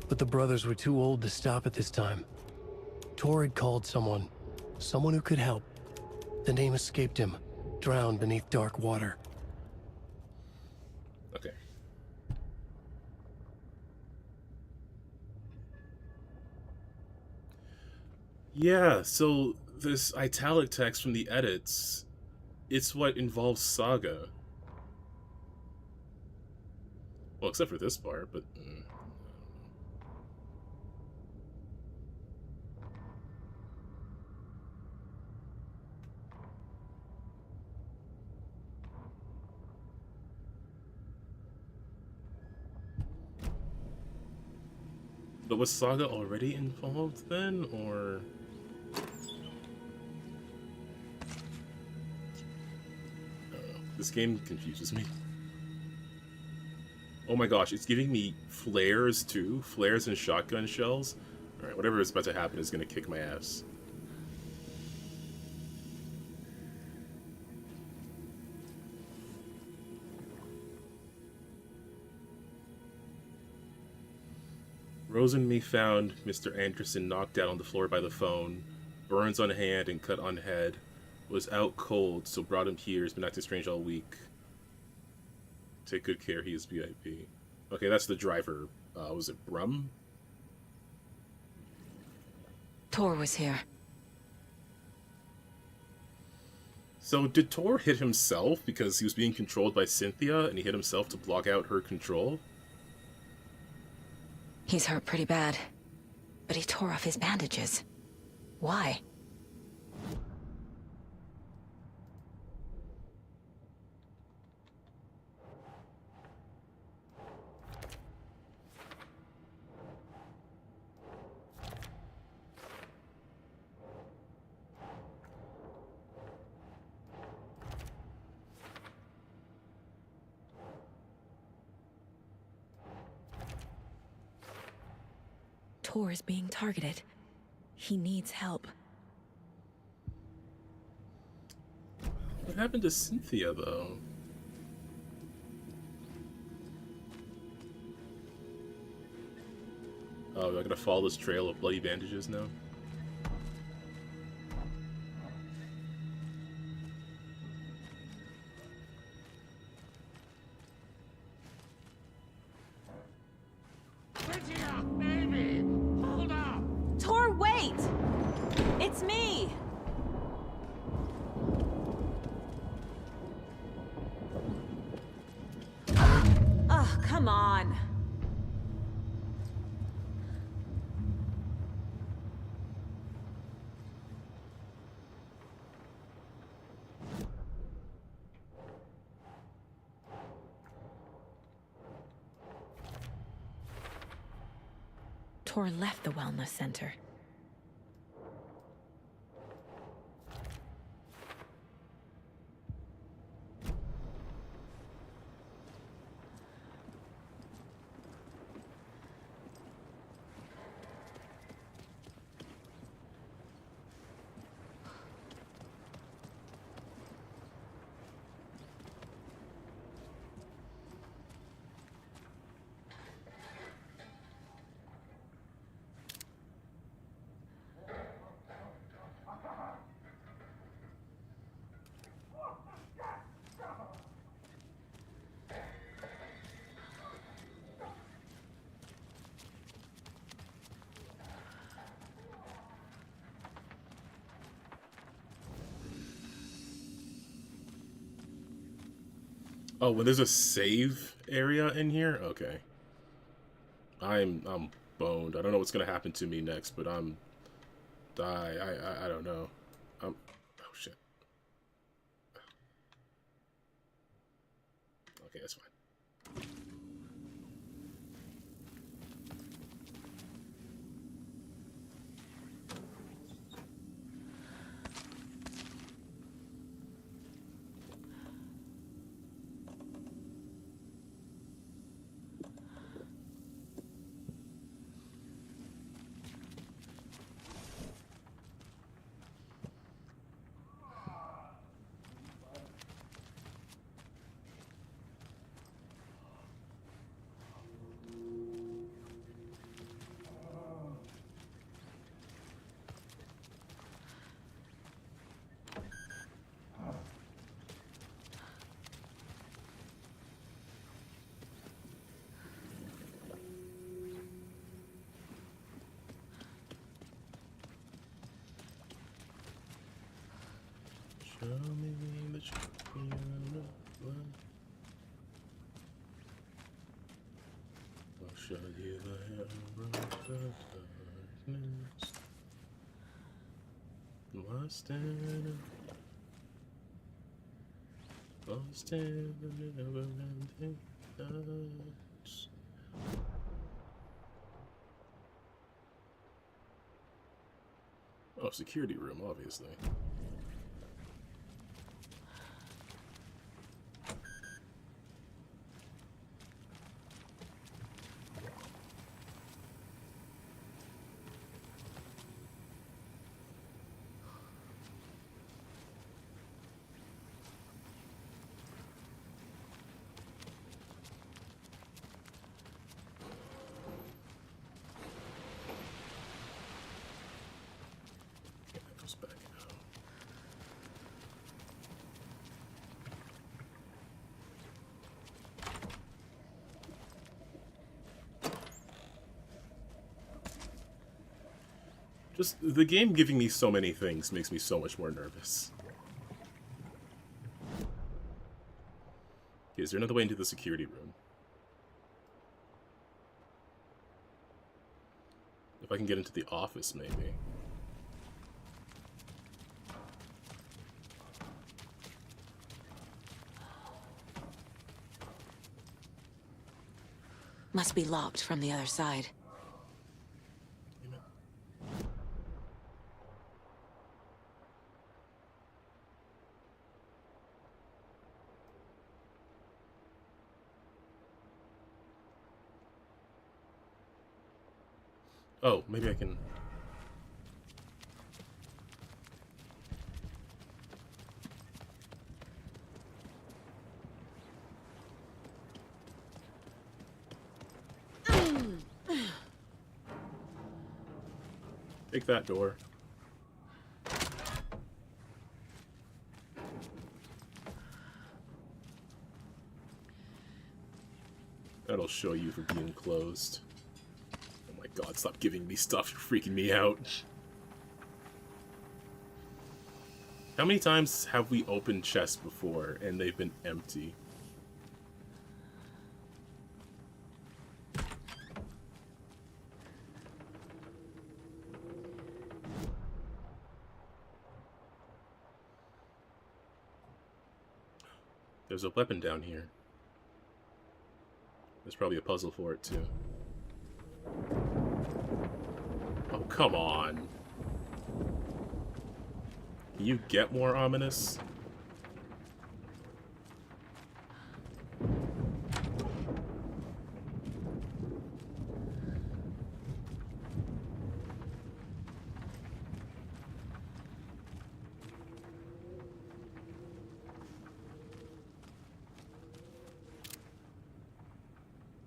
But the brothers were too old to stop at this time. Tor had called someone who could help. The name escaped him, drowned beneath dark water. Okay. Yeah, so this italic text from the edits, it's what involves Saga. Well, except for this part, but... But was Saga already involved then, or... I don't know. This game confuses me. Oh my gosh, it's giving me flares too. Flares and shotgun shells. Alright, whatever is about to happen is gonna kick my ass. Rose and me found Mr. Anderson knocked out on the floor by the phone, burns on hand and cut on head, was out cold, so brought him here. He's been acting strange all week. Take good care, he is VIP. Okay, that's the driver. Was it Brum? Tor was here. So did Tor hit himself because he was being controlled by Cynthia and he hit himself to block out her control? He's hurt pretty bad, but he tore off his bandages. Why? Tor is being targeted. He needs help. What happened to Cynthia, though? Oh, I gotta follow this trail of bloody bandages now? Tor, wait! It's me! Oh, come on. Tor left the wellness center. Oh, when there's a save area in here? Okay. I'm boned. I don't know what's gonna happen to me next, but I don't know. Oh shit. Okay, that's fine. Show me the champion of life. I'll show you the hero of darkness. Lost in a never-ending night. Oh, security room, obviously. Just the game giving me so many things makes me so much more nervous. Okay, is there another way into the security room? If I can get into the office, maybe. Must be locked from the other side. Oh, maybe I can... Take that door. That'll show you for being closed. Oh my god, stop giving me stuff, you're freaking me out. How many times have we opened chests before and they've been empty? There's a weapon down here. There's probably a puzzle for it, too. Oh, come on. Can you get more ominous?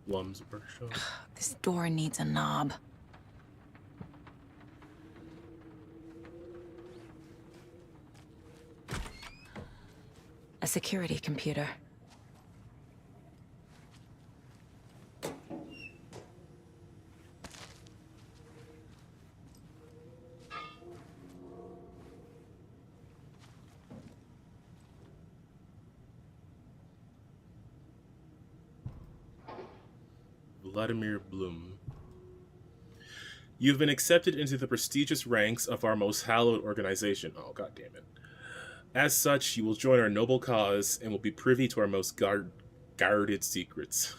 Blum's workshop. This door needs a knob. A security computer. Vladimir Blum. You've been accepted into the prestigious ranks of our most hallowed organization. Oh, god damn it. As such, you will join our noble cause and will be privy to our most guarded secrets.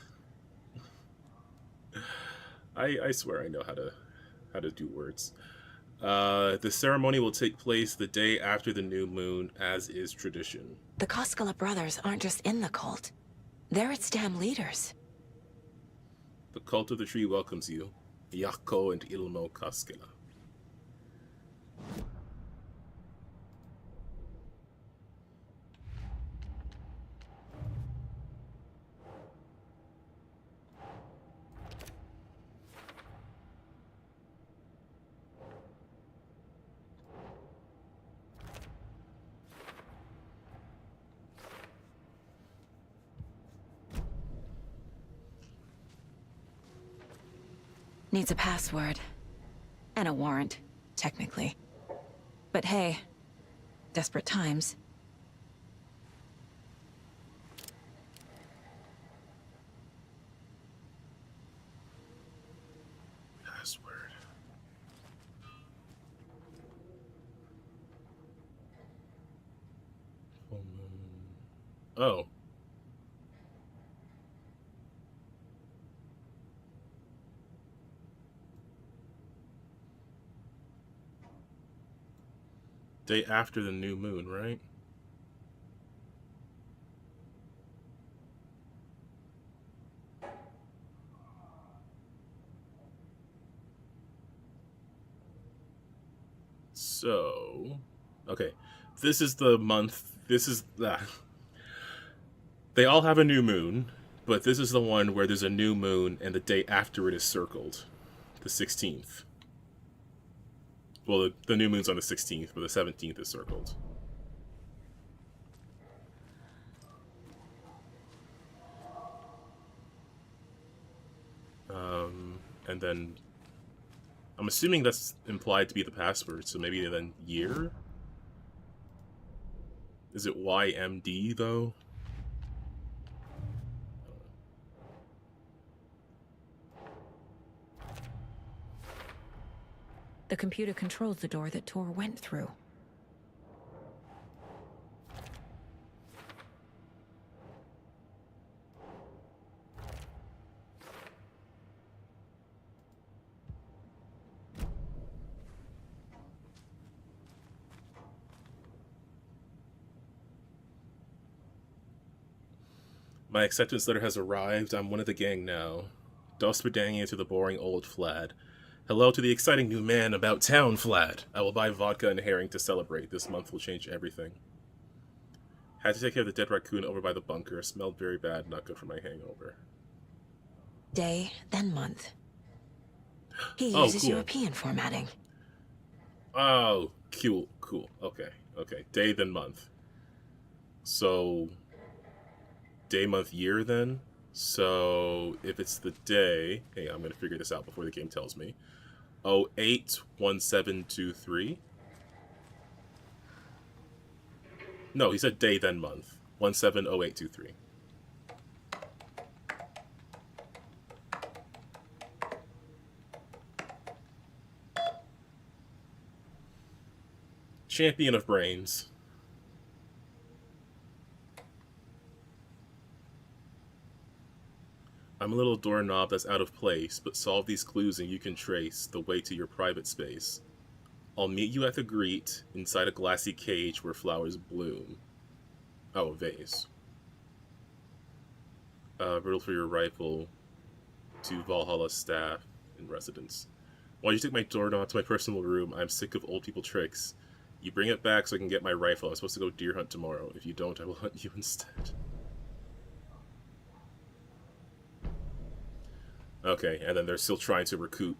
I swear I know how to do words. The ceremony will take place the day after the new moon, as is tradition. The Koskela brothers aren't just in the cult. They're its damn leaders. The cult of the tree welcomes you, Jaakko and Ilmo Koskela. Needs a password. And a warrant, technically. But hey, desperate times. Password. Oh. Day after the new moon, right? So, okay. This is the month. This is that. They all have a new moon, but this is the one where there's a new moon and the day after it is circled. The 16th. Well, the new moon's on the 16th, but the 17th is circled. And then I'm assuming that's implied to be the password, so maybe then year? Is it YMD, though? The computer controls the door that Tor went through. My acceptance letter has arrived. I'm one of the gang now. Dospedanging into the boring old Flad. Hello to the exciting new man about town, Flad. I will buy vodka and herring to celebrate. This month will change everything. Had to take care of the dead raccoon over by the bunker. Smelled very bad, not good for my hangover. Day, then month. He Oh, uses cool. European formatting. Oh, cool. Okay. Day, then month. So, day, month, year, then? So, if it's the day... Hey, I'm going to figure this out before the game tells me. 081723. No, he said day, then month. 170823. Champion of brains. I'm a little doorknob that's out of place, but solve these clues and you can trace the way to your private space. I'll meet you at the Greet, inside a glassy cage where flowers bloom. Oh, a vase. Riddle for your rifle to Valhalla staff in residence. Why'd you take my doorknob to my personal room? I'm sick of old people tricks. You bring it back so I can get my rifle. I'm supposed to go deer hunt tomorrow. If you don't, I will hunt you instead. Okay, and then they're still trying to recruit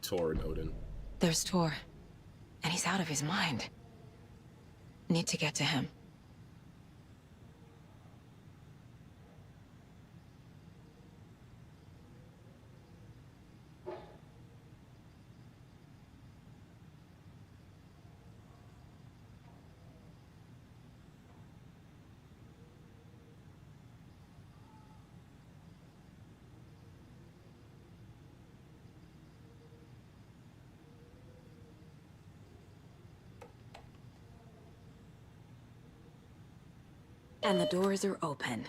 Tor and Odin. There's Tor, and he's out of his mind. Need to get to him. And the doors are open.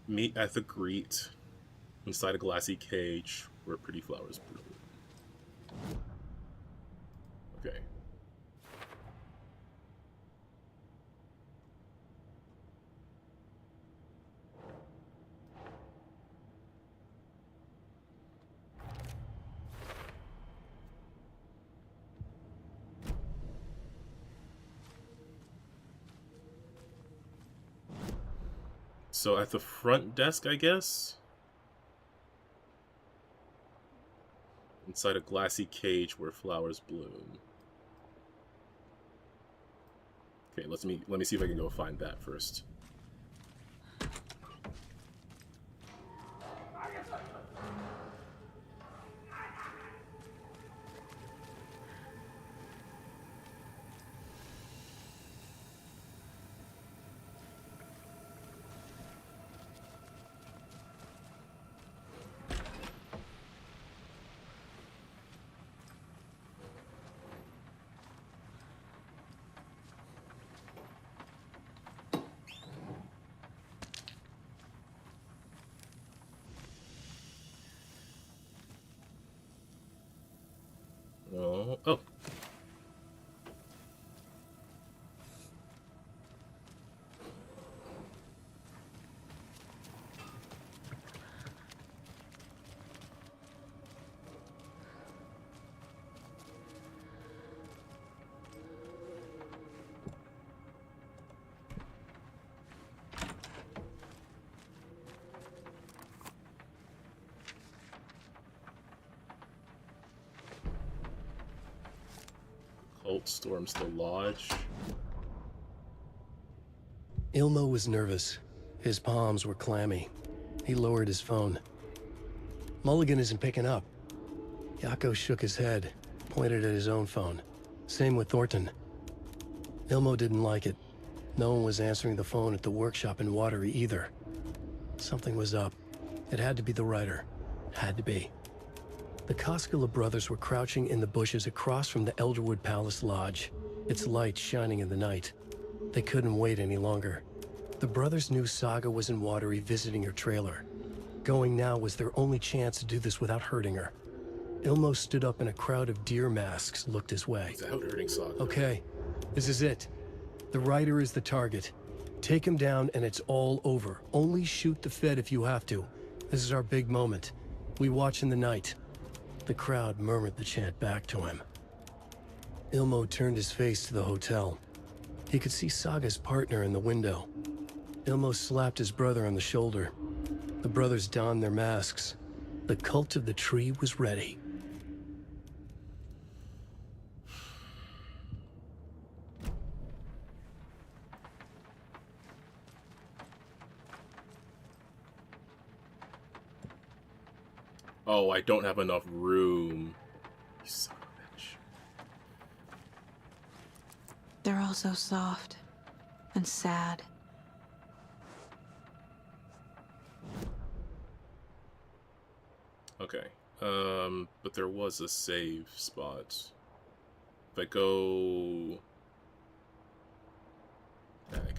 Meet at the Greet, inside a glassy cage where pretty flowers bloom. Okay. So at the front desk, I guess? Inside a glassy cage where flowers bloom. Okay, let me see if I can go find that first. Oh. Cult storms the lodge. Ilmo was nervous. His palms were clammy. He lowered his phone. Mulligan isn't picking up. Yako shook his head, pointed at his own phone. Same with Thornton. Ilmo didn't like it. No one was answering the phone at the workshop in Watery either. Something was up. It had to be the writer. Had to be. The Koskela brothers were crouching in the bushes across from the Elderwood Palace Lodge, its light shining in the night. They couldn't wait any longer. The brothers knew Saga was in Watery visiting her trailer. Going now was their only chance to do this without hurting her. Ilmo stood up and a crowd of deer masks looked his way. Without hurting Saga. Okay, this is it. The writer is the target. Take him down and it's all over. Only shoot the Fed if you have to. This is our big moment. We watch in the night. The crowd murmured the chant back to him. Ilmo turned his face to the hotel. He could see Saga's partner in the window. Ilmo slapped his brother on the shoulder. The brothers donned their masks. The cult of the tree was ready. Oh, I don't have enough room. You son of a bitch. They're all so soft and sad. Okay. But there was a save spot. If I go diagonal.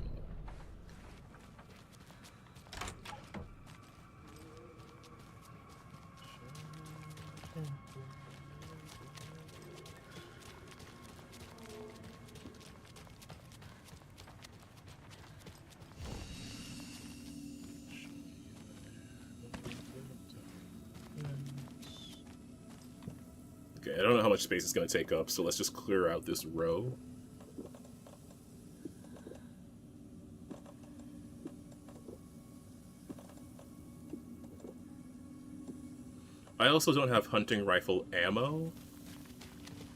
Okay, I don't know how much space it's going to take up, so let's just clear out this row. I also don't have hunting rifle ammo,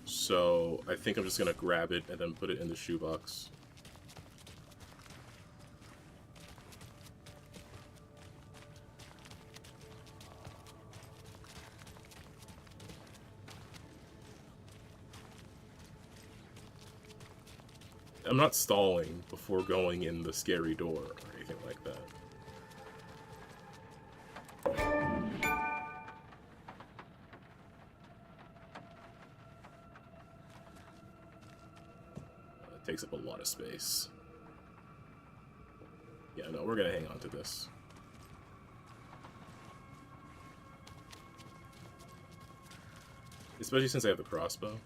so I think I'm just going to grab it and then put it in the shoebox. I'm not stalling before going in the scary door or anything like that. lot of space. Yeah, no, we're gonna hang on to this. Especially since I have the crossbow.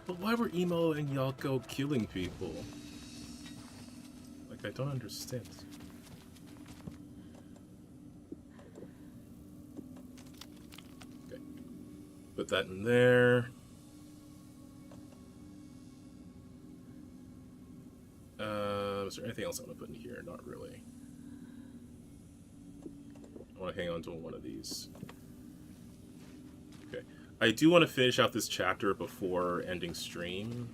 But why were Emo and Yalko killing people? Like, I don't understand. Okay. Put that in there. Is there anything else I want to put in here? Not really. I want to hang on to one of these. Okay. I do want to finish out this chapter before ending stream.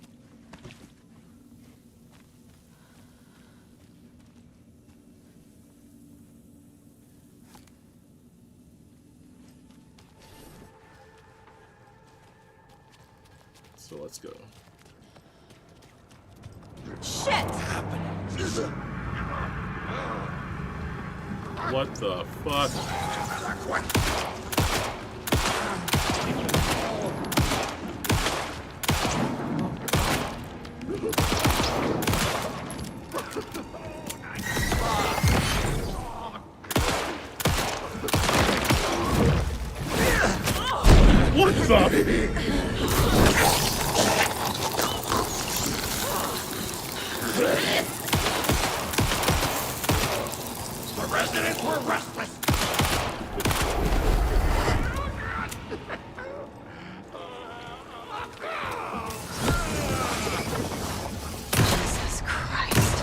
So let's go. Shit! What the fuck? What the? The residents were restless. Jesus Christ.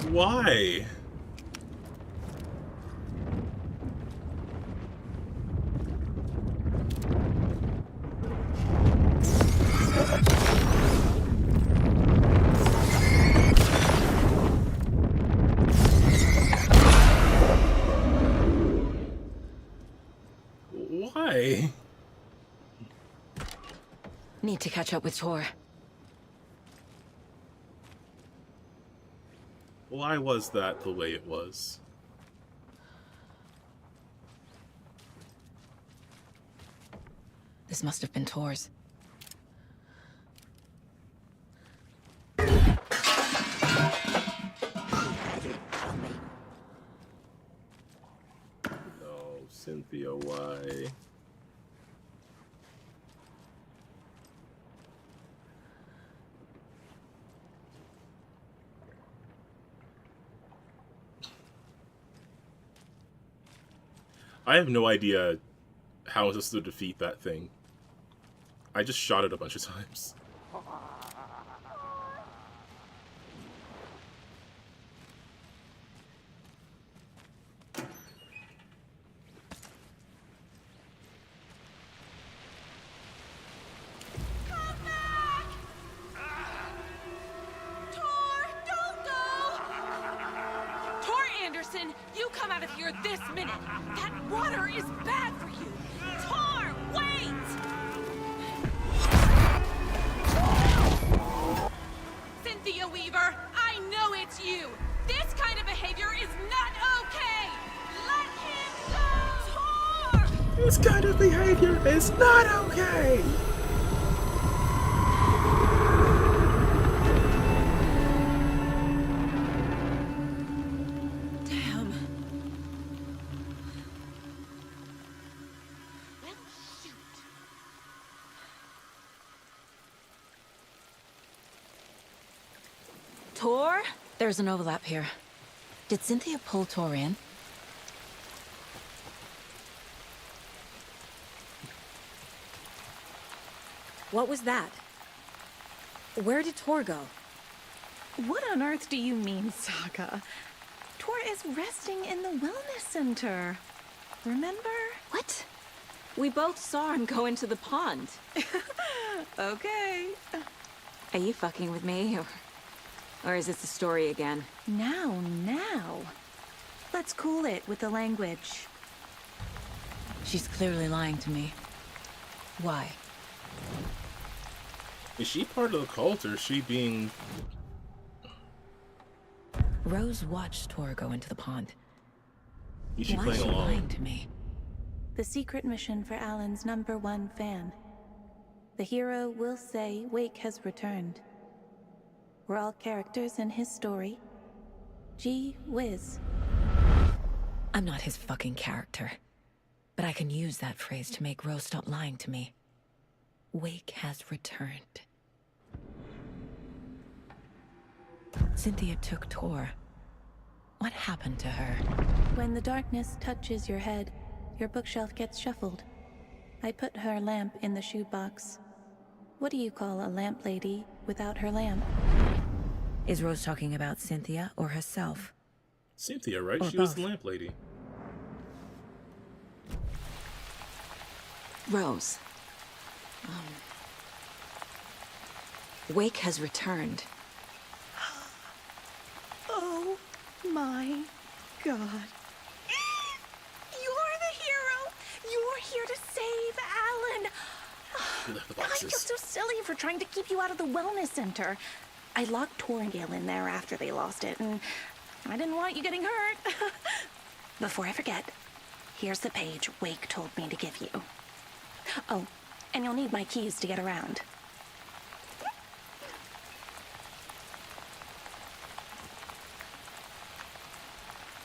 Why? Why? Need to catch up with Tor. Why was that the way it was? This must have been Tor's. No, Cynthia, why? I have no idea how I'm supposed to defeat that thing. I just shot it a bunch of times. You come out of here this minute! That water is bad for you! Tor, wait! Cynthia Weaver, I know it's you! This kind of behavior is not okay! Let him go! Tor! This kind of behavior is not okay! Tor? There's an overlap here. Did Cynthia pull Tor in? What was that? Where did Tor go? What on earth do you mean, Saga? Tor is resting in the wellness center. Remember? What? We both saw him go into the pond. Okay. Are you fucking with me, or is this the story again? Now. Let's cool it with the language. She's clearly lying to me. Why? Is she part of the cult, or is she being Rose watched Tor go into the pond. You should Why play is she along. lying to me? The secret mission for Alan's #1 fan. The hero will say Wake has returned. We're all characters in his story. Gee whiz. I'm not his fucking character. But I can use that phrase to make Rose stop lying to me. Wake has returned. Cynthia took Tor. What happened to her? When the darkness touches your head, your bookshelf gets shuffled. I put her lamp in the shoebox. What do you call a lamp lady without her lamp? Is Rose talking about Cynthia or herself? Cynthia, right? Or She was both. the lamp lady. Rose. Wake has returned. Oh my God. You're the hero! You're here to save Alan! She left the I boxes. feel so silly for trying to keep you out of the wellness center. I locked Tor and Gale in there after they lost it, and I didn't want you getting hurt. Before I forget, here's the page Wake told me to give you. Oh, and you'll need my keys to get around.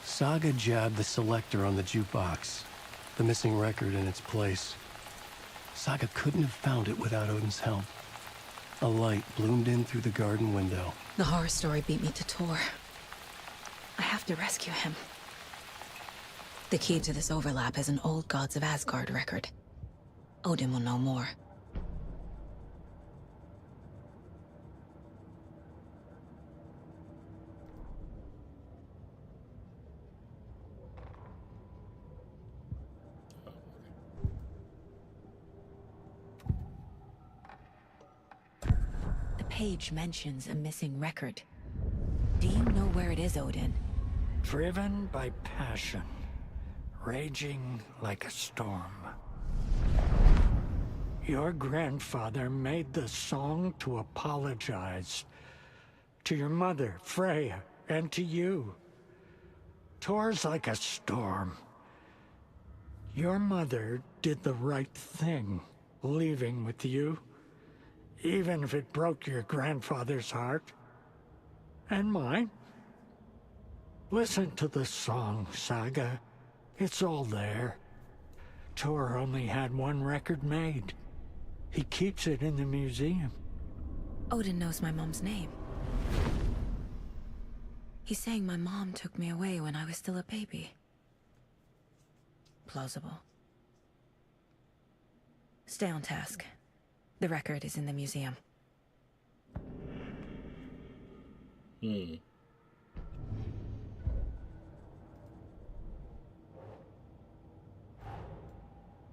Saga jabbed the selector on the jukebox, the missing record in its place. Saga couldn't have found it without Odin's help. A light bloomed in through the garden window. The horror story beat me to Tor. I have to rescue him. The key to this overlap is an old Gods of Asgard record. Odin will know more. The page mentions a missing record. Do you know where it is, Odin? Driven by passion, raging like a storm. Your grandfather made the song to apologize to your mother, Freya, and to you. Tor's like a storm. Your mother did the right thing, leaving with you, even if it broke your grandfather's heart. And mine. Listen to the song, Saga. It's all there. Tor only had one record made. He keeps it in the museum. Odin knows my mom's name. He's saying my mom took me away when I was still a baby. Plausible. Stay on task. The record is in the museum.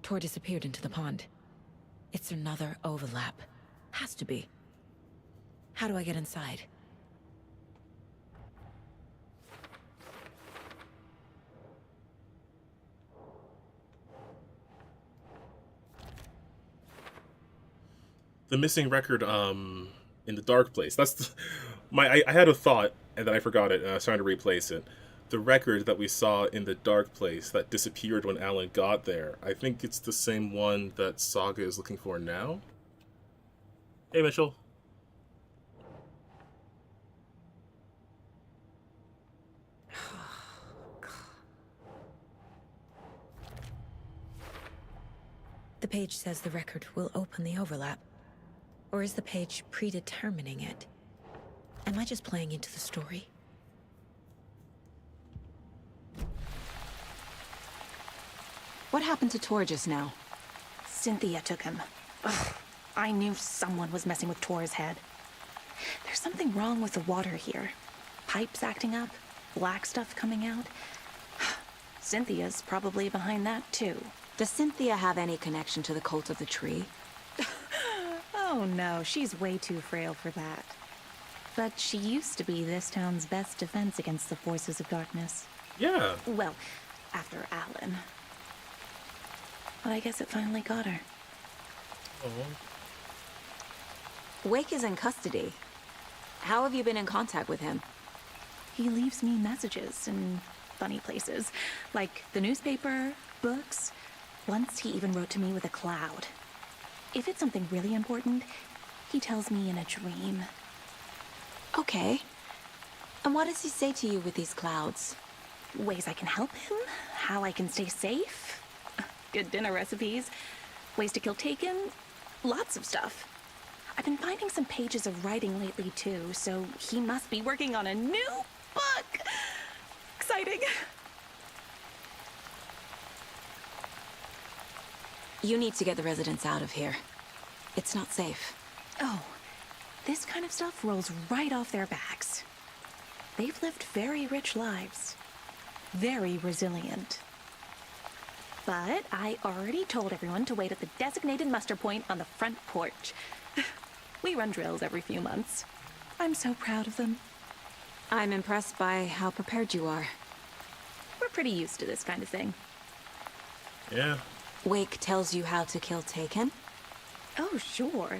Tor disappeared into the pond. It's another overlap. Has to be. How do I get inside? The missing record in the dark place. That's I had a thought and then I forgot it and I was trying to replace it. The record that we saw in the dark place that disappeared when Alan got there. I think it's the same one that Saga is looking for now. Hey, Mitchell. The page says the record will open the overlap. Or is the page predetermining it? Am I just playing into the story? What happened to Tor just now? Cynthia took him. Ugh, I knew someone was messing with Tor's head. There's something wrong with the water here. Pipes acting up, black stuff coming out. Cynthia's probably behind that too. Does Cynthia have any connection to the cult of the tree? Oh no, she's way too frail for that. But she used to be this town's best defense against the forces of darkness. Yeah. Well, after Alan. But I guess it finally got her. Wake is in custody. How have you been in contact with him? He leaves me messages in funny places, like the newspaper, books. Once he even wrote to me with a cloud. If it's something really important, he tells me in a dream. Okay. And what does he say to you with these clouds? Ways I can help him, how I can stay safe, good dinner recipes, ways to kill Taken, lots of stuff. I've been finding some pages of writing lately too, so he must be working on a new book. Exciting. You need to get the residents out of here. It's not safe. Oh, this kind of stuff rolls right off their backs. They've lived very rich lives. Very resilient. But I already told everyone to wait at the designated muster point on the front porch. We run drills every few months. I'm so proud of them. I'm impressed by how prepared you are. We're pretty used to this kind of thing. Yeah. Wake tells you how to kill Taken? Oh, sure.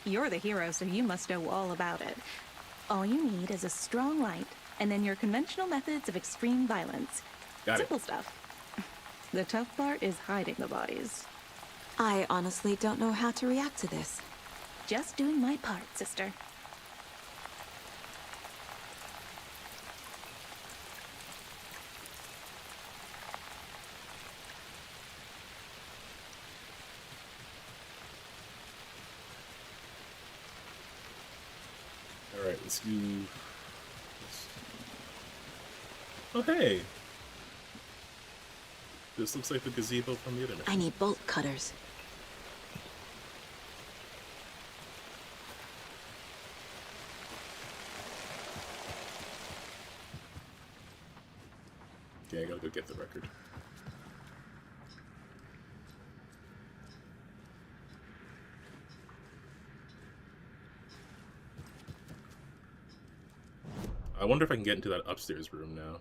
You're the hero, so you must know all about it. All you need is a strong light, and then your conventional methods of extreme violence. Simple stuff. The tough part is hiding the bodies. I honestly don't know how to react to this. Just doing my part, sister. Alright, let's do... Oh, hey! This looks like the gazebo from the internet. I need bolt cutters. Okay, I gotta go get the record. I wonder if I can get into that upstairs room now.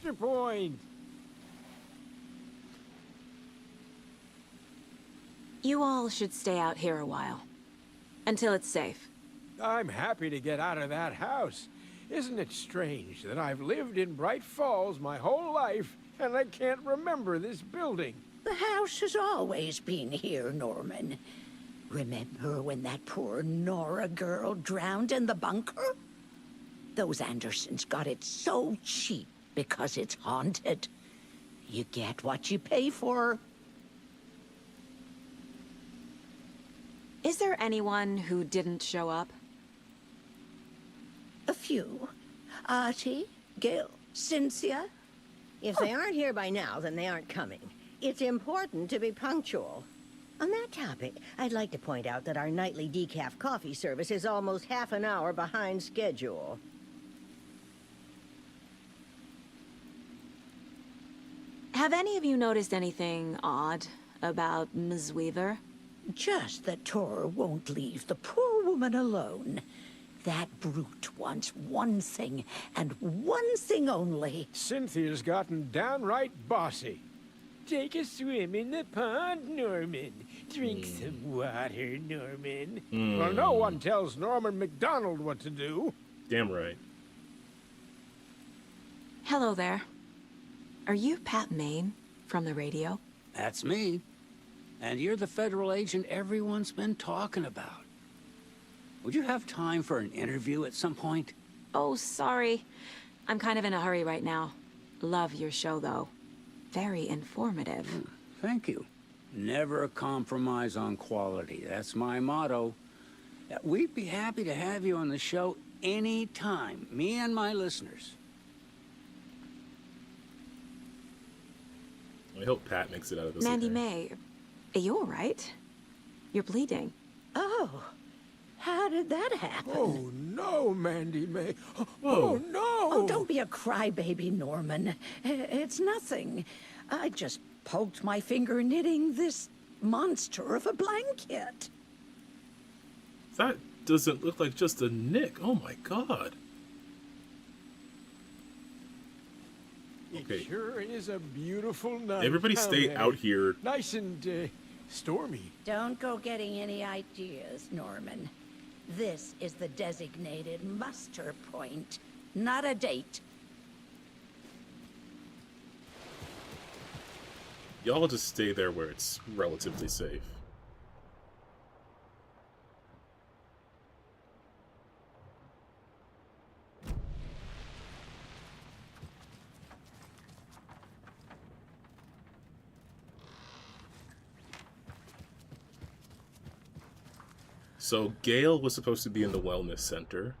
Your point. You all should stay out here a while. Until it's safe. I'm happy to get out of that house. Isn't it strange that I've lived in Bright Falls my whole life and I can't remember this building? The house has always been here, Norman. Remember when that poor Nora girl drowned in the bunker? Those Andersons got it so cheap because it's haunted. You get what you pay for. Is there anyone who didn't show up? A few. Artie, Gil, Cynthia. If they aren't here by now, then they aren't coming. It's important to be punctual. On that topic, I'd like to point out that our nightly decaf coffee service is almost half an hour behind schedule. Have any of you noticed anything odd about Ms. Weaver? Just that Tor won't leave the poor woman alone. That brute wants one thing, and one thing only. Cynthia's gotten downright bossy. Take a swim in the pond, Norman. Drink some water, Norman. Well, no one tells Norman McDonald what to do. Damn right. Hello there. Are you Pat Maine from the radio? That's me. And you're the federal agent everyone's been talking about. Would you have time for an interview at some point? Oh, sorry. I'm kind of in a hurry right now. Love your show, though. Very informative. Thank you. Never compromise on quality. That's my motto. We'd be happy to have you on the show anytime, me and my listeners. I hope Pat makes it out of this. Mandy May, are you all right? You're bleeding. Oh, how did that happen? Oh, no, Mandy May. Whoa. Oh, no! Oh, don't be a crybaby, Norman. It's nothing. I just poked my finger knitting this monster of a blanket. That doesn't look like just a nick. Oh my god. Okay. It sure is a beautiful night. Everybody stay Hey, out here. Nice and stormy. Don't go getting any ideas, Norman. This is the designated muster point, not a date. Y'all just stay there where it's relatively safe. So Gale was supposed to be in the wellness center.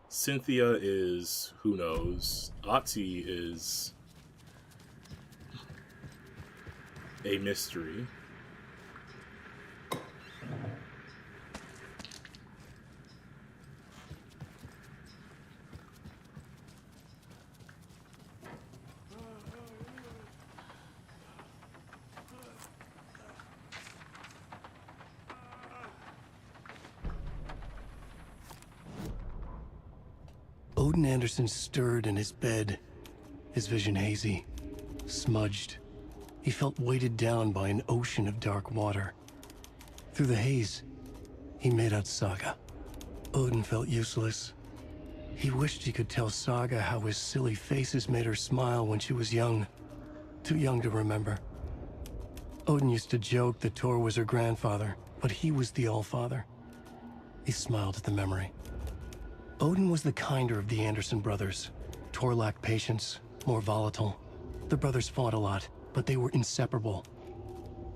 Cynthia is who knows. Otzi is a mystery. Odin Anderson stirred in his bed, his vision hazy, smudged. He felt weighted down by an ocean of dark water. Through the haze, he made out Saga. Odin felt useless. He wished he could tell Saga how his silly faces made her smile when she was young. Too young to remember. Odin used to joke that Tor was her grandfather, but he was the Allfather. He smiled at the memory. Odin was the kinder of the Anderson brothers. Tor lacked patience, more volatile. The brothers fought a lot, but they were inseparable.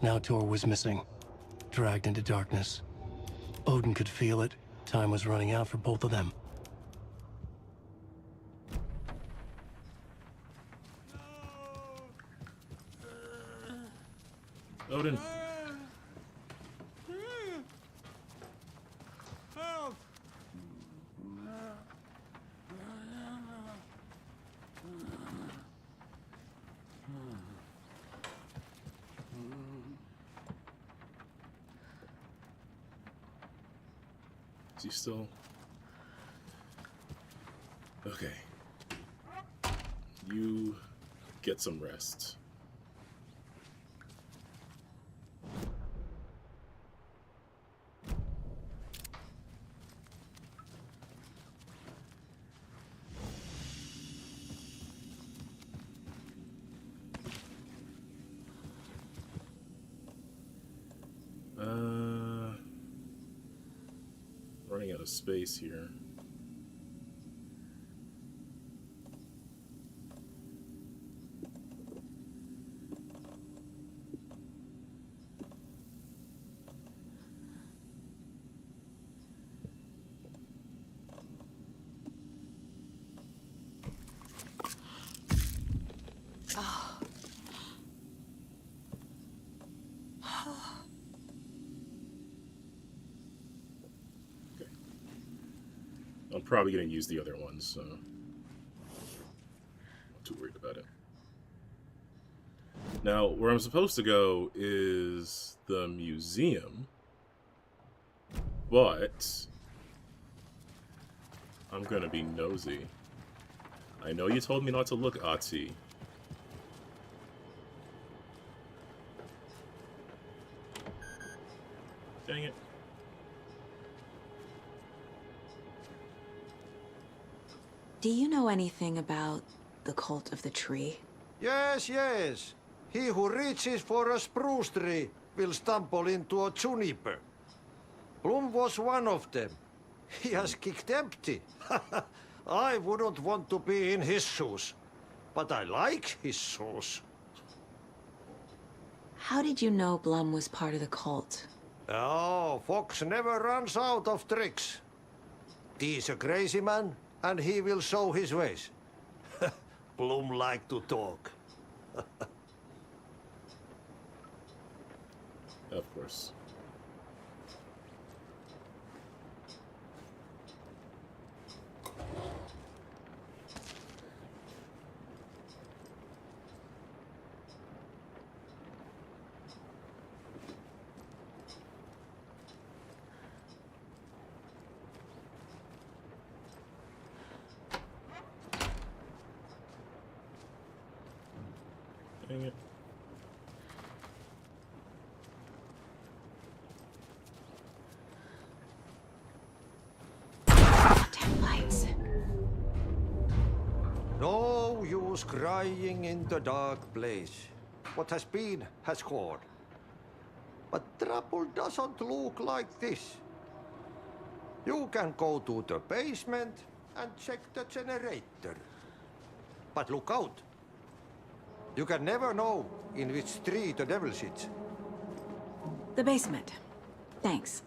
Now Tor was missing, dragged into darkness. Odin could feel it. Time was running out for both of them. Odin. Help! Is he still? Okay. You get some rest. Running out of space here. I'm probably going to use the other ones, so not too worried about it. Now, where I'm supposed to go is the museum, but I'm going to be nosy. I know you told me not to look, Otzi. Dang it. Do you know anything about the Cult of the Tree? Yes, yes. He who reaches for a spruce tree will stumble into a juniper. Bloom was one of them. He has kicked empty. I wouldn't want to be in his shoes. But I like his shoes. How did you know Blum was part of the cult? Oh, Fox never runs out of tricks. He's a crazy man, and he will show his ways. Bloom like to talk. Of course. Dang it. Lights. No use crying in the dark place. What has been has gone. But trouble doesn't look like this. You can go to the basement and check the generator. But look out. You can never know in which tree the devil sits. The basement. Thanks.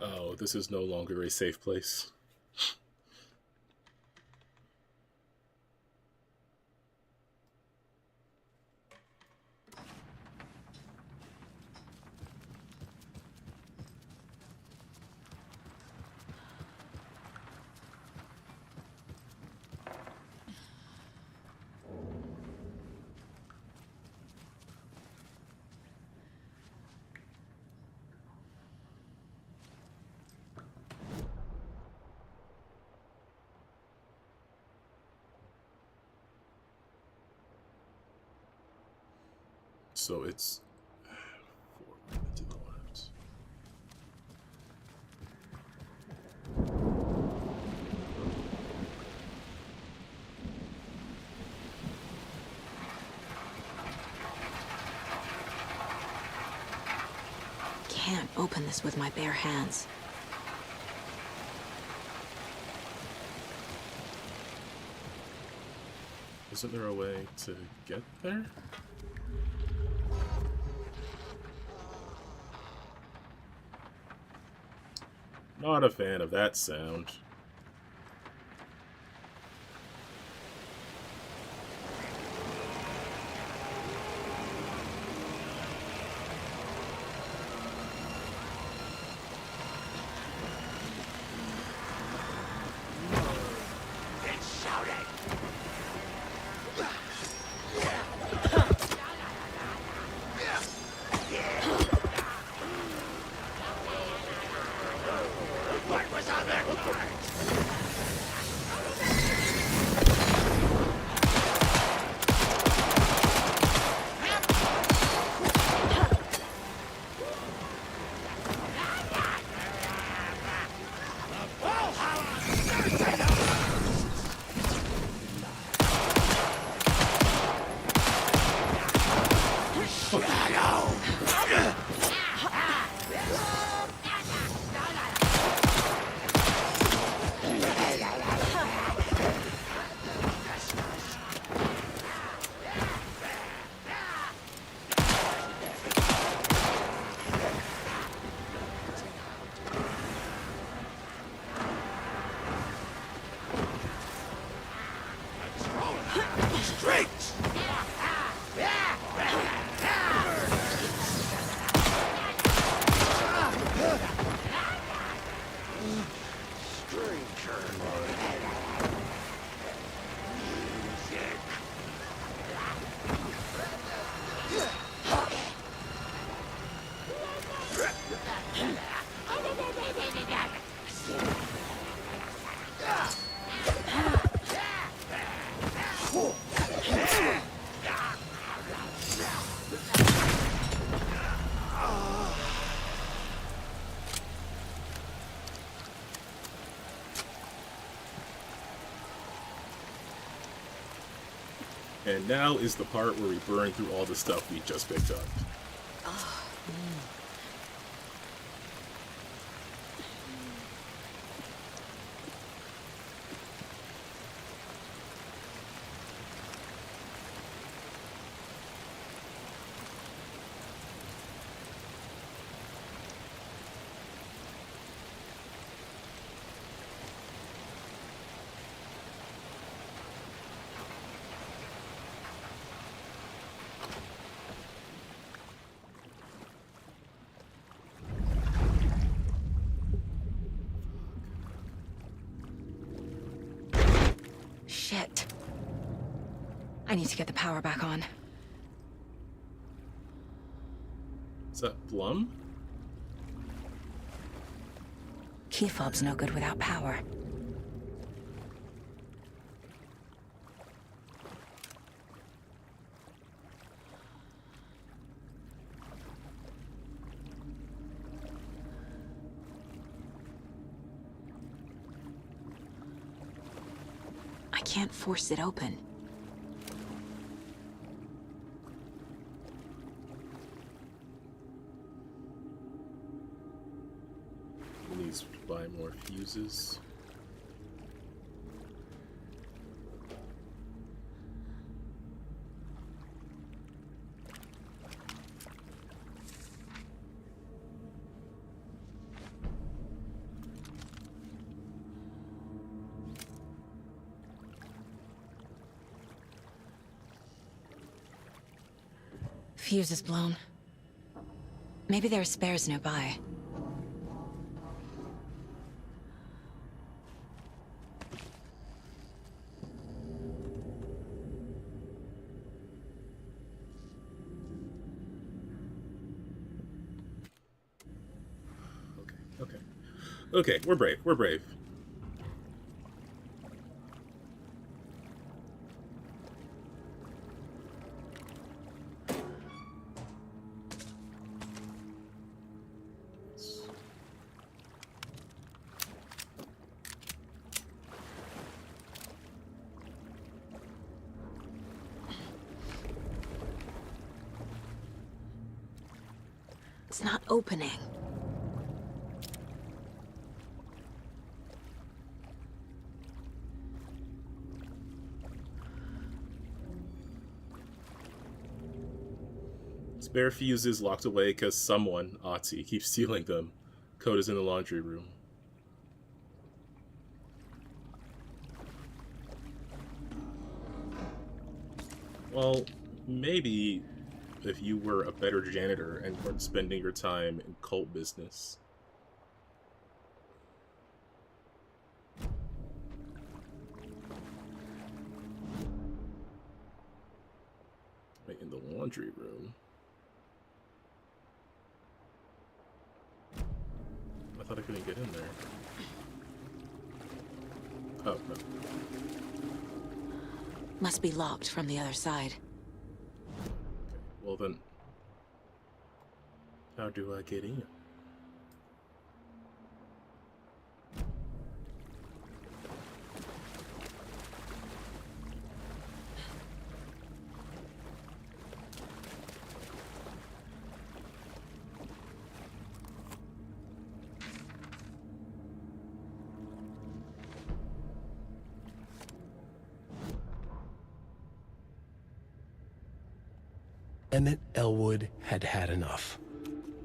Oh, this is no longer a safe place. So it's 4 to the left. Can't open this with my bare hands. Isn't there a way to get there? Not a fan of that sound. It's shouting. What was on that card? Straight! And now is the part where we burn through all the stuff we just picked up. Shit. I need to get the power back on. Is that Blum? Key fob's no good without power. I can't force it open. He needs to buy more fuses. Fuse is blown. Maybe there are spares nearby. Okay, we're brave. We're brave. It's not opening. Spare fuses locked away because someone, Otzi, keeps stealing them. Code is in the laundry room. Well, maybe if you were a better janitor and weren't spending your time in cult business. Wait, in the laundry room? I thought I couldn't get in there. Oh, no. Must be locked from the other side. Well then, how do I get in? Emmett Elwood had had enough.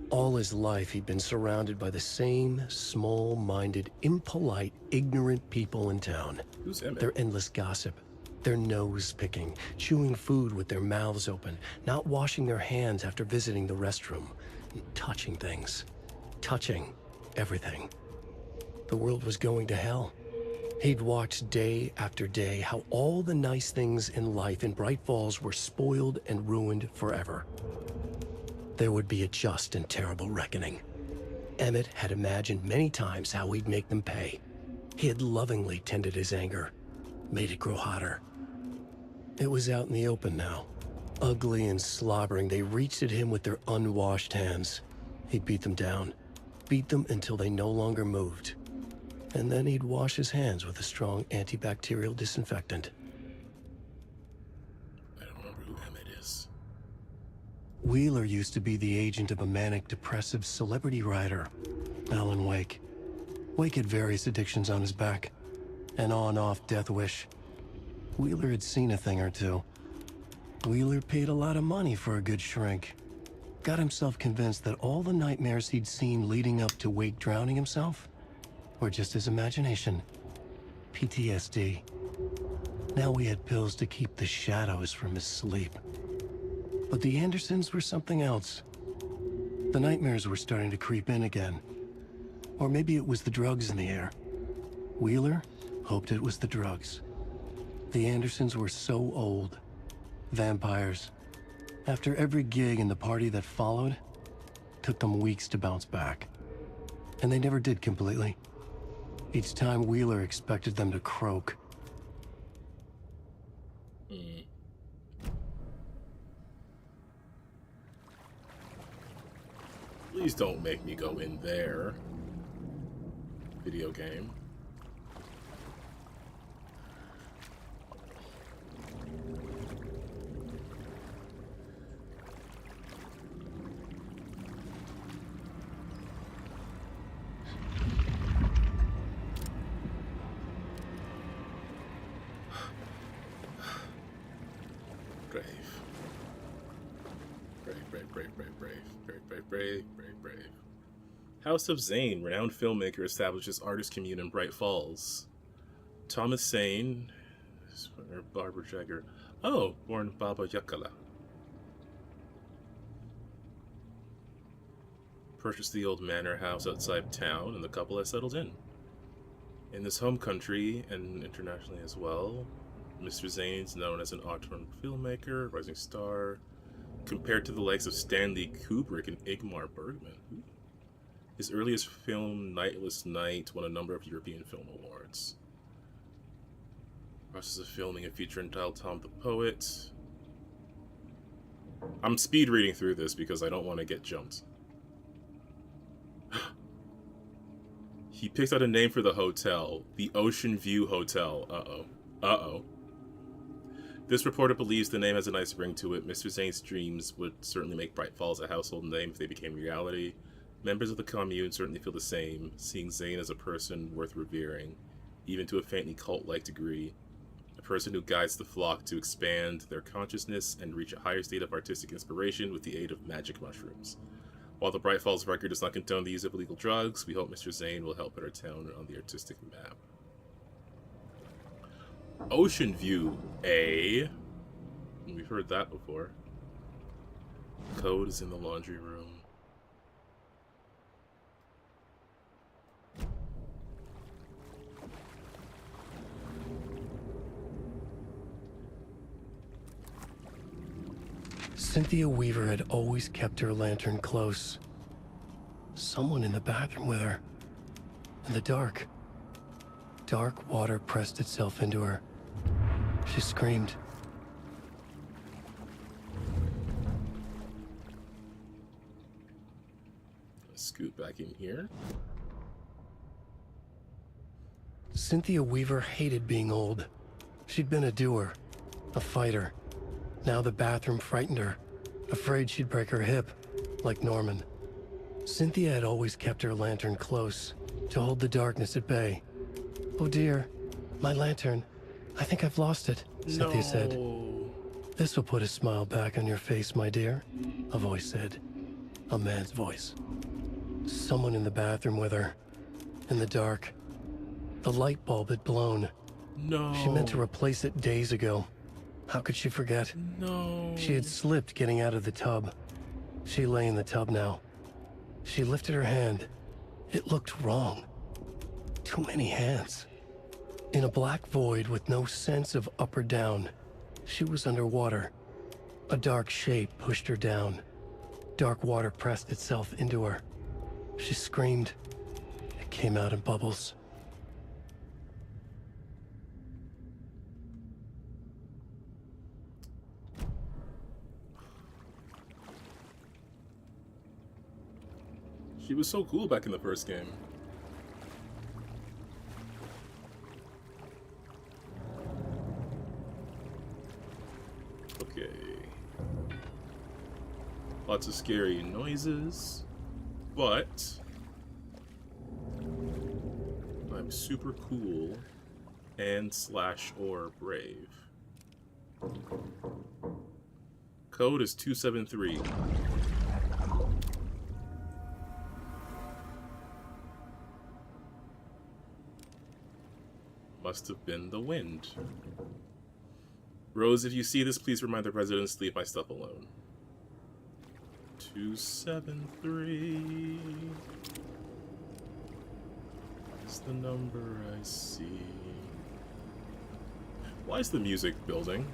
All his life, he'd been surrounded by the same small-minded, impolite, ignorant people in town. Who's Emmett? Their endless gossip, their nose-picking, chewing food with their mouths open, not washing their hands after visiting the restroom, touching things, touching everything. The world was going to hell. He'd watched day after day how all the nice things in life in Bright Falls were spoiled and ruined forever. There would be a just and terrible reckoning. Emmett had imagined many times how he'd make them pay. He had lovingly tended his anger, made it grow hotter. It was out in the open now. Ugly and slobbering, they reached at him with their unwashed hands. He'd beat them down, beat them until they no longer moved. And then he'd wash his hands with a strong antibacterial disinfectant. I don't remember who Emmett is. Wheeler used to be the agent of a manic-depressive celebrity writer, Alan Wake. Wake had various addictions on his back. An on-off death wish. Wheeler had seen a thing or two. Wheeler paid a lot of money for a good shrink. Got himself convinced that all the nightmares he'd seen leading up to Wake drowning himself or just his imagination. PTSD. Now we had pills to keep the shadows from his sleep. But the Andersons were something else. The nightmares were starting to creep in again. Or maybe it was the drugs in the air. Wheeler hoped it was the drugs. The Andersons were so old. Vampires. After every gig and the party that followed, took them weeks to bounce back. And they never did completely. Each time Wheeler expected them to croak. Please don't make me go in there. Video game. Brave. House of Zane, renowned filmmaker, establishes artist commune in Bright Falls. Thomas Zane, or Barbara Jagger. Oh, born Baba Yakala. Purchased the old manor house outside town, and the couple has settled in. In this home country, and internationally as well, Mr. Zane's known as an auteur filmmaker, rising star, compared to the likes of Stanley Kubrick and Ingmar Bergman. His earliest film, Nightless Night, won a number of European Film Awards. Process of filming a feature entitled Tom the Poet. I'm speed reading through this because I don't want to get jumped. He picked out a name for the hotel, the Ocean View Hotel. Uh-oh. This reporter believes the name has a nice ring to it. Mr. Zane's dreams would certainly make Bright Falls a household name if they became reality. Members of the commune certainly feel the same, seeing Zane as a person worth revering, even to a faintly cult-like degree. A person who guides the flock to expand their consciousness and reach a higher state of artistic inspiration with the aid of magic mushrooms. While the Bright Falls record does not condone the use of illegal drugs, we hope Mr. Zane will help put our town on the artistic map. Ocean View, eh? We've heard that before. Code is in the laundry room. Cynthia Weaver had always kept her lantern close. Someone in the bathroom with her. In the dark. Dark water pressed itself into her. She screamed. Let's scoot back in here. Cynthia Weaver hated being old. She'd been a doer, a fighter. Now the bathroom frightened her, afraid she'd break her hip, like Norman. Cynthia had always kept her lantern close, to hold the darkness at bay. "Oh dear, my lantern. I think I've lost it," Cynthia said. "This will put a smile back on your face, my dear," a voice said. A man's voice. Someone in the bathroom with her. In the dark. The light bulb had blown. No. She meant to replace it days ago. How could she forget? No. She had slipped getting out of the tub. She lay in the tub now. She lifted her hand. It looked wrong. Too many hands. In a black void with no sense of up or down, she was underwater. A dark shape pushed her down. Dark water pressed itself into her. She screamed. It came out in bubbles. She was so cool back in the first game. Okay. Lots of scary noises, but I'm super cool and / or brave. Code is 273. Must have been the wind. Rose, if you see this, please remind the residents to leave my stuff alone. 273 is the number I see. Why is the music building?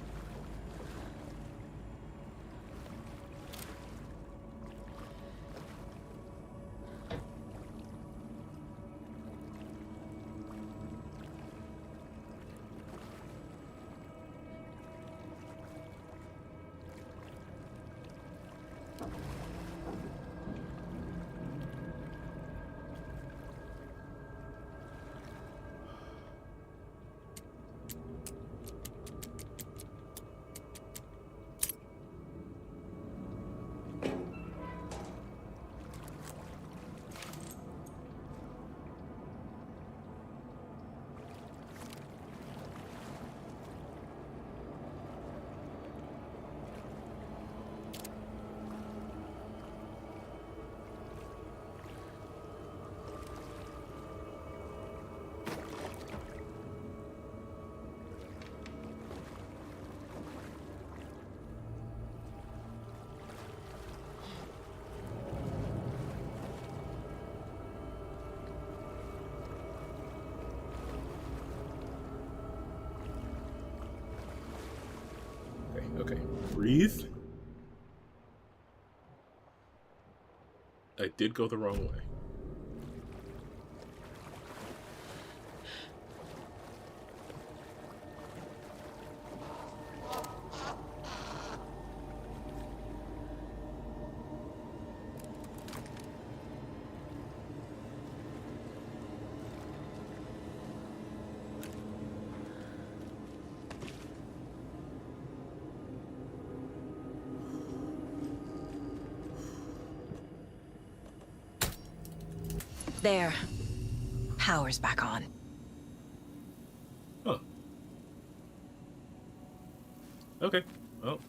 Okay, breathe. I did go the wrong way. There. Power's back on. Huh. Okay. Well.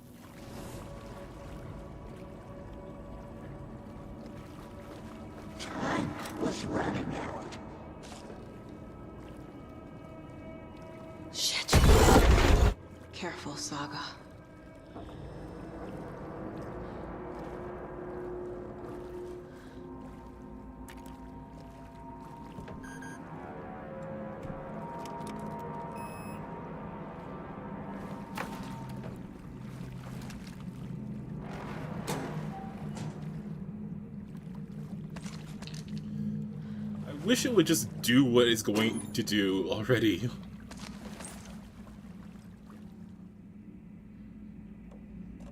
Time was running out. Shit. Careful, Saga. I wish it would just do what it's going to do already.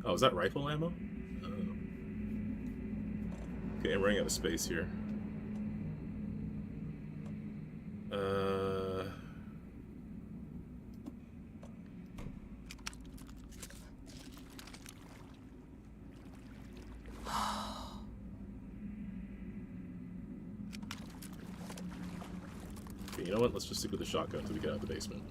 Oh, is that rifle ammo? Okay, I'm running out of space here. Okay, you know what? Let's just stick with the shotgun until we get out of the basement.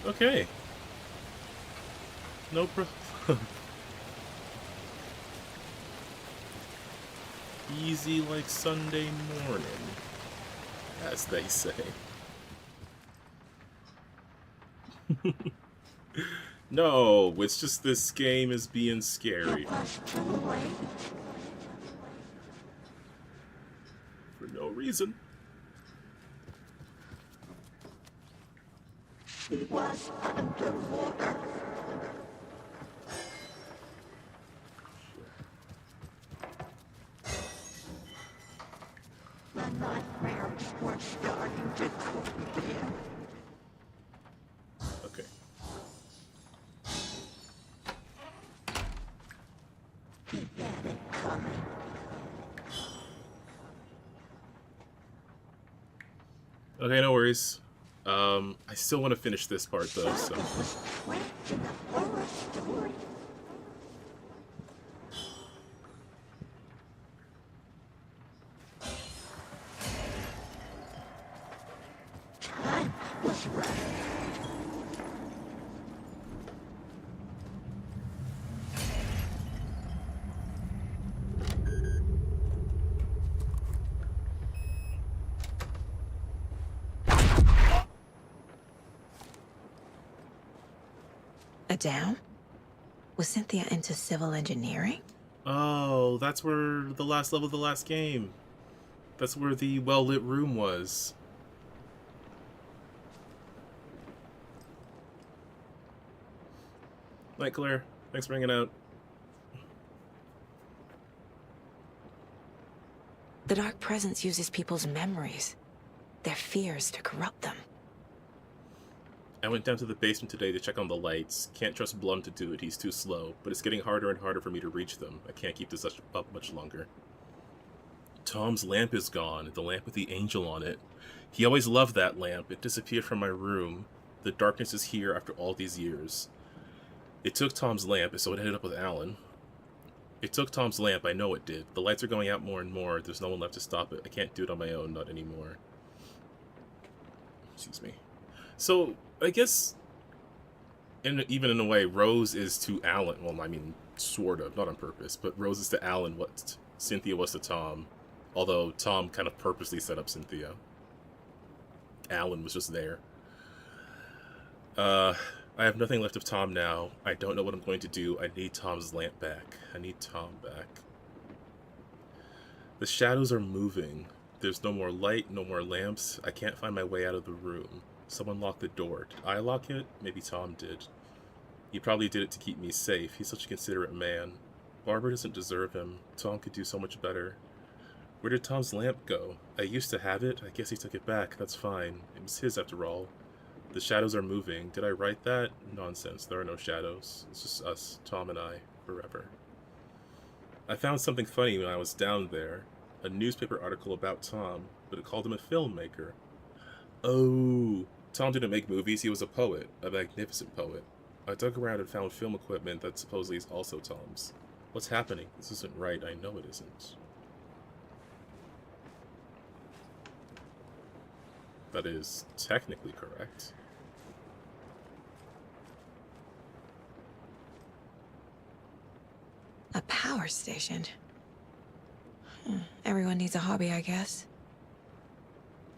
Okay. No problem. Easy like Sunday morning, as they say. No, it's just this game is being scary. For no reason. He was underwater. The nightmares were starting to creep in. Okay. He had it coming. Okay, no worries. I still want to finish this part though, so. Trapped in the forest story. Time was running. A dam? Was Cynthia into civil engineering? Oh, that's where the last level of the last game. That's where the well-lit room was. Night, Claire. Thanks for hanging out. The Dark Presence uses people's memories, their fears to corrupt them. I went down to the basement today to check on the lights. Can't trust Blum to do it, he's too slow. But it's getting harder and harder for me to reach them. I can't keep this up much longer. Tom's lamp is gone, the lamp with the angel on it. He always loved that lamp. It disappeared from my room. The darkness is here after all these years. It took Tom's lamp, so it ended up with Alan. It took Tom's lamp, I know it did. The lights are going out more and more. There's no one left to stop it. I can't do it on my own, not anymore. Excuse me. So, I guess, even in a way, Rose is to Alan. Well, I mean, sort of, not on purpose, but Rose is to Alan what Cynthia was to Tom. Although Tom kind of purposely set up Cynthia. Alan was just there. I have nothing left of Tom now. I don't know what I'm going to do. I need Tom's lamp back. I need Tom back. The shadows are moving. There's no more light, no more lamps. I can't find my way out of the room. Someone locked the door. Did I lock it? Maybe Tom did. He probably did it to keep me safe. He's such a considerate man. Barbara doesn't deserve him. Tom could do so much better. Where did Tom's lamp go? I used to have it. I guess he took it back. That's fine. It was his after all. The shadows are moving. Did I write that? Nonsense. There are no shadows. It's just us, Tom and I, forever. I found something funny when I was down there. A newspaper article about Tom, but it called him a filmmaker. Oh, Tom didn't make movies. He was a poet. A magnificent poet. I dug around and found film equipment that supposedly is also Tom's. What's happening? This isn't right. I know it isn't. That is technically correct. A power station. Everyone needs a hobby, I guess.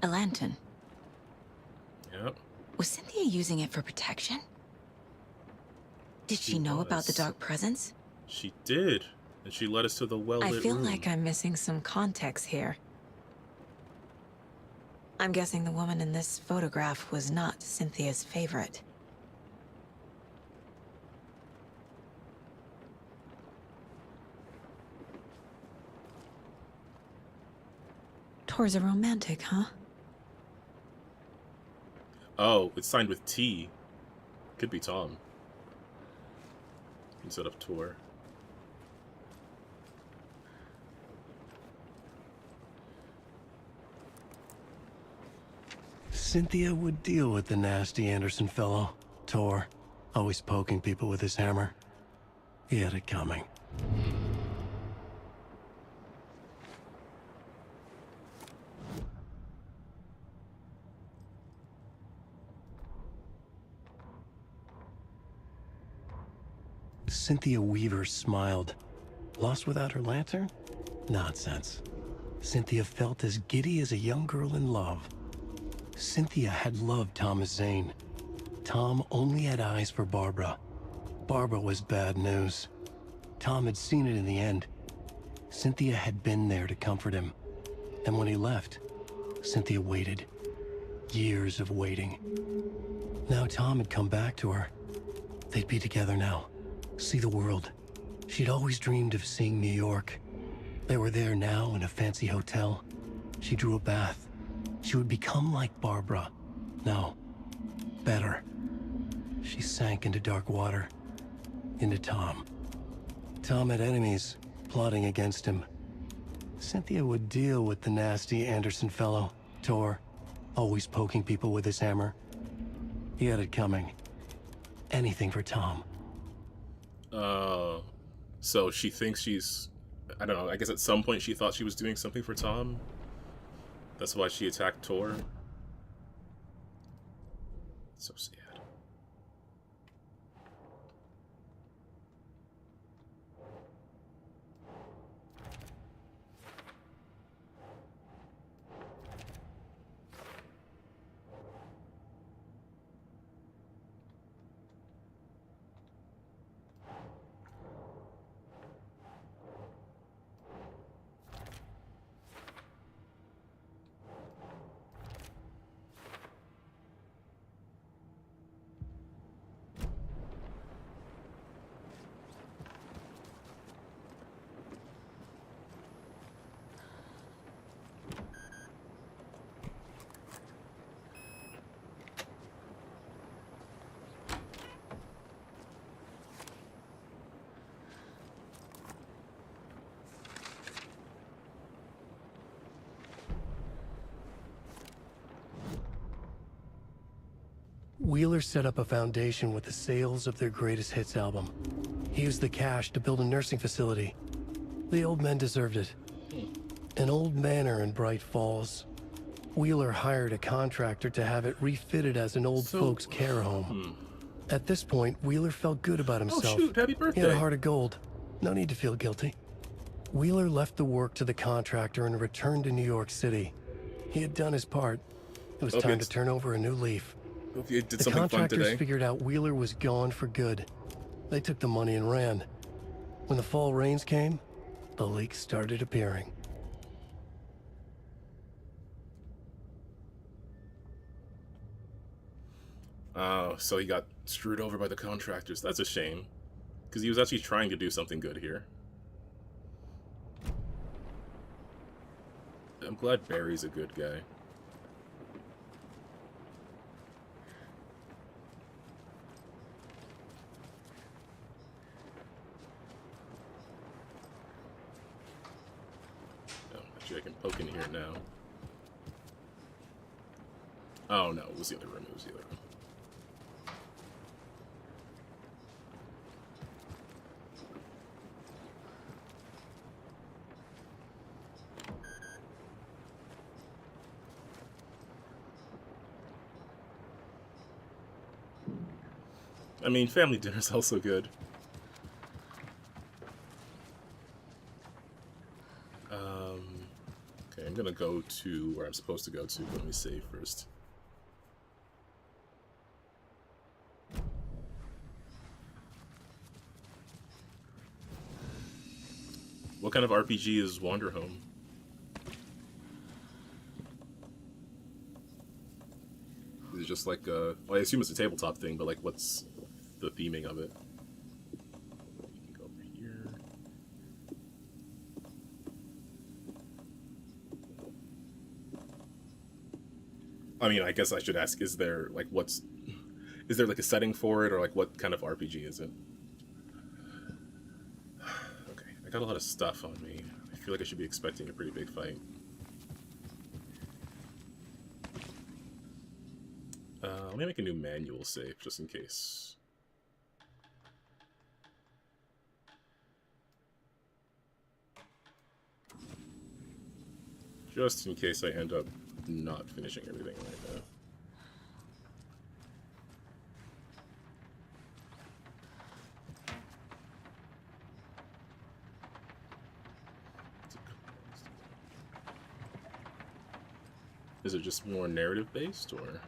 A lantern. Yep. Was Cynthia using it for protection? Did she know about the Dark Presence? She did. And she led us to the well-lit room. I feel like I'm missing some context here. I'm guessing the woman in this photograph was not Cynthia's favorite. Tor's a romantic, huh? Oh, it's signed with T. Could be Tom. Instead of Tor. Cynthia would deal with the nasty Anderson fellow, Tor, always poking people with his hammer. He had it coming. Cynthia Weaver smiled. Lost without her lantern? Nonsense. Cynthia felt as giddy as a young girl in love. Cynthia had loved Thomas Zane. Tom only had eyes for Barbara. Barbara was bad news. Tom had seen it in the end. Cynthia had been there to comfort him. And when he left, Cynthia waited. Years of waiting. Now Tom had come back to her. They'd be together now. See the world. She'd always dreamed of seeing New York. They were there now in a fancy hotel. She drew a bath. She would become like Barbara. No, better. She sank into dark water. Into Tom. Tom had enemies plotting against him. Cynthia would deal with the nasty Anderson fellow, Tor, always poking people with his hammer. He had it coming. Anything for Tom. So she thinks she's... I don't know, I guess at some point she thought she was doing something for Tom? That's why she attacked Tor? So sad. Wheeler set up a foundation with the sales of their greatest hits album. He used the cash to build a nursing facility. The old men deserved it. An old manor in Bright Falls. Wheeler hired a contractor to have it refitted as an old folks care home. At this point, Wheeler felt good about himself. Oh shoot, happy birthday. He had a heart of gold. No need to feel guilty. Wheeler left the work to the contractor and returned to New York City. He had done his part. It was time to turn over a new leaf. Hope you did The something fun contractors today. figured out Wheeler was gone for good. They took the money and ran. When the fall rains came, the leaks started appearing. Oh, so he got screwed over by the contractors. That's a shame. Because he was actually trying to do something good here. I'm glad Barry's a good guy. Oh, actually I can poke in here now. Oh no, it was the other room, it was the other room. I mean, family dinner's also good. Okay, I'm gonna go to where I'm supposed to go to. Let me save first. What kind of RPG is Wanderhome? Is it just like well, I assume it's a tabletop thing, but like what's the theming of it? You can go over here. I mean, I guess I should ask, is there like is there like a setting for it, or like what kind of RPG is it? Okay, I got a lot of stuff on me. I feel like I should be expecting a pretty big fight. Let me make a new manual save, just in case. Just in case I end up not finishing everything right now. Is it just more narrative based, or?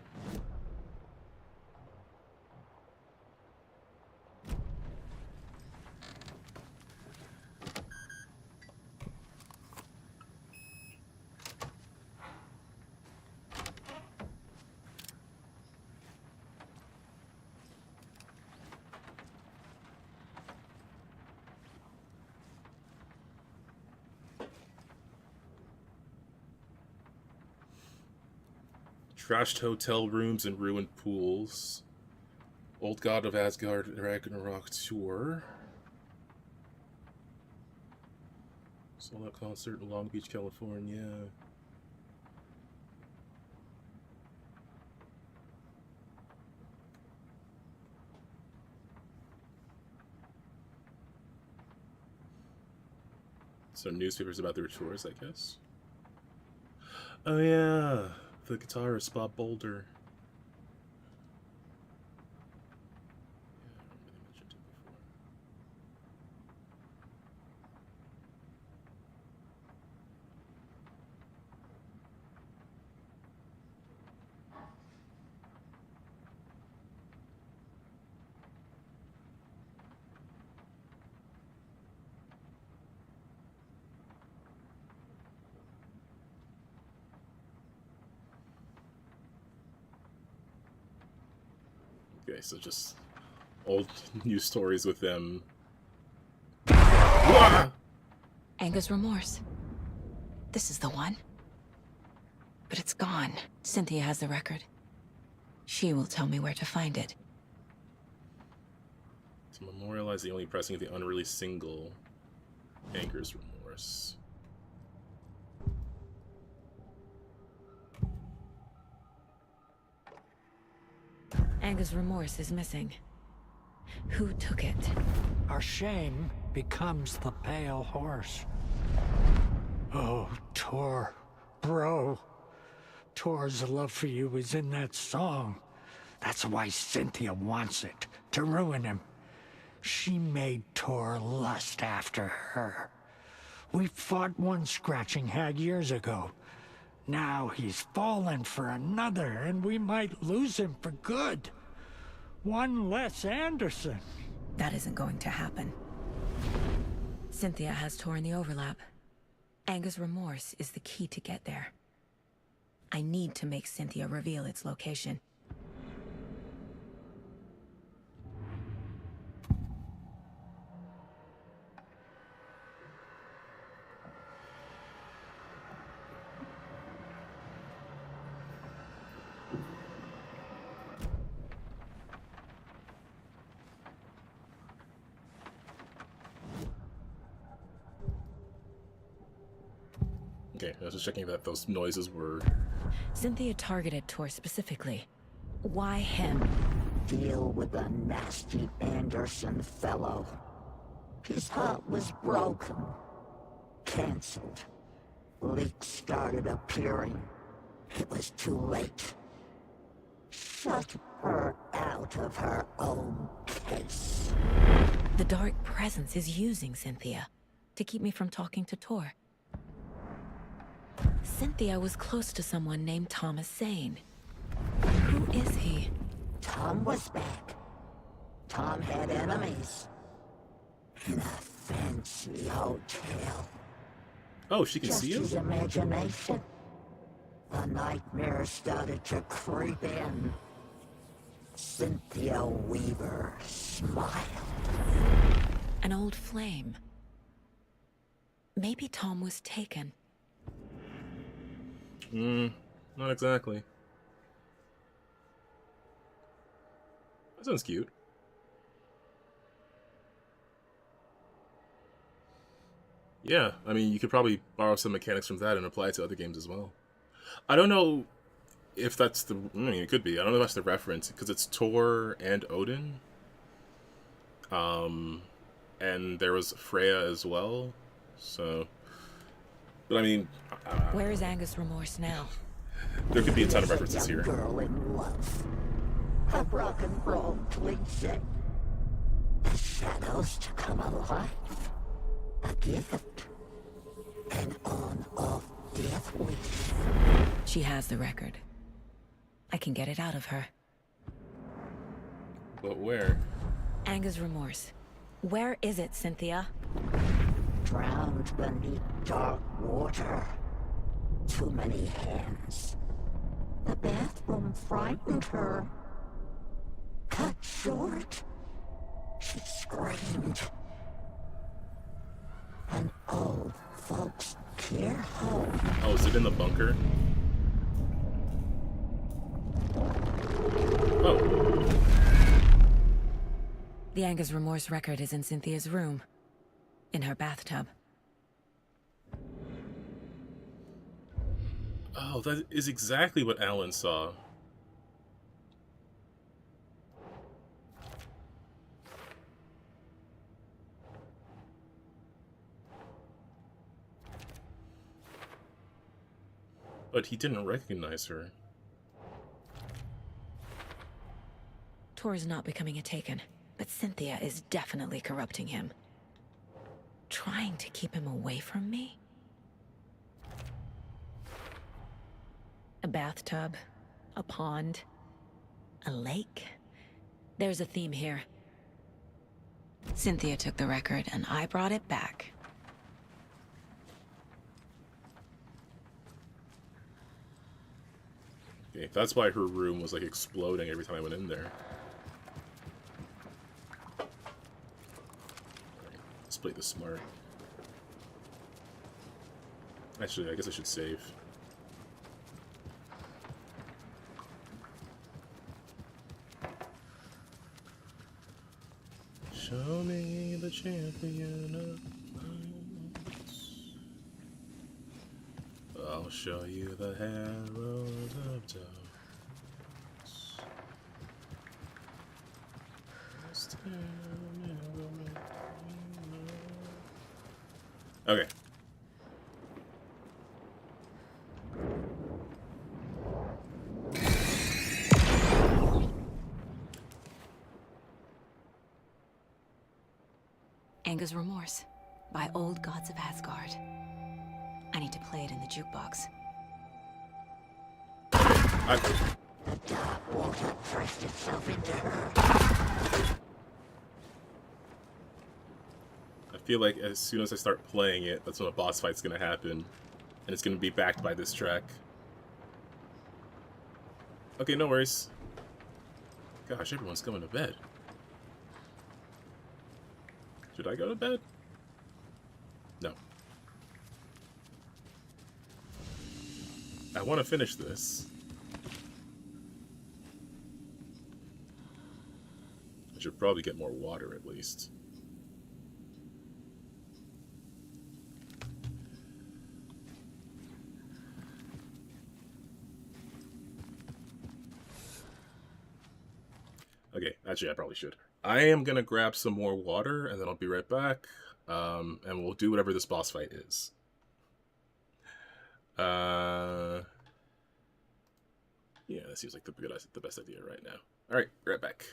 Trashed hotel rooms and ruined pools. Old God of Asgard Ragnarok tour. Sold out concert in Long Beach, California. So newspapers about their tours, I guess. Oh yeah. The guitarist, Bob Boulder. Okay, so just old news stories with them. Anger's remorse. This is the one. But it's gone. Cynthia has the record. She will tell me where to find it. To memorialize the only pressing of the unreleased single, Anger's Remorse. Anger's Angus Remorse is missing. Who took it? Our shame becomes the pale horse. Oh, Tor, bro. Tor's love for you is in that song. That's why Cynthia wants it, to ruin him. She made Tor lust after her. We fought one scratching hag years ago. Now he's fallen for another, and we might lose him for good. One less Anderson. That isn't going to happen. Cynthia has Tor in the overlap. Angus Remorse is the key to get there. I need to make Cynthia reveal its location. Okay, I was just checking that those noises were... Cynthia targeted Tor specifically. Why him? Deal with the nasty Anderson fellow. His heart was broken. Cancelled. Leaks started appearing. It was too late. Shut her out of her own case. The Dark Presence is using Cynthia to keep me from talking to Tor. Cynthia was close to someone named Thomas Zane. Who is he? Tom was back. Tom had enemies. In a fancy hotel. Oh, she can Just see him? his imagination. The nightmare started to creep in. Cynthia Weaver smiled. An old flame. Maybe Tom was taken. Not exactly. That sounds cute. Yeah, I mean, you could probably borrow some mechanics from that and apply it to other games as well. I don't know if that's the... I mean, it could be. I don't know if that's the reference, because it's Tor and Odin. And there was Freya as well, so... But I mean... Where is Angus Remorse now? There could be a ton of references here. Girl in love. A rock and roll cliche. The shadows to come alive. A gift. An on-off death wish. She has the record. I can get it out of her. But where? Angus Remorse. Where is it, Cynthia? Drowned beneath dark water. Too many hands. The bathroom frightened her. Cut short. She screamed. An old folks care home. Oh, is it in the bunker? Oh. The Angus Remorse record is in Cynthia's room. In her bathtub. Oh, that is exactly what Alan saw. But he didn't recognize her. Tor is not becoming a Taken, but Cynthia is definitely corrupting him. Trying to keep him away from me? A bathtub, a pond, a lake. There's a theme here. Cynthia took the record and I brought it back. Okay, that's why her room was like exploding every time I went in there. Let's play this smart. Actually, I guess I should save. Show me the champion of hearts. I'll show you the herald of doves. Okay. Anga's Remorse by Old Gods of Asgard. I need to play it in the jukebox. The dark water pressed itself into her. I feel like as soon as I start playing it, that's when a boss fight's gonna happen. And it's gonna be backed by this track. Okay, no worries. Gosh, everyone's going to bed. Should I go to bed? No. I want to finish this. I should probably get more water at least. Okay, actually I probably should. I am gonna grab some more water and then I'll be right back. And we'll do whatever this boss fight is. Yeah, that seems like the best idea right now. Alright, right back.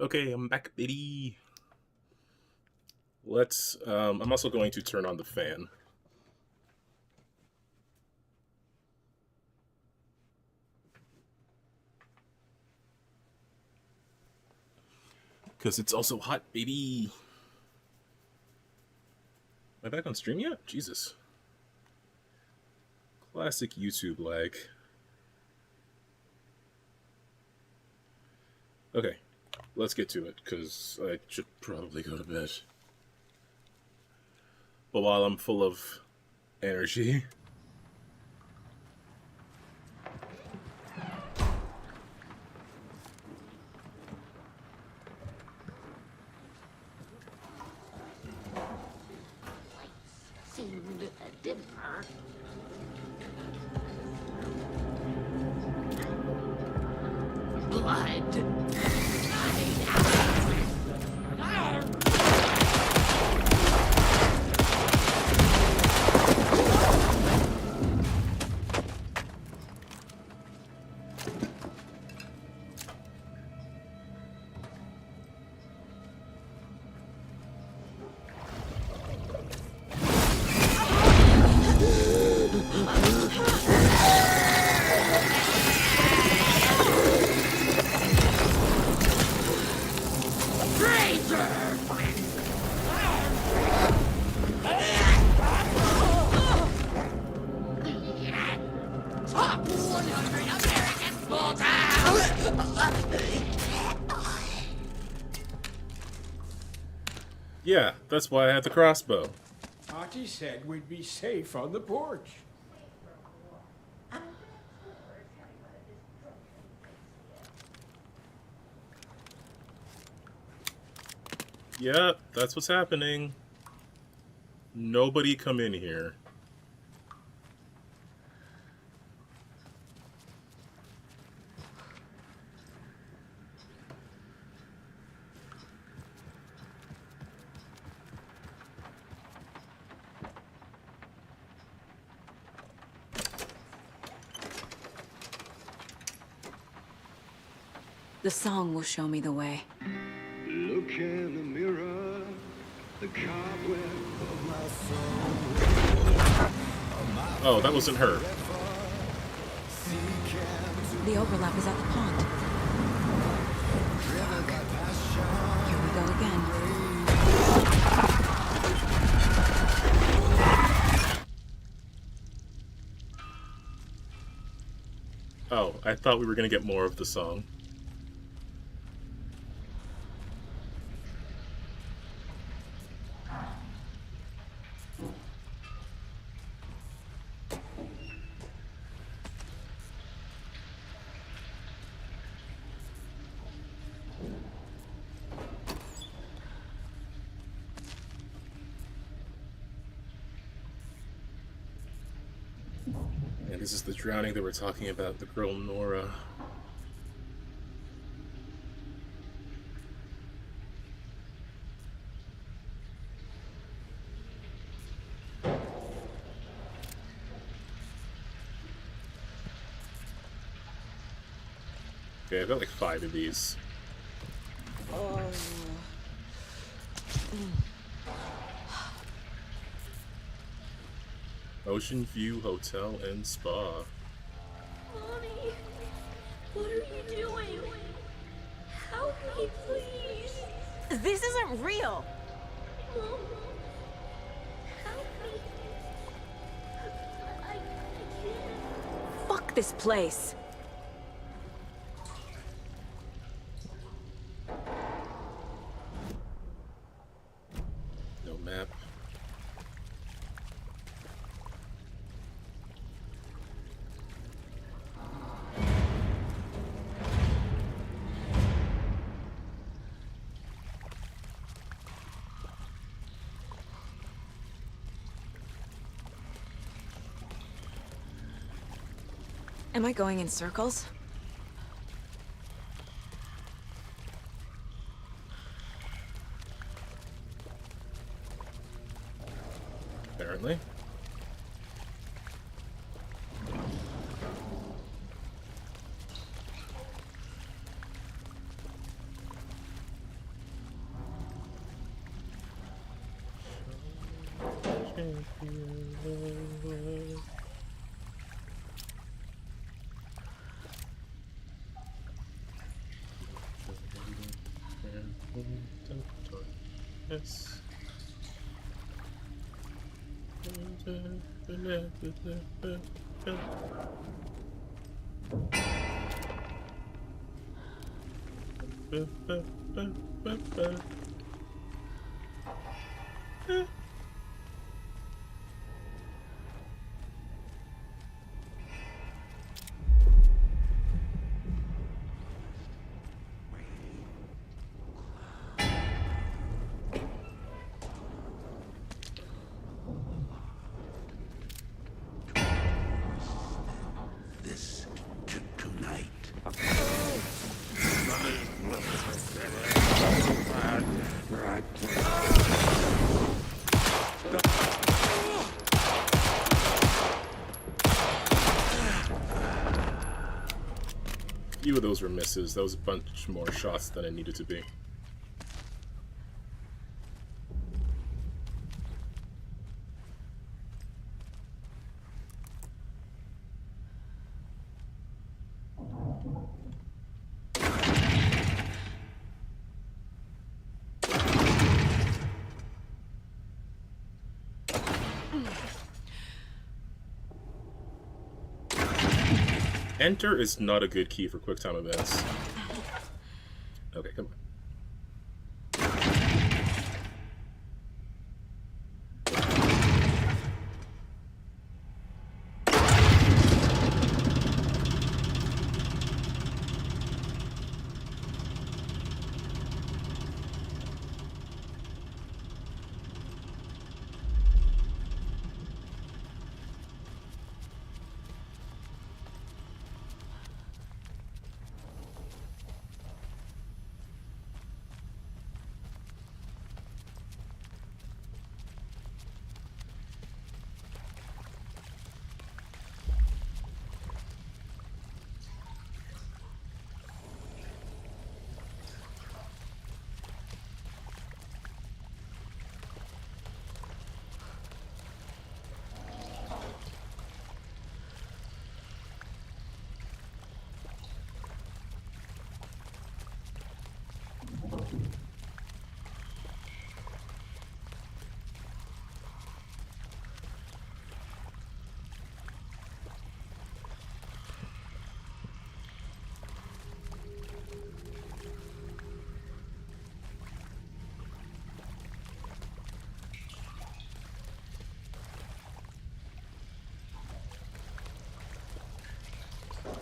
Okay, I'm back, baby. Let's, I'm also going to turn on the fan. Because it's also hot, baby. Am I back on stream yet? Jesus. Classic YouTube lag. Okay, let's get to it, because I should probably go to bed. But while I'm full of energy... Seemed dimmer. Blood. Top 100 American small town! Yeah, that's why I had the crossbow. Auntie said we'd be safe on the porch. Yeah, that's what's happening. Nobody come in here. The song will show me the way. Look in the mirror, the cobweb of my soul. Oh, that wasn't her. The overlap is at the pond. Here we go again. Oh, I thought we were gonna get more of the song. And this is the drowning that we're talking about, the girl Nora. Okay, I've got like 5 of these. Ocean View Hotel and Spa. Mommy, what are you doing? Help me, please. This isn't real. Mom, help me. I can't. Fuck this place. No map. Am I going in circles? Apparently. Yes. This tonight. Few of those were misses. That was a bunch more shots than it needed to be. Enter is not a good key for quick time events. Okay, come on.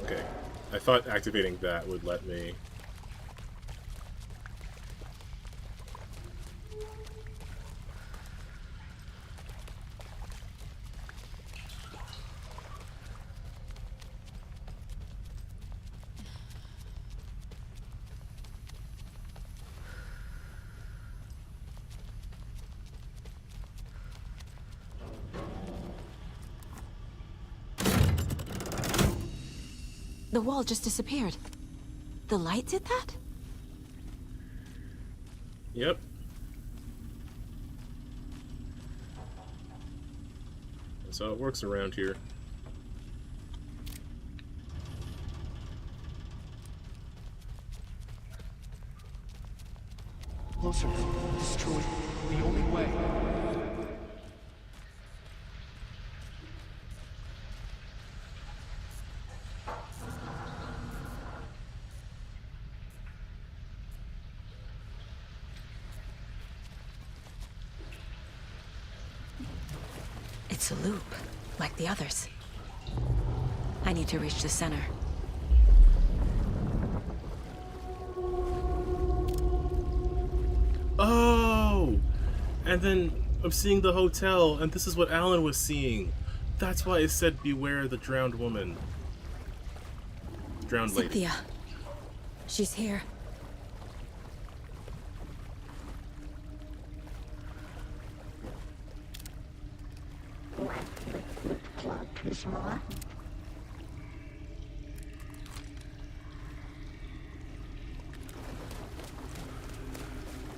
Okay, I thought activating that would let me... The wall just disappeared. The light did that? Yep. That's how it works around here. Closer. Destroy the only way. It's a loop, like the others. I need to reach the center. Oh! And then I'm seeing the hotel, and this is what Alan was seeing. That's why it said, beware the drowned woman. Drowned lady. Cynthia. She's here.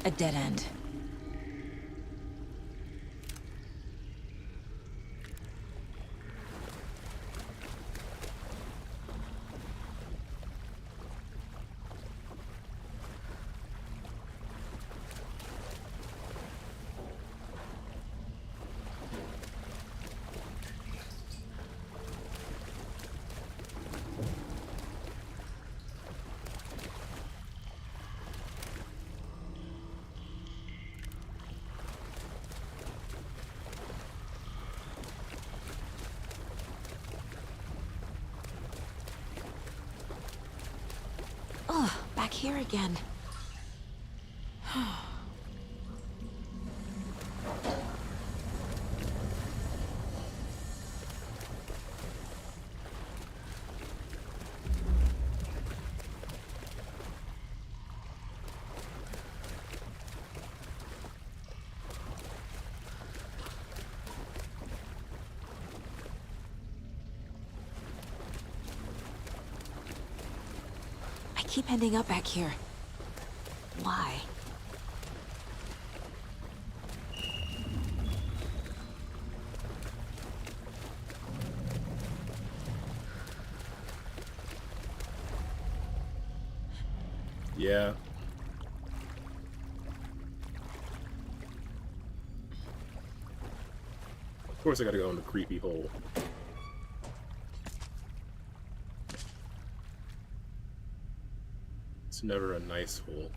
A dead end. back here again. I keep ending up back here. Why? Yeah. Of course I gotta go in the creepy hole. It's never a nice hole.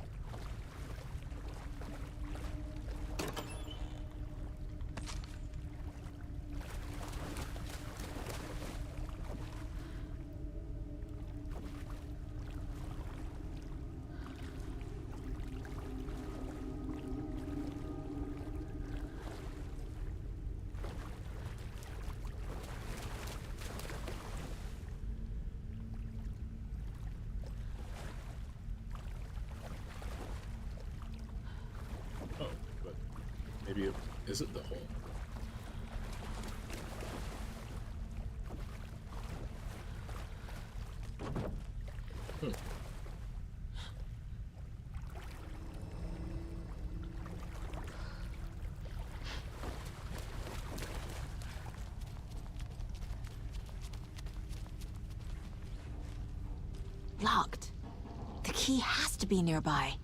Maybe it isn't the hole. Locked. The key has to be nearby.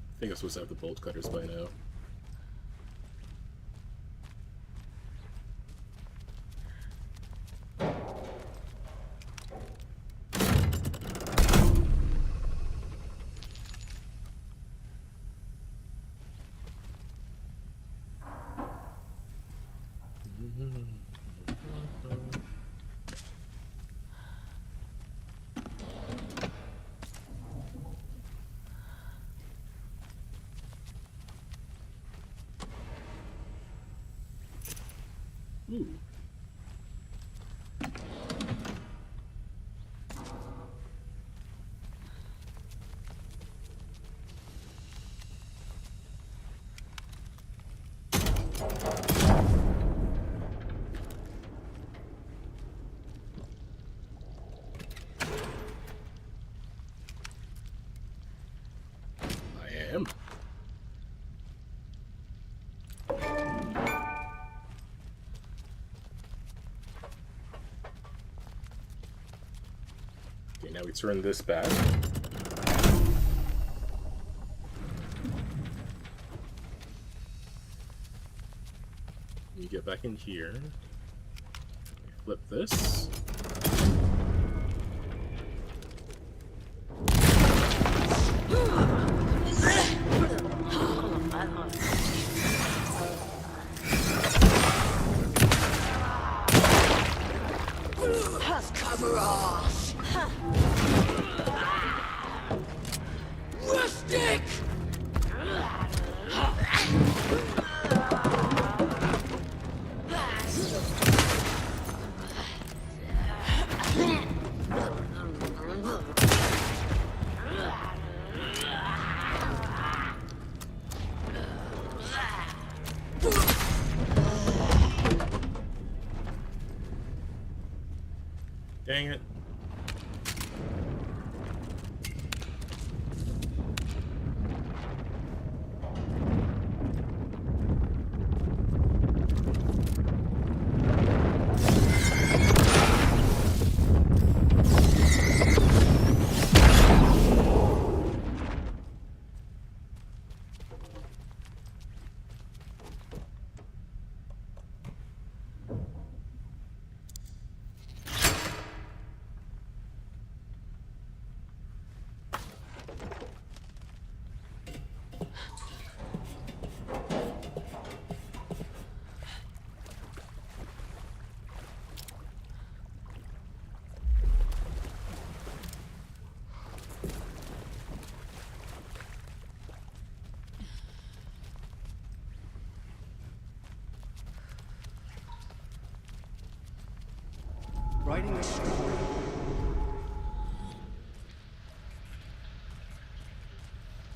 I think I'm supposed to have the bolt cutters by now. Ooh. I am. Okay, now we turn this back. You get back in here. Flip this. Cover off! Rustic! Dang it. writing a story.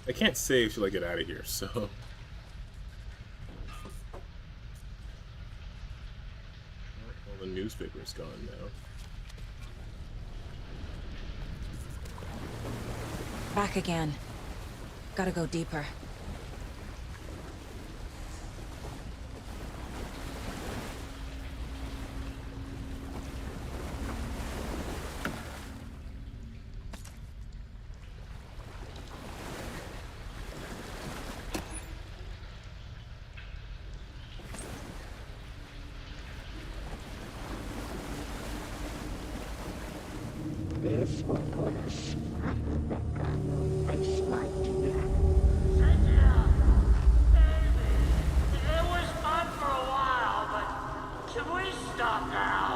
I can't save till I get out of here, so... All the newspaper's gone now. Back again. Gotta go deeper. This will put a smack in the gun. I smite you. It was fun for a while, but should we stop now?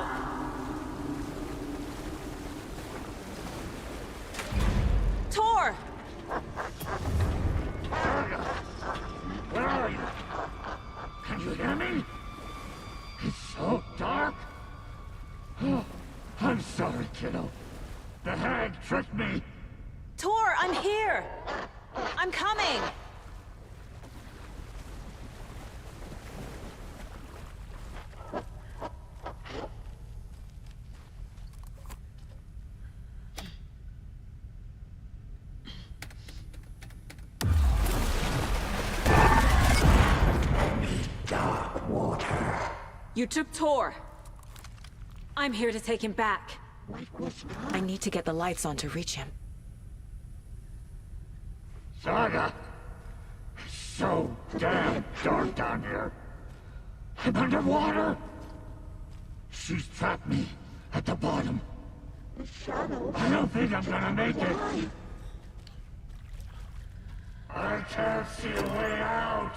Tor! Where are you? Can you hear me? It's so dark. Oh, I'm sorry, kiddo. The hag tricked me. Tor, I'm here! I'm coming! Dark water. You took Tor. I'm here to take him back. What was that? I need to get the lights on to reach him. Saga! It's so damn dark down here. I'm underwater. She's trapped me at the bottom. The shadows. I don't think I'm gonna make it. Why? I can't see a way out.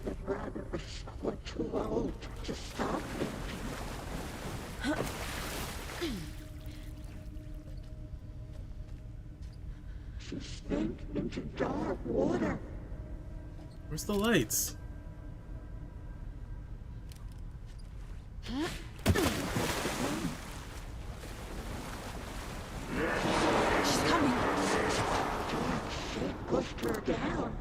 The brothers were too old to stop me. She sank into dark water. Where's the lights? She's coming. She pushed her down.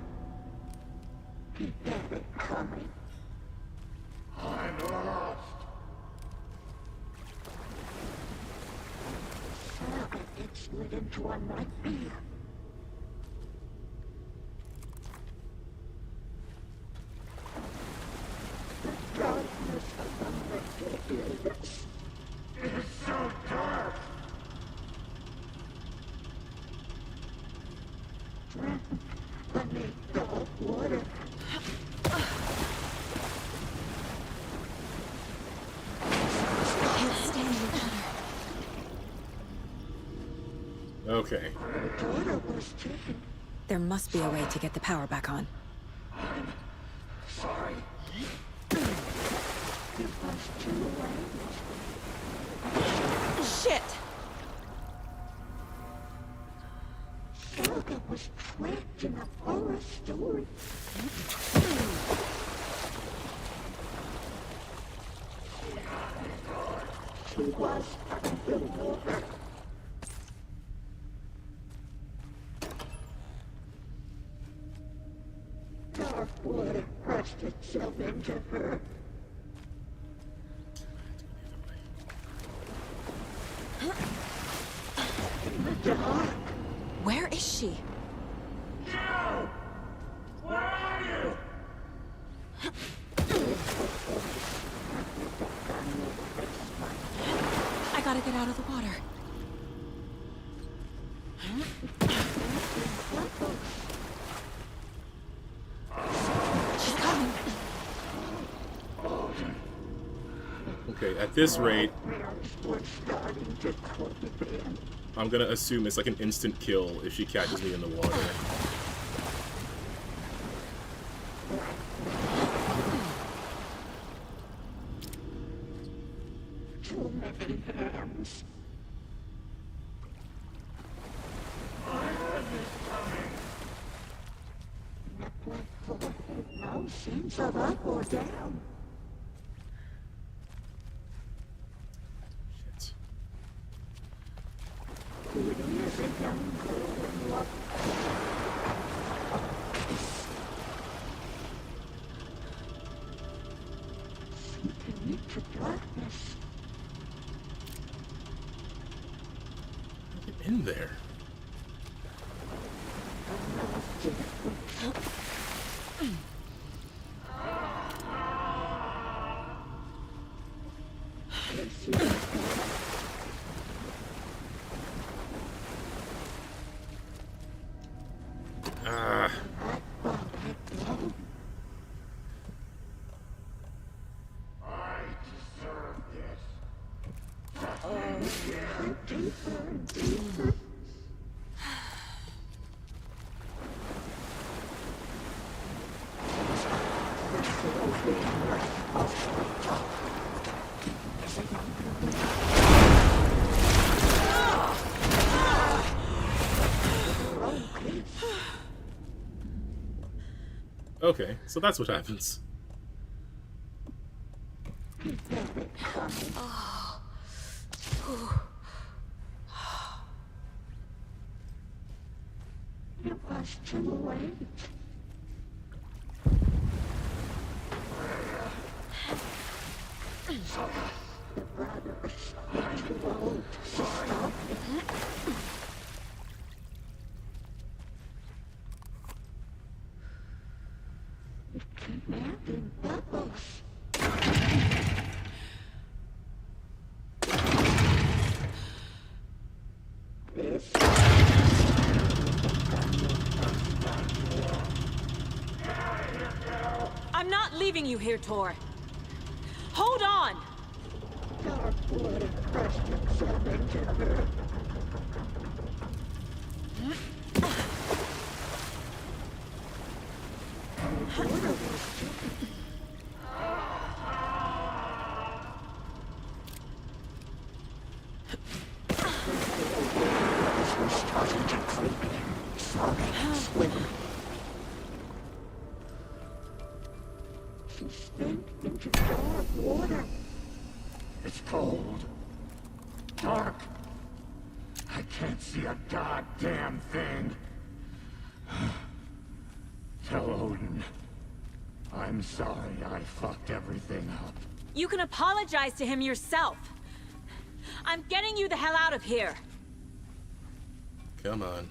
He had it coming. I'm lost. Saga gets slid into a nightmare. The darkness of the ridiculous. It's so dark. Drowned beneath dark water. I can't stand the water. Okay. Her daughter was taken. There must be a way to get the power back on. I'm sorry. It was too late. Shit! Saga was trapped in a forest story. She was underwater. Dark water pressed itself into her. In the dark. Where is she? Joe! Where are you? I gotta get out of the water. She's coming. Okay, at this rate, We're starting to cook again. I'm gonna assume it's like an instant kill if she catches me in the water. Too many hands. The platform had no sense of up or down. Get in there. Okay, so that's what happens. It was too late. The brothers are too old to stop. Kidnapping Bubbles. This I'm not leaving you here, Tor. Hold on! dark blood crushed itself into her. She sank into dark water. It's cold. Dark. I can't see a goddamn thing. Tell Odin. I'm sorry I fucked everything up. You can apologize to him yourself. I'm getting you the hell out of here. Come on.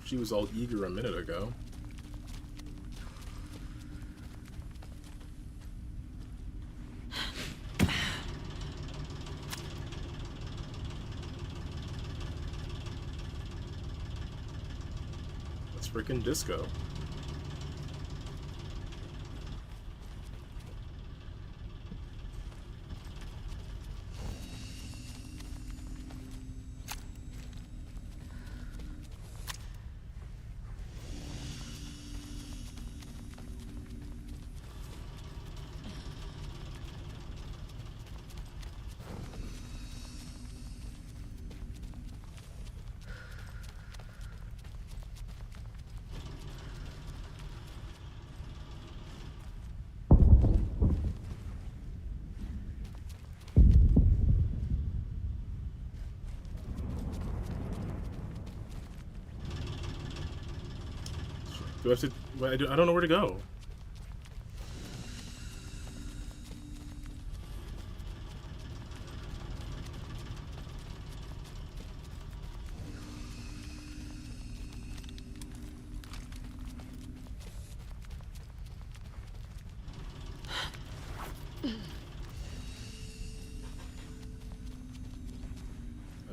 She was all eager a minute ago. That's freaking disco. Do I have to? I don't know where to go.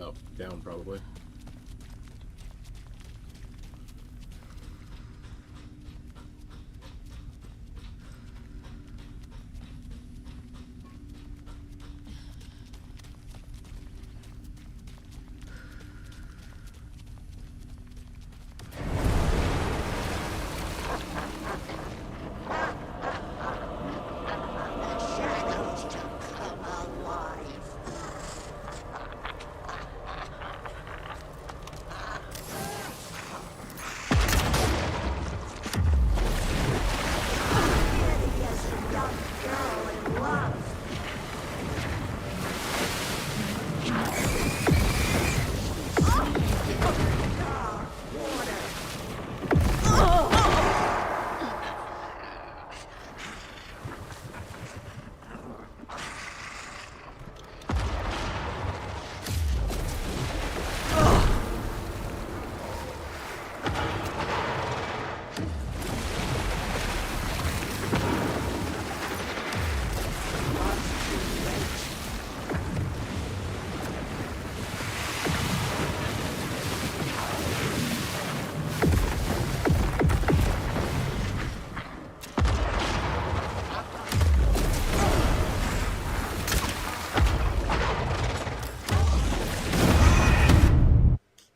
Oh, down probably.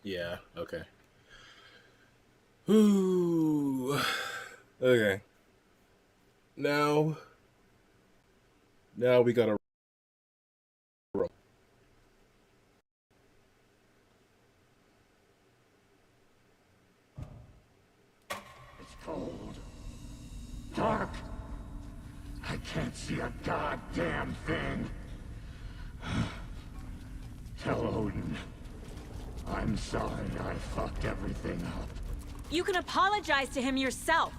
Yeah, okay. Ooh. Okay. Now we gotta roll. It's cold. Dark. I can't see a goddamn thing. Tell Odin. I'm sorry I fucked everything up. You can apologize to him yourself.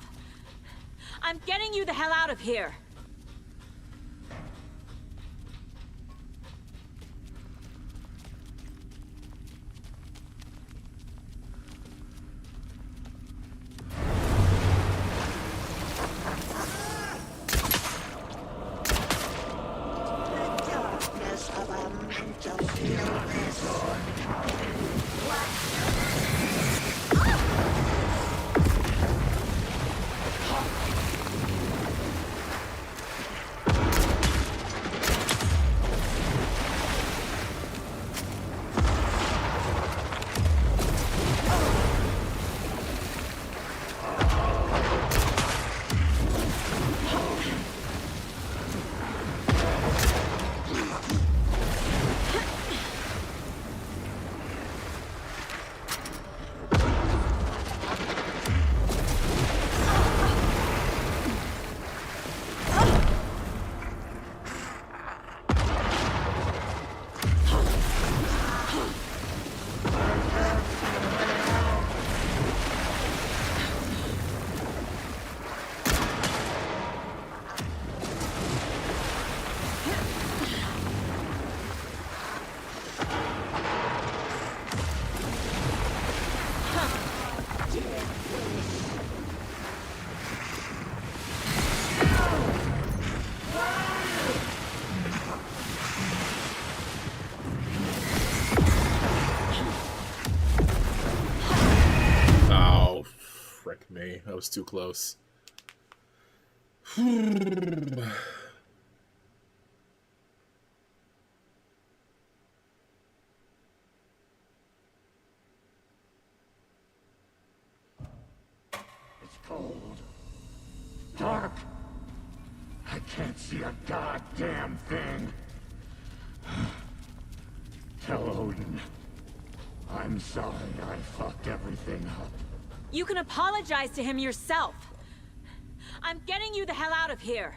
I'm getting you the hell out of here. That was too close. It's cold. Dark. I can't see a goddamn thing. Tell Odin. I'm sorry I fucked everything up. You can apologize to him yourself. I'm getting you the hell out of here.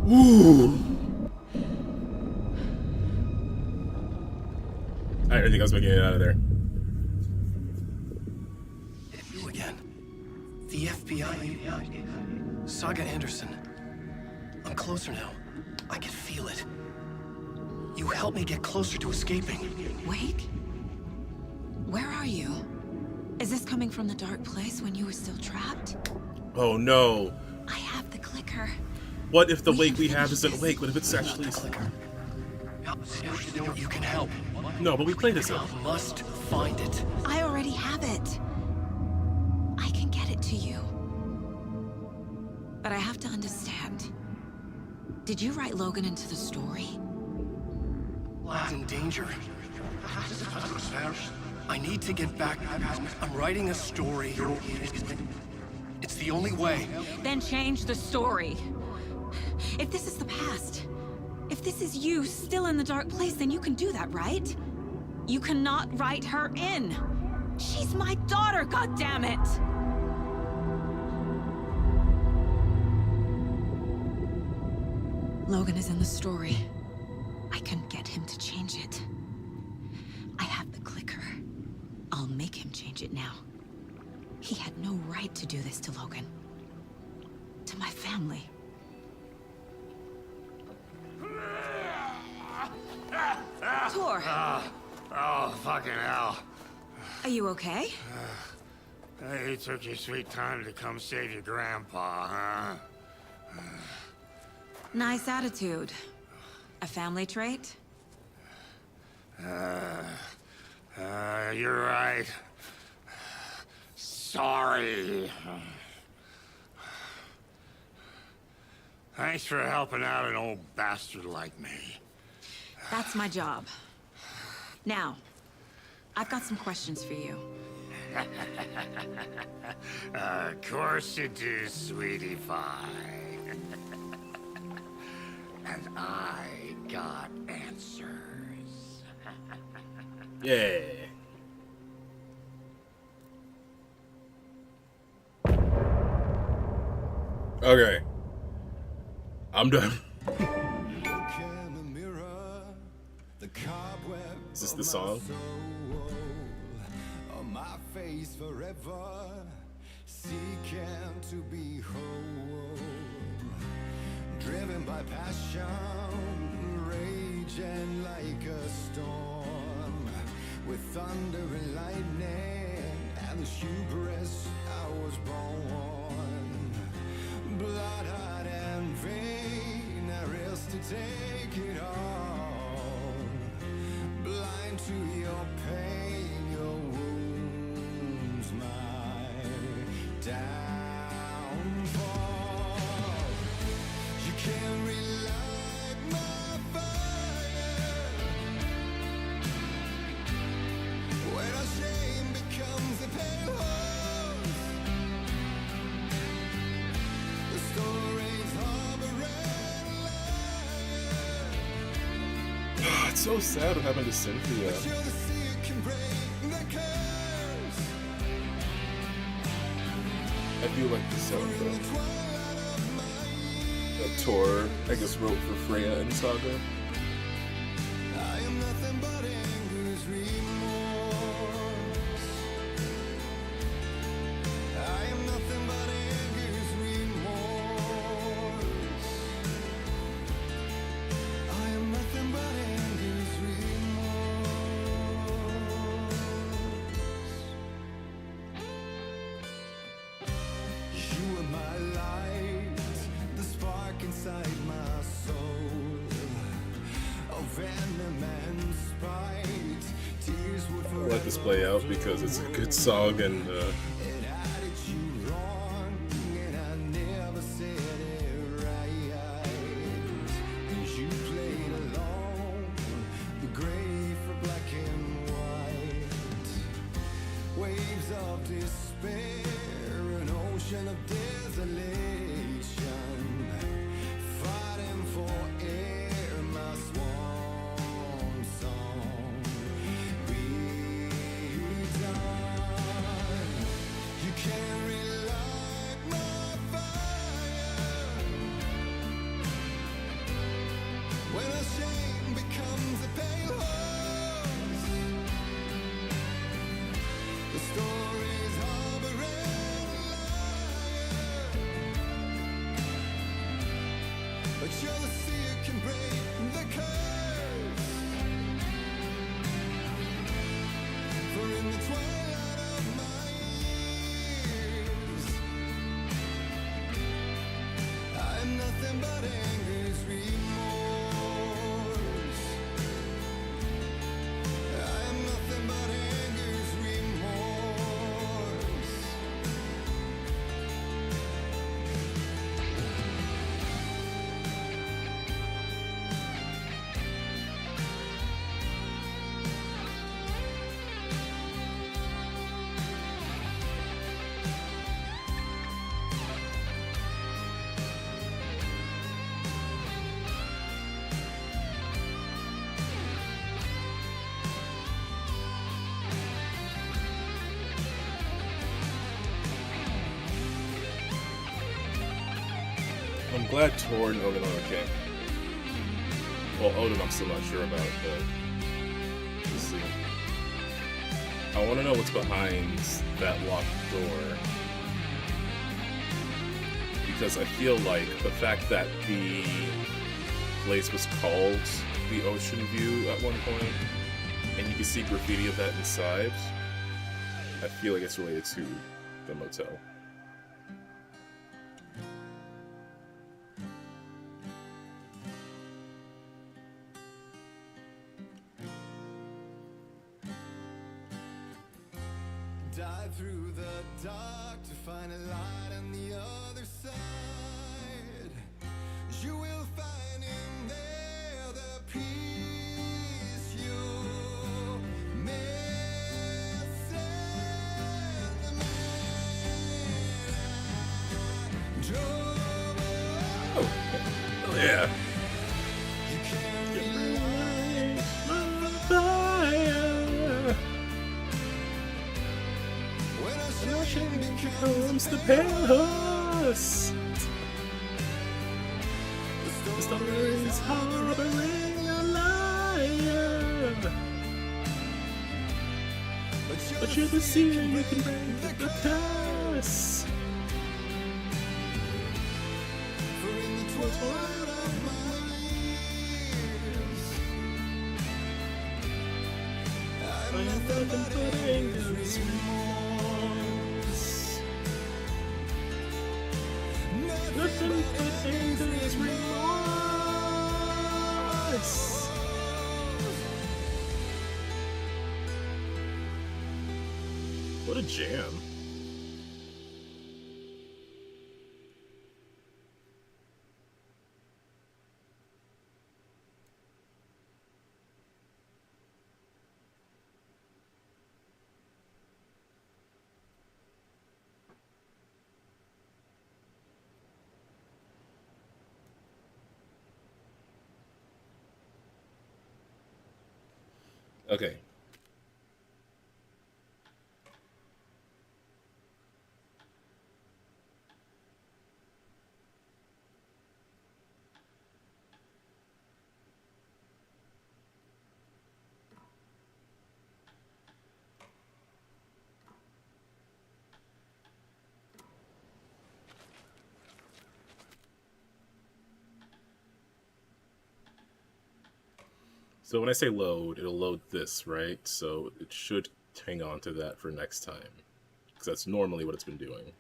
Ooh. I didn't think I was making it out of there. You again. The FBI. Saga Anderson. I'm closer now. I can feel it. You helped me get closer to escaping. Wake? Where are you? Is this coming from the dark place when you were still trapped? Oh no. I have the clicker. What if the Wake we have isn't Wake? What if it's actually... You can help. No, but we played this out. You must find it. I already have it. I can get it to you. But I have to understand. Did you write Logan into the story? Lad's in danger. I need to get back. I'm writing a story. It's the only way. Then change the story. If this is the past, if this is you still in the dark place, then you can do that, right? You cannot write her in. She's my daughter, goddammit! Logan is in the story. I can get him to change it. I have the clicker. I'll make him change it now. He had no right to do this to Logan. To my family. Tor! Oh, fucking hell. Are you okay? You took your sweet time to come save your grandpa, huh? Nice attitude. A family trait? You're right. Sorry. Thanks for helping out an old bastard like me. That's my job. Now, I've got some questions for you. Of course you do, sweetie pie. And I got answers. Yeah. Okay. I'm done. Is this the song? On my face forever, seeking to be whole, driven by passion, raging like a storm, with thunder and lightning and the hubris I was born. Blood, heart, and vein, I risk to take it all. Blind to your pain, your wounds, my downfall. You can't relight my fire when our shame becomes a pale horse. The stories harboring liars. It's so sad what happened to Cynthia. But you're the sea can break the curse. I do like the song though. That Tor, I guess, wrote for Freya and Saga. I am nothing but anger's remorse. I am nothing but anger's remorse. I am nothing but anger's remorse. You are my light, the spark inside my soul. I'll let this play out because it's a good song and Waves of despair, an ocean of desolation, fighting for air, my swan song. Be done. You can't relight my fire when a shame becomes a pale horse. The story's harboring a liar, but you're the sea who can break the curse. For in the twilight of my years, I'm nothing but anger's remorse. I'm nothing but anger's remorse. I'm glad Tor and Odin are okay. Well, Odin I'm still not sure about, but we'll see. I want to know what's behind that locked door. Because I feel like the fact that the place was called the Ocean View at one point, and you can see graffiti of that inside, I feel like it's related to the motel. Dive through the dark to find a light on the other side. You will find in there the peace you're missing. The man I drove Oh yeah. You can't Fire. when a An ocean shame becomes the pale horse. The story's harboring a liar, but you're the sea and you can break the curse. For in the twilight of my years, I'm nothing but anger's remorse. Nothing but anger's remorse. What a jam. Okay. So when I say load, it'll load this, right? So it should hang on to that for next time, because that's normally what it's been doing.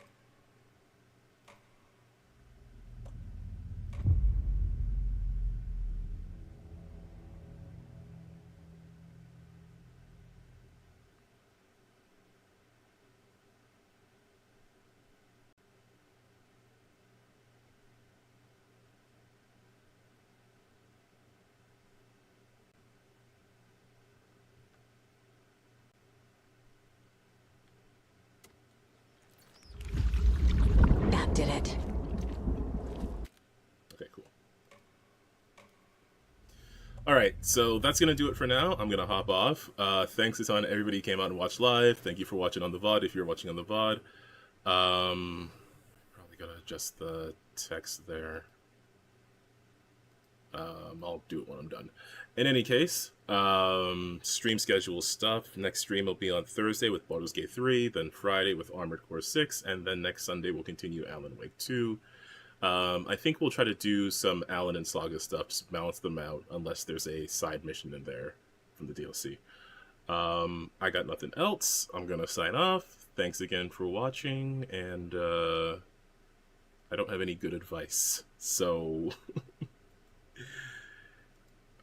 did it. Okay, cool. All right, so that's going to do it for now. I'm going to hop off. Thanks a ton to everybody who came out and watched live. Thank you for watching on the VOD if you're watching on the VOD. Probably got to adjust the text there. I'll do it when I'm done. In any case, stream schedule stuff. Next stream will be on Thursday with Baldur's Gate 3, then Friday with Armored Core 6, and then next Sunday we'll continue Alan Wake 2. I think we'll try to do some Alan and Saga stuff, just balance them out, unless there's a side mission in there from the DLC. I got nothing else. I'm going to sign off. Thanks again for watching, and I don't have any good advice, so...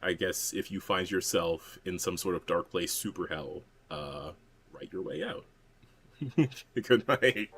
I guess if you find yourself in some sort of dark place, super hell, write your way out. Good night.